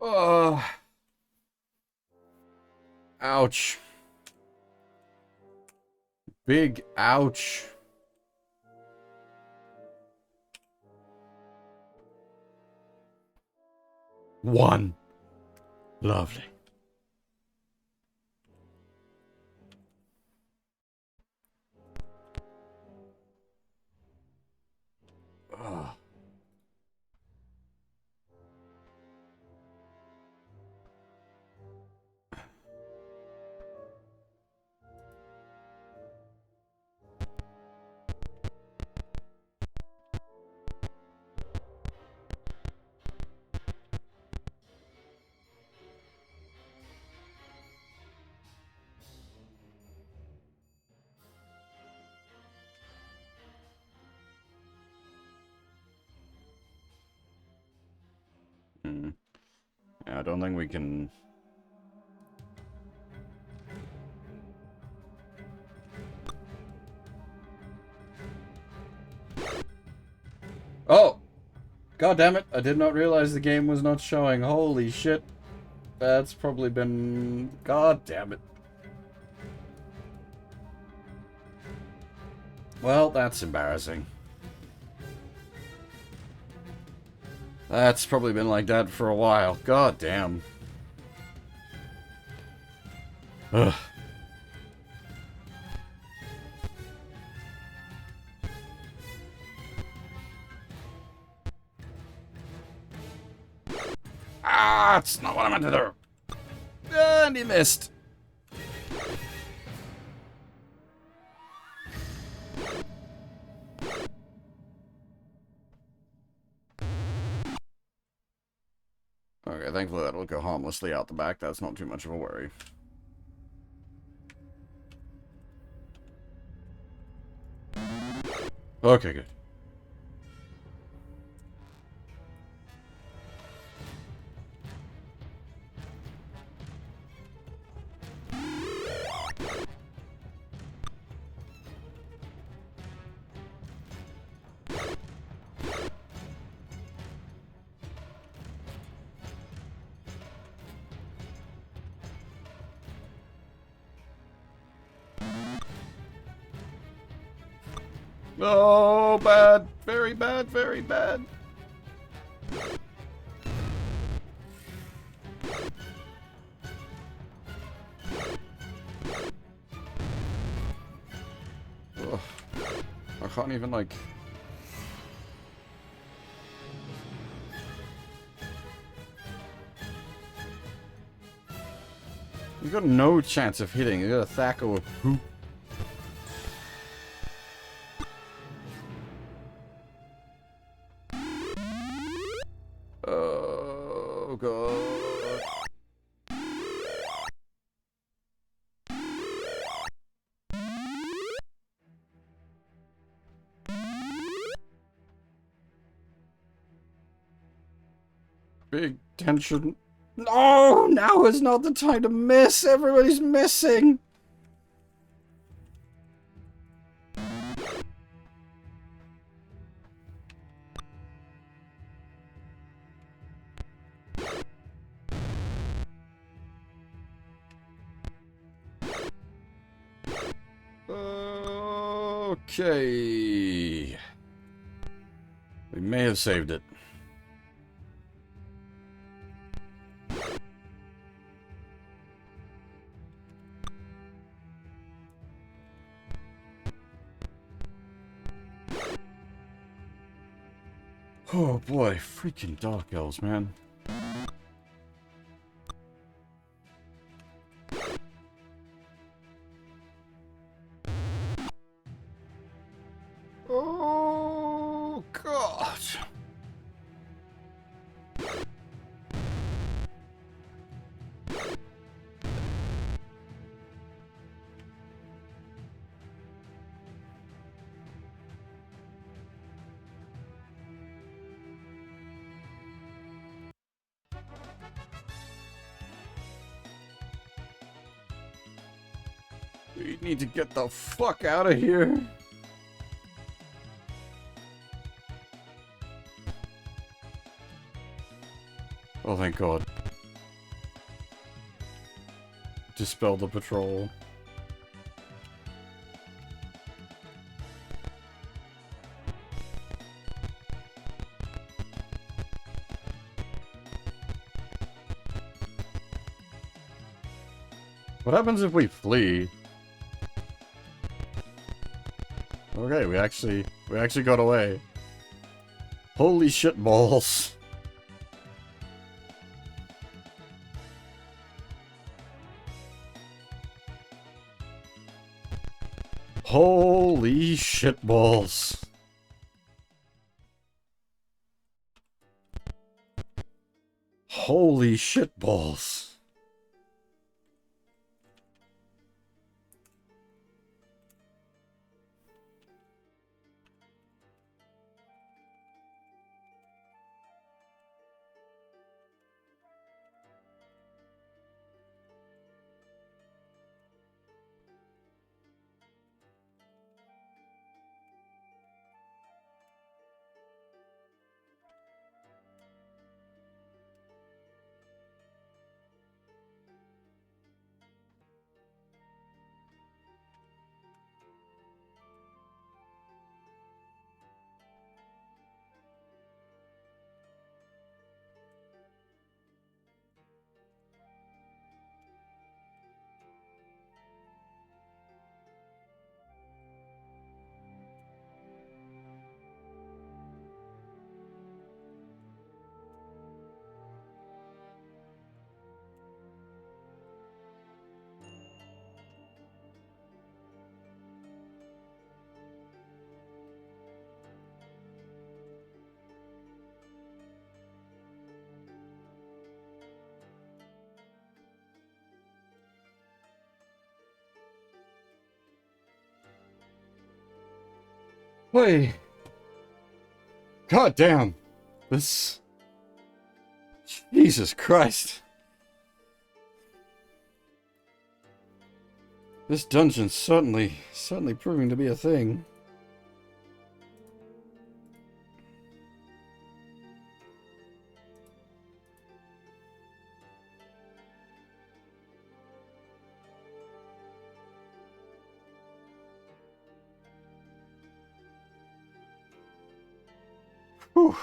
Speaker 1: Oh, ouch. Big ouch. One. Lovely. Oh. Hmm. Yeah, I don't think we can... Oh! God damn it, I did not realize the game was not showing. Holy shit. That's probably been... God damn it. Well, that's embarrassing. That's probably been like that for a while. God damn. Ugh. Ah, it's not what I meant to do. And he missed. Okay, thankfully that'll go harmlessly out the back. That's not too much of a worry. Okay, good. Oh, bad. Very bad, very bad. Ugh. I can't even, like... You got no chance of hitting. You got a Thacker with poop. Oh, God. Big tension. No, now is not the time to miss. Everybody's missing. Okay. We may have saved it. Oh boy, freaking Dark Elves, man. Oh God. We need to get the fuck out of here. Oh, thank God. dispel the patrol. What happens if we flee? Okay, we actually got away. Holy shit balls. Holy shit balls. Holy shit balls. Wait. God damn. This... Jesus Christ. This dungeon's certainly proving to be a thing. Whew.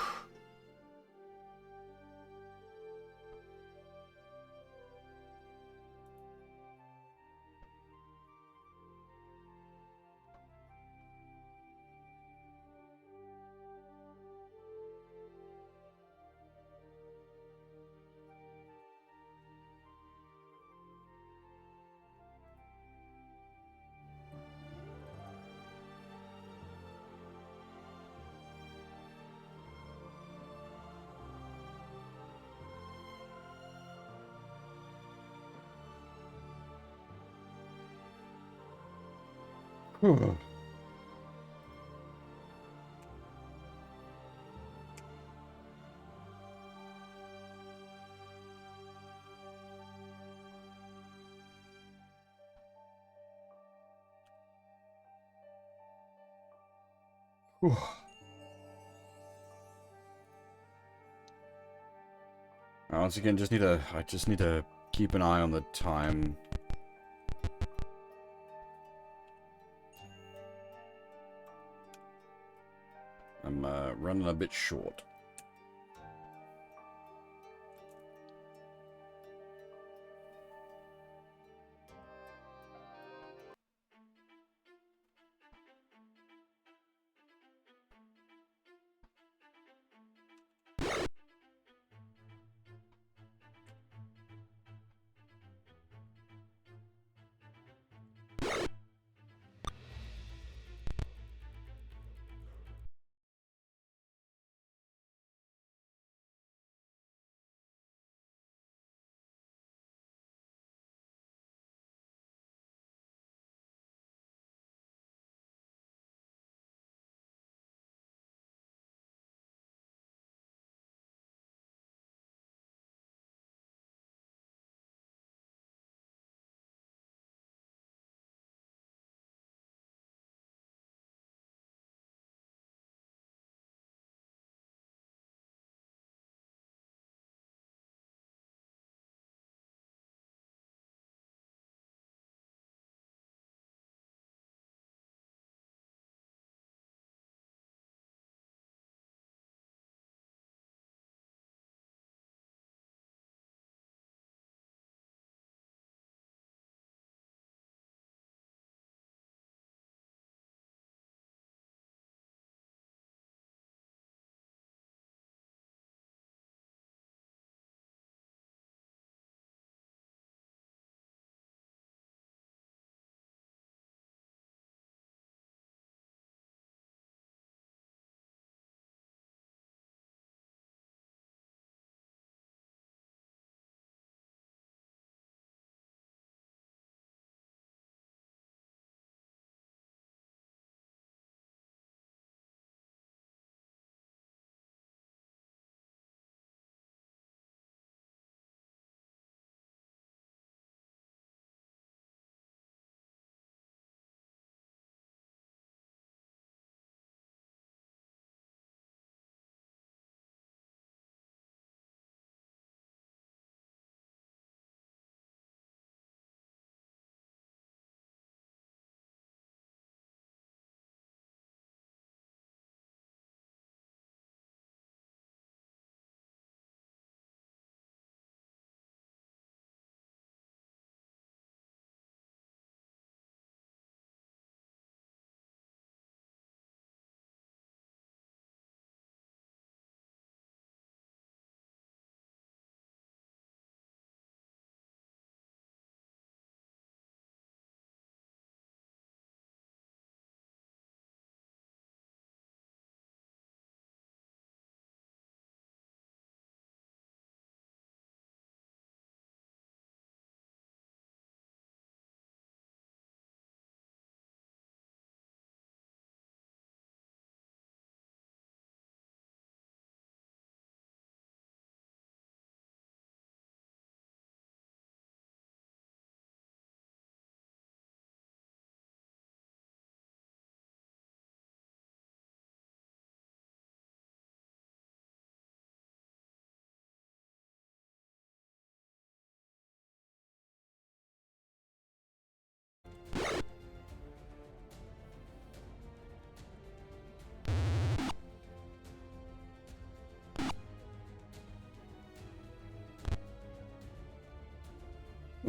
Speaker 1: Whew. Whew. Once again, I just need to keep an eye on the time. I'm running a bit short.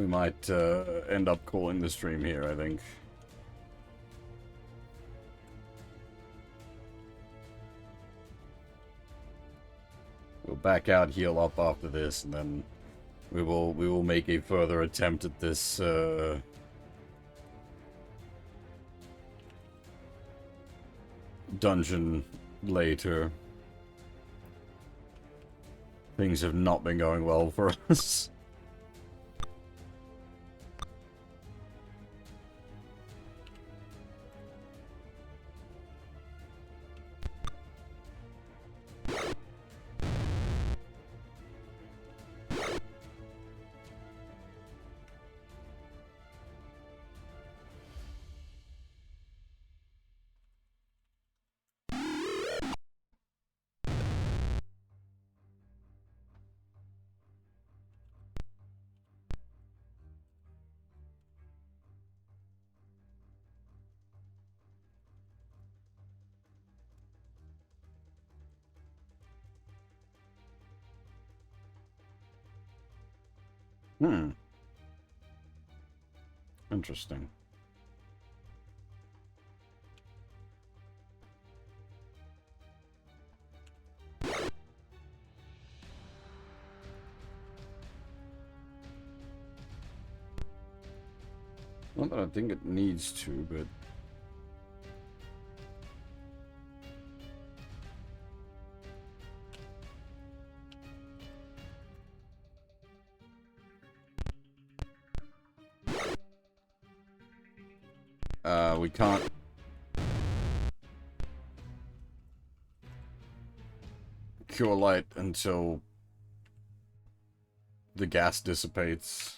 Speaker 1: we might end up calling the stream here, I think. We'll back out, heal up after this, and then we will make a further attempt at this dungeon later. Things have not been going well for us. Interesting. Not that I think it needs to, but... we can't... cure light until the gas dissipates.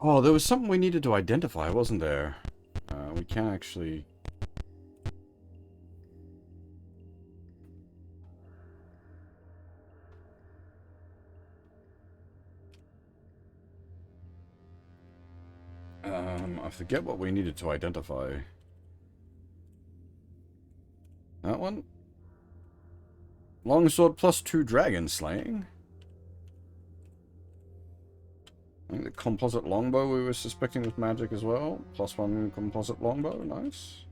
Speaker 1: Oh, there was something we needed to identify, wasn't there? We can actually... I forget what we needed to identify. That one? Longsword plus 2 dragon slaying. I think the composite longbow we were suspecting was magic as well. Plus 1 composite longbow, nice.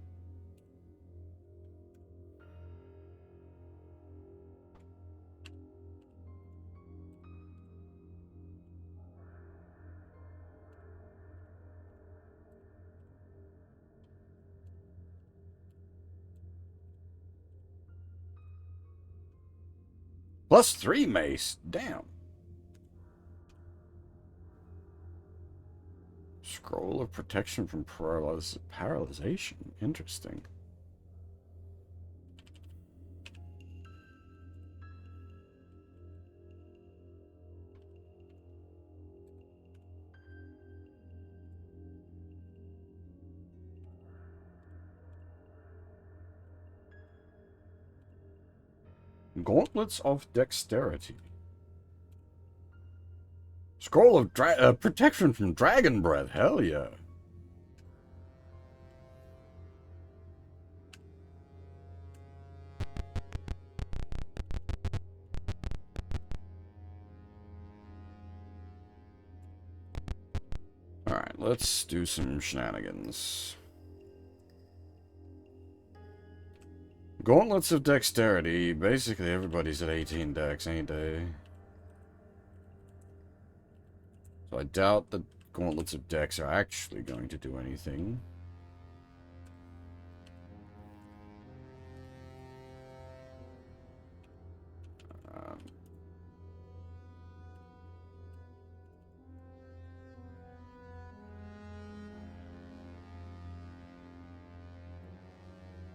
Speaker 1: Plus 3 mace, damn. Scroll of protection from paralyzation. Interesting. Gauntlets of Dexterity. Scroll of protection from dragon breath. Hell yeah. Alright, let's do some shenanigans. Gauntlets of Dexterity. Basically everybody's at 18 dex, ain't they? So I doubt that Gauntlets of Dex are actually going to do anything.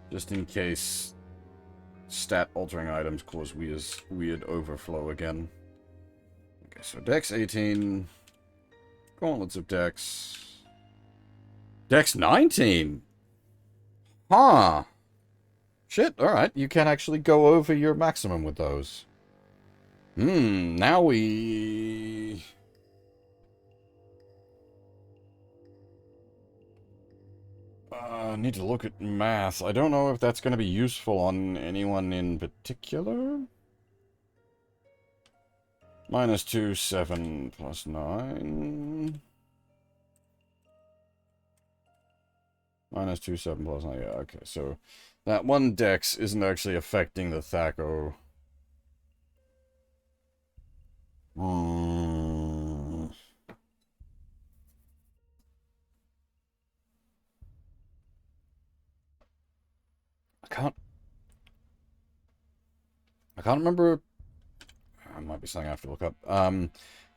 Speaker 1: Just in case stat altering items cause weird overflow again. Okay, so Dex 18. Gauntlets of Dex. Dex 19? Huh. Shit, alright. You can actually go over your maximum with those. Now we... need to look at math. I don't know if that's going to be useful on anyone in particular. -2, 7, +9. -2, 7, +9. Yeah, okay. So that one dex isn't actually affecting the Thaco. I can't remember. That might be something I have to look up. I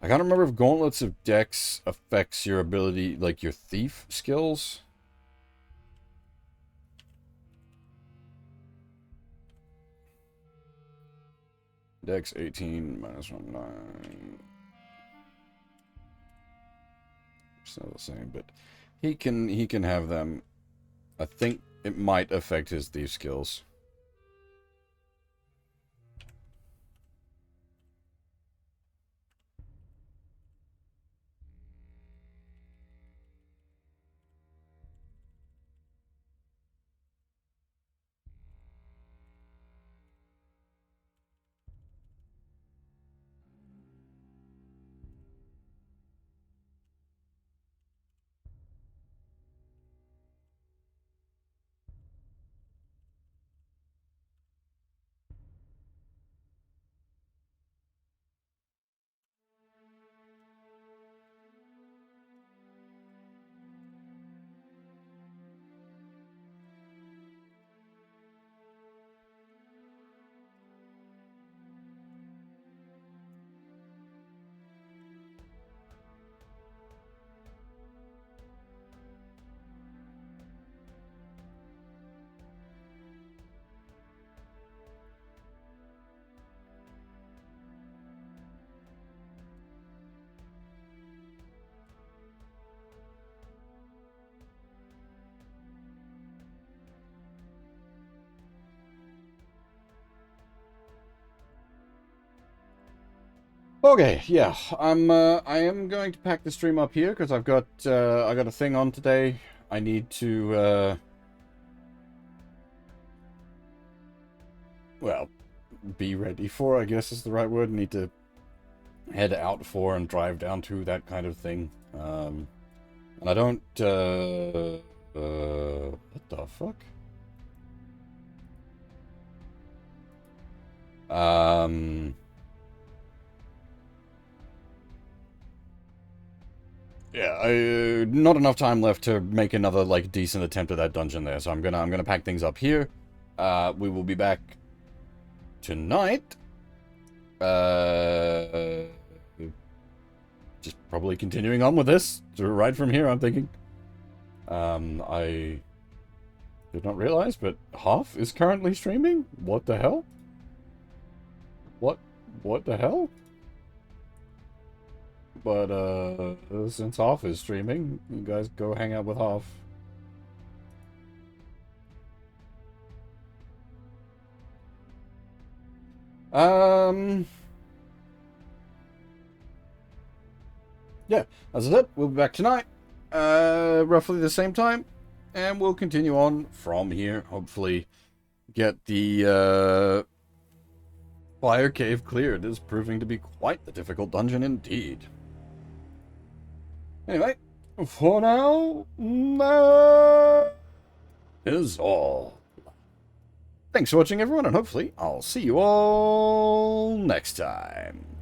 Speaker 1: can't remember if Gauntlets of Dex affects your ability, like your thief skills. Dex 18 -1, 9. Still the same, but he can have them. I think it might affect his thief skills. Okay, yeah, I am going to pack the stream up here because I got a thing on today. I need to well, be ready for, I guess is the right word. Need to head out for and drive down to, that kind of thing. And I don't what the fuck? Yeah, not enough time left to make another, like, decent attempt at that dungeon there, so I'm gonna pack things up here. We will be back tonight. Just probably continuing on with this right from here, I'm thinking. I did not realize, but Half is currently streaming? What the hell? What the hell? But, since Half is streaming, you guys go hang out with Half. Yeah, as I said, we'll be back tonight, roughly the same time, and we'll continue on from here. Hopefully get the, Fire Cave cleared. It is proving to be quite the difficult dungeon indeed. Anyway, for now, that is all. Thanks for watching, everyone, and hopefully I'll see you all next time.